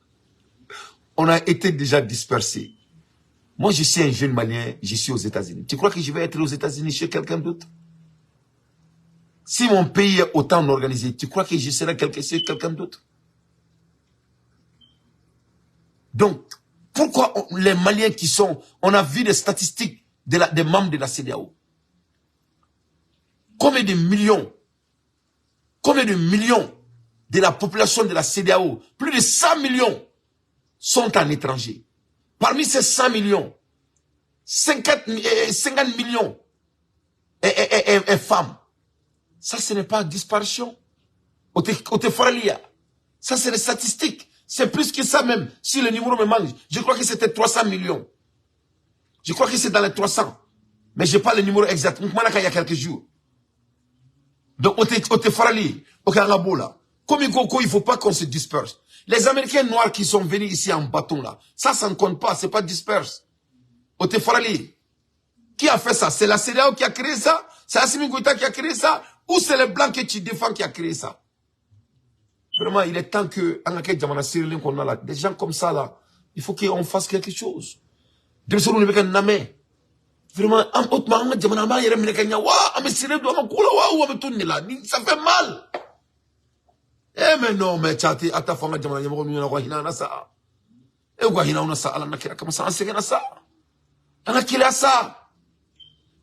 on a été déjà dispersés. Moi, je suis un jeune Malien, je suis aux États-Unis. Tu crois que je vais être aux États-Unis chez quelqu'un d'autre? Si mon pays est autant organisé, tu crois que je serai chez quelqu'un d'autre? Donc, pourquoi les Maliens qui sont... On a vu des statistiques des membres de la CEDEAO. Combien de millions de la population de la CEDEAO, plus de 100 millions, sont en étranger. Parmi ces 100 millions, 50 millions et femmes. Ça, ce n'est pas disparition. Ça, c'est les statistiques. C'est plus que ça même. Si le numéro me manque, je crois que c'était 300 millions. Je crois que c'est dans les 300. Mais je n'ai pas le numéro exact. Il y a quelques jours. Donc, il ne faut pas qu'on se disperse. Les Américains noirs qui sont venus ici en bâton là, ça ne compte pas, c'est pas disperse. Qui a fait ça? C'est la CEDEAO qui a créé ça? C'est Assimi Goïta qui a créé ça? Ou c'est les Blancs que tu défends qui a créé ça? Vraiment, il est temps que, des gens comme ça là, il faut qu'on fasse quelque chose. Vraiment, ça fait mal. Eh mais non, mais tchati, ata fanga jamana yamako nyona kwa hina na sa. E kwa hina una sa ala nakira kama sa ansege na sa. Anakila sa.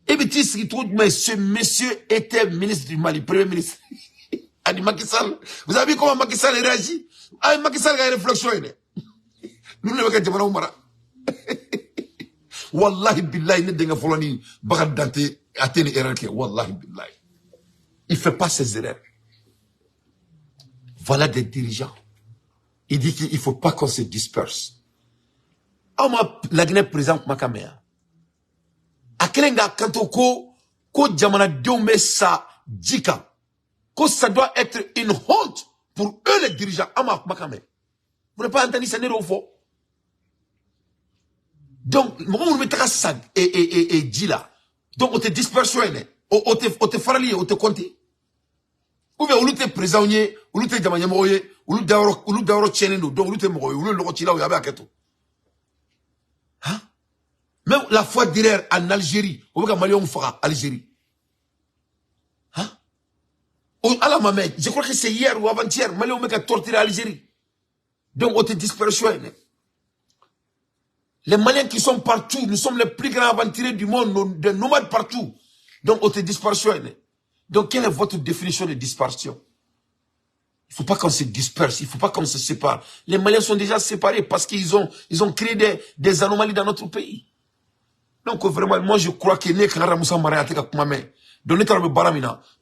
Et petit ce qui trouve, mais ce monsieur était ministre du Mali, premier ministre. Adi Macky Sall. Vous avez vu comment Macky Sall réagit? Ah, Macky Sall a une réflexion. Nous ne pouvons pas umara. Wallahi billahi ne denga folani bagad dante atene erreur ke wallahi billahi. Il fait pas ses erreurs. Voilà des dirigeants. il dit qu'il ne faut pas qu'on se disperse. La Guinée présente ma caméra. A kelenga kantoko ko jamana diombe sa djika. Que ça doit être une honte pour eux les dirigeants. Ama makame. Vous n'avez pas entendu ça au fond. Donc, moi on mettra ça et dit là. Donc on te disperse on te farali on te compte. Ou bien on te prisonnier, on te jamana moye, on dawro chenendo, donc on te moye, on le rotila ou yabe aketo. Hein? Même la fois derrière en Algérie, on va Mali on fera Algérie. Hein? À la mamette, je crois que c'est hier ou avant-hier, Mali on va torturer Algérie. Donc on te disperse. Les Maliens qui sont partout, nous sommes les plus grands aventuriers du monde, des nomades partout. Donc on te disperse. Donc quelle est votre définition de dispersion? Il ne faut pas qu'on se disperse, il ne faut pas qu'on se sépare. Les Maliens sont déjà séparés parce qu'ils ont créé des anomalies dans notre pays. Donc vraiment, moi je crois que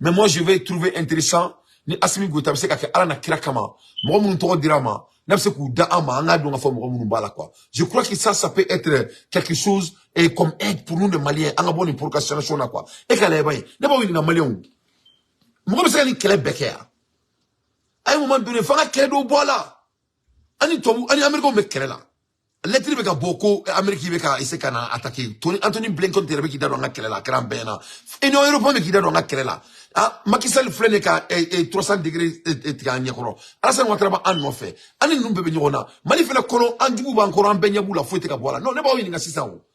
mais moi je vais trouver intéressant ni Assimi Goïta c'est que ala na kira kama mo mun to dirama na se ku da ama anga do nga fo mo mun bala quoi. Je crois que ça peut être quelque chose et comme aide pour nous les Maliens anga bonne pour question na quoi. Et kala bay ne ba wini na Malien mo be se ni kele bekea ay moment donné fa nga kele do bola ani to ani America me kele la lettre beka boko America beka iseka na attaquer Anthony Blinken terebe ki da do nga kele la kran bena Union Européenne me ki da do nga kele la. Ah, Macky Sall flene ka 300 degrés tika nyakoro. Alassane Ouattara an no fait. Ani numbe be nyona. Mali fele kono anjubu ba encore en benyabu la fouette ka bola. Non, ne ba wini nga sisa o.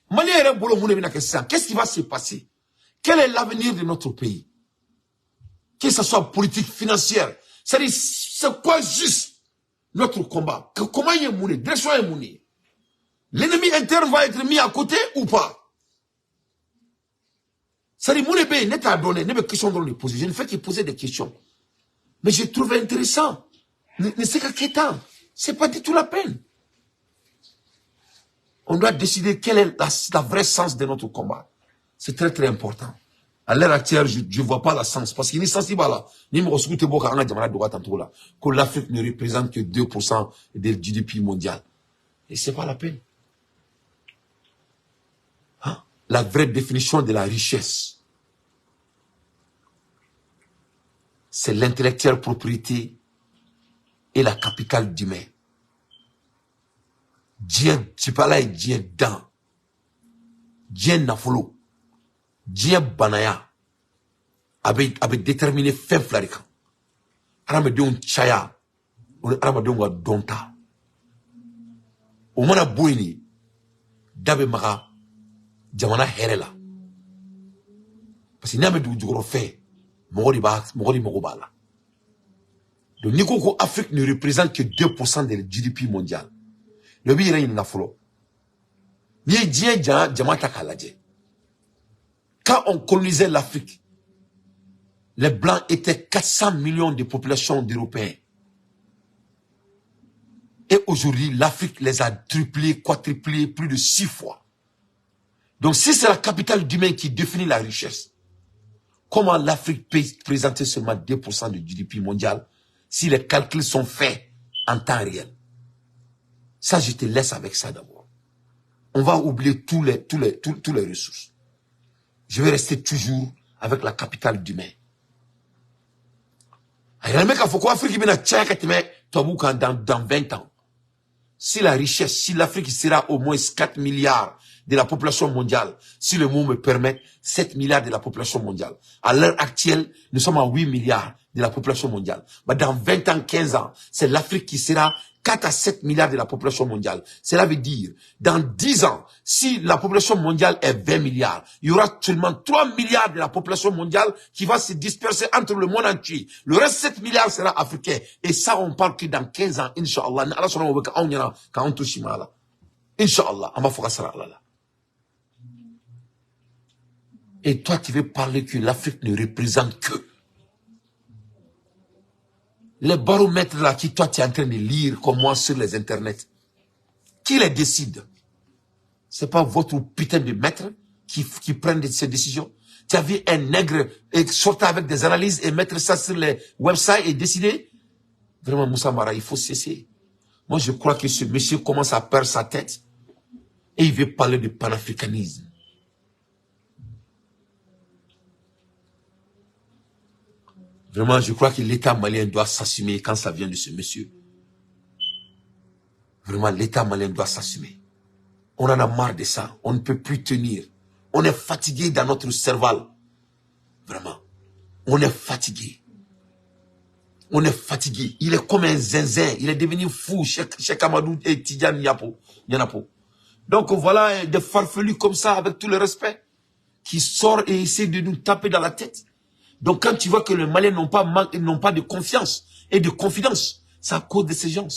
Mali ere bolo mune bina kessa. Qu'est-ce qui va se passer? Quel est l'avenir de notre pays? Que ce soit politique, financière. C'est quoi juste notre combat? Comment y est mouné? Direction est mouné. L'ennemi interne va être mis à côté ou pas? Ça dit, mon épée n'est pas donné, n'est pas question de le poser. Je ne fais que poser des questions. Mais je trouve intéressant. Ne sais qu'à quel temps. C'est pas du tout la peine. On doit décider quel est la vraie sens de notre combat. C'est très très important. À l'heure actuelle, je ne vois pas la sens. Parce qu'il n'est sensible là. Que l'Afrique ne représente que 2% du GDP mondial. Et c'est pas la peine. Hein? La vraie définition de la richesse, c'est l'intellectuelle propriété et la capitale d'humain. Dieu, tu parles et Dieu dans. Dieu nafolo. Dieu banaya. Avec déterminé fin flarika. Aramadon chaya. Aramadon wa donta. Omana boini. Dabe maga. Jamana herela. Parce que n'ame du gros fait. Mogoli Mogobala. Donc, Nikoko Afrique ne représente que 2% du GDP mondial. Le pays est une afro. Quand on colonisait l'Afrique, les Blancs étaient 400 millions de populations d'Européens. Et aujourd'hui, l'Afrique les a triplés, quadruplés, plus de 6 fois. Donc, si c'est la capitale d'humain qui définit la richesse, comment l'Afrique peut présenter seulement 2% du GDP mondial si les calculs sont faits en temps réel? Ça, je te laisse avec ça d'abord. On va oublier tous les ressources. Je vais rester toujours avec la capitale d'humain. Dans 20 ans, si la richesse, si l'Afrique sera au moins 4 milliards de la population mondiale, si le mot me permet, 7 milliards de la population mondiale. À l'heure actuelle, nous sommes à 8 milliards de la population mondiale. Mais dans 20 ans, 15 ans, c'est l'Afrique qui sera 4 à 7 milliards de la population mondiale. Cela veut dire, dans 10 ans, si la population mondiale est 20 milliards, il y aura seulement 3 milliards de la population mondiale qui va se disperser entre le monde entier. Le reste, 7 milliards sera africain. Et ça, on parle que dans 15 ans, Inch'Allah, Inch'Allah, on va faire ça là. Et toi, tu veux parler que l'Afrique ne représente que les baromètres là qui toi tu es en train de lire comme moi sur les internets. Qui les décide? C'est pas votre putain de maître qui prennent ces décisions. Tu as vu un nègre sortir avec des analyses et mettre ça sur les websites et décider? Vraiment, Moussa Mara, il faut cesser. Moi, je crois que ce monsieur commence à perdre sa tête et il veut parler de panafricanisme. Vraiment, je crois que l'État malien doit s'assumer quand ça vient de ce monsieur. Vraiment, l'État malien doit s'assumer. On en a marre de ça. On ne peut plus tenir. On est fatigué dans notre cerveau. Vraiment. On est fatigué. On est fatigué. Il est comme un zinzin. Il est devenu fou. Cheikh Amadou et Tidiane Yanapo. Donc voilà des farfelus comme ça, avec tout le respect, qui sortent et essaient de nous taper dans la tête. Donc quand tu vois que les Maliens n'ont pas de confiance et de confidence, c'est à cause de ces gens.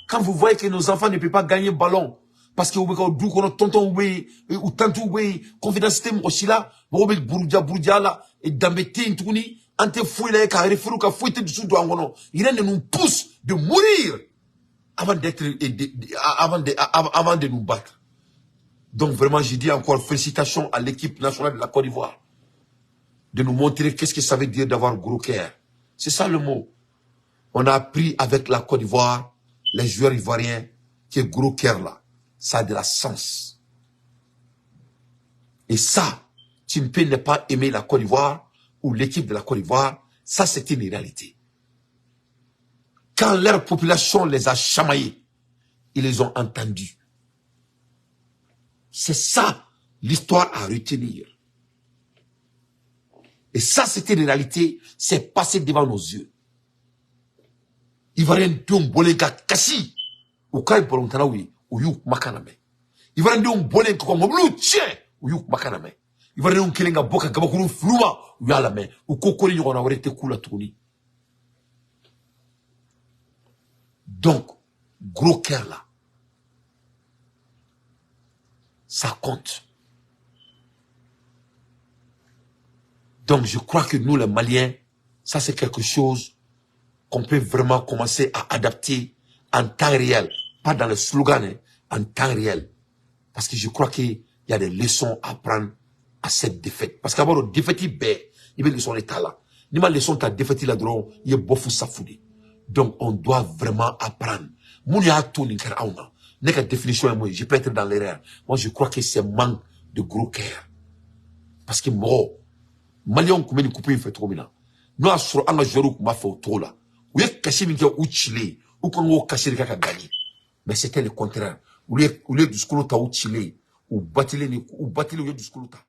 Quand vous voyez que nos enfants ne peuvent pas gagner ballon, parce que vous avez tonton ou tantou confidence aussi là, vous avez bourdia là, et d'embêter une tournie, ante fouille là, car fou ka fouille dessous de angono. Il nous pousse de mourir avant de nous battre. Donc vraiment, je dis encore félicitations à l'équipe nationale de la Côte d'Ivoire de nous montrer qu'est-ce que ça veut dire d'avoir gros cœur. C'est ça le mot. On a appris avec la Côte d'Ivoire, les joueurs ivoiriens, que gros cœur là, ça a de la sens. Et ça, tu ne peux ne pas aimer la Côte d'Ivoire ou l'équipe de la Côte d'Ivoire, ça c'est une réalité. Quand leur population les a chamaillés, ils les ont entendus. C'est ça l'histoire à retenir. Et ça, c'était une réalité, c'est passé devant nos yeux. Ivoirien dom bolenga kasi, ou kai bolontanawi, ou yuk makaname. Ivoirien dom bolenga kwa moblu tien, ou yuk makaname. Ivoirien dom kelenga boka gabakuru fluma, ou yalame, ou kokoli yona warete kula touni. Donc, gros cœur là, ça compte. Donc, je crois que nous, les Maliens, ça c'est quelque chose qu'on peut vraiment commencer à adapter en temps réel. Pas dans le slogan, hein, en temps réel. Parce que je crois qu'il y a des leçons à prendre à cette défaite. Parce qu'avant, le défaite, il y a des leçons l'état là. Ni ma leçon ta défaite là, il y a beaucoup de safoudi. Donc, on doit vraiment apprendre. Mouni a tout n'incar auna. N'est que définition est moi, je peux être dans l'erreur. Moi, je crois que c'est manque de gros cœur. Parce que moi, Malion comme une coupée fait trop bien. Nous a sur un joueur qui m'a fait trop là. Ou est caché minka ou Chili ou quand on caché le cas gagné. Mais c'était le contraire. Ou est du scolo ta ou Chili ou batile ou du scolo ta.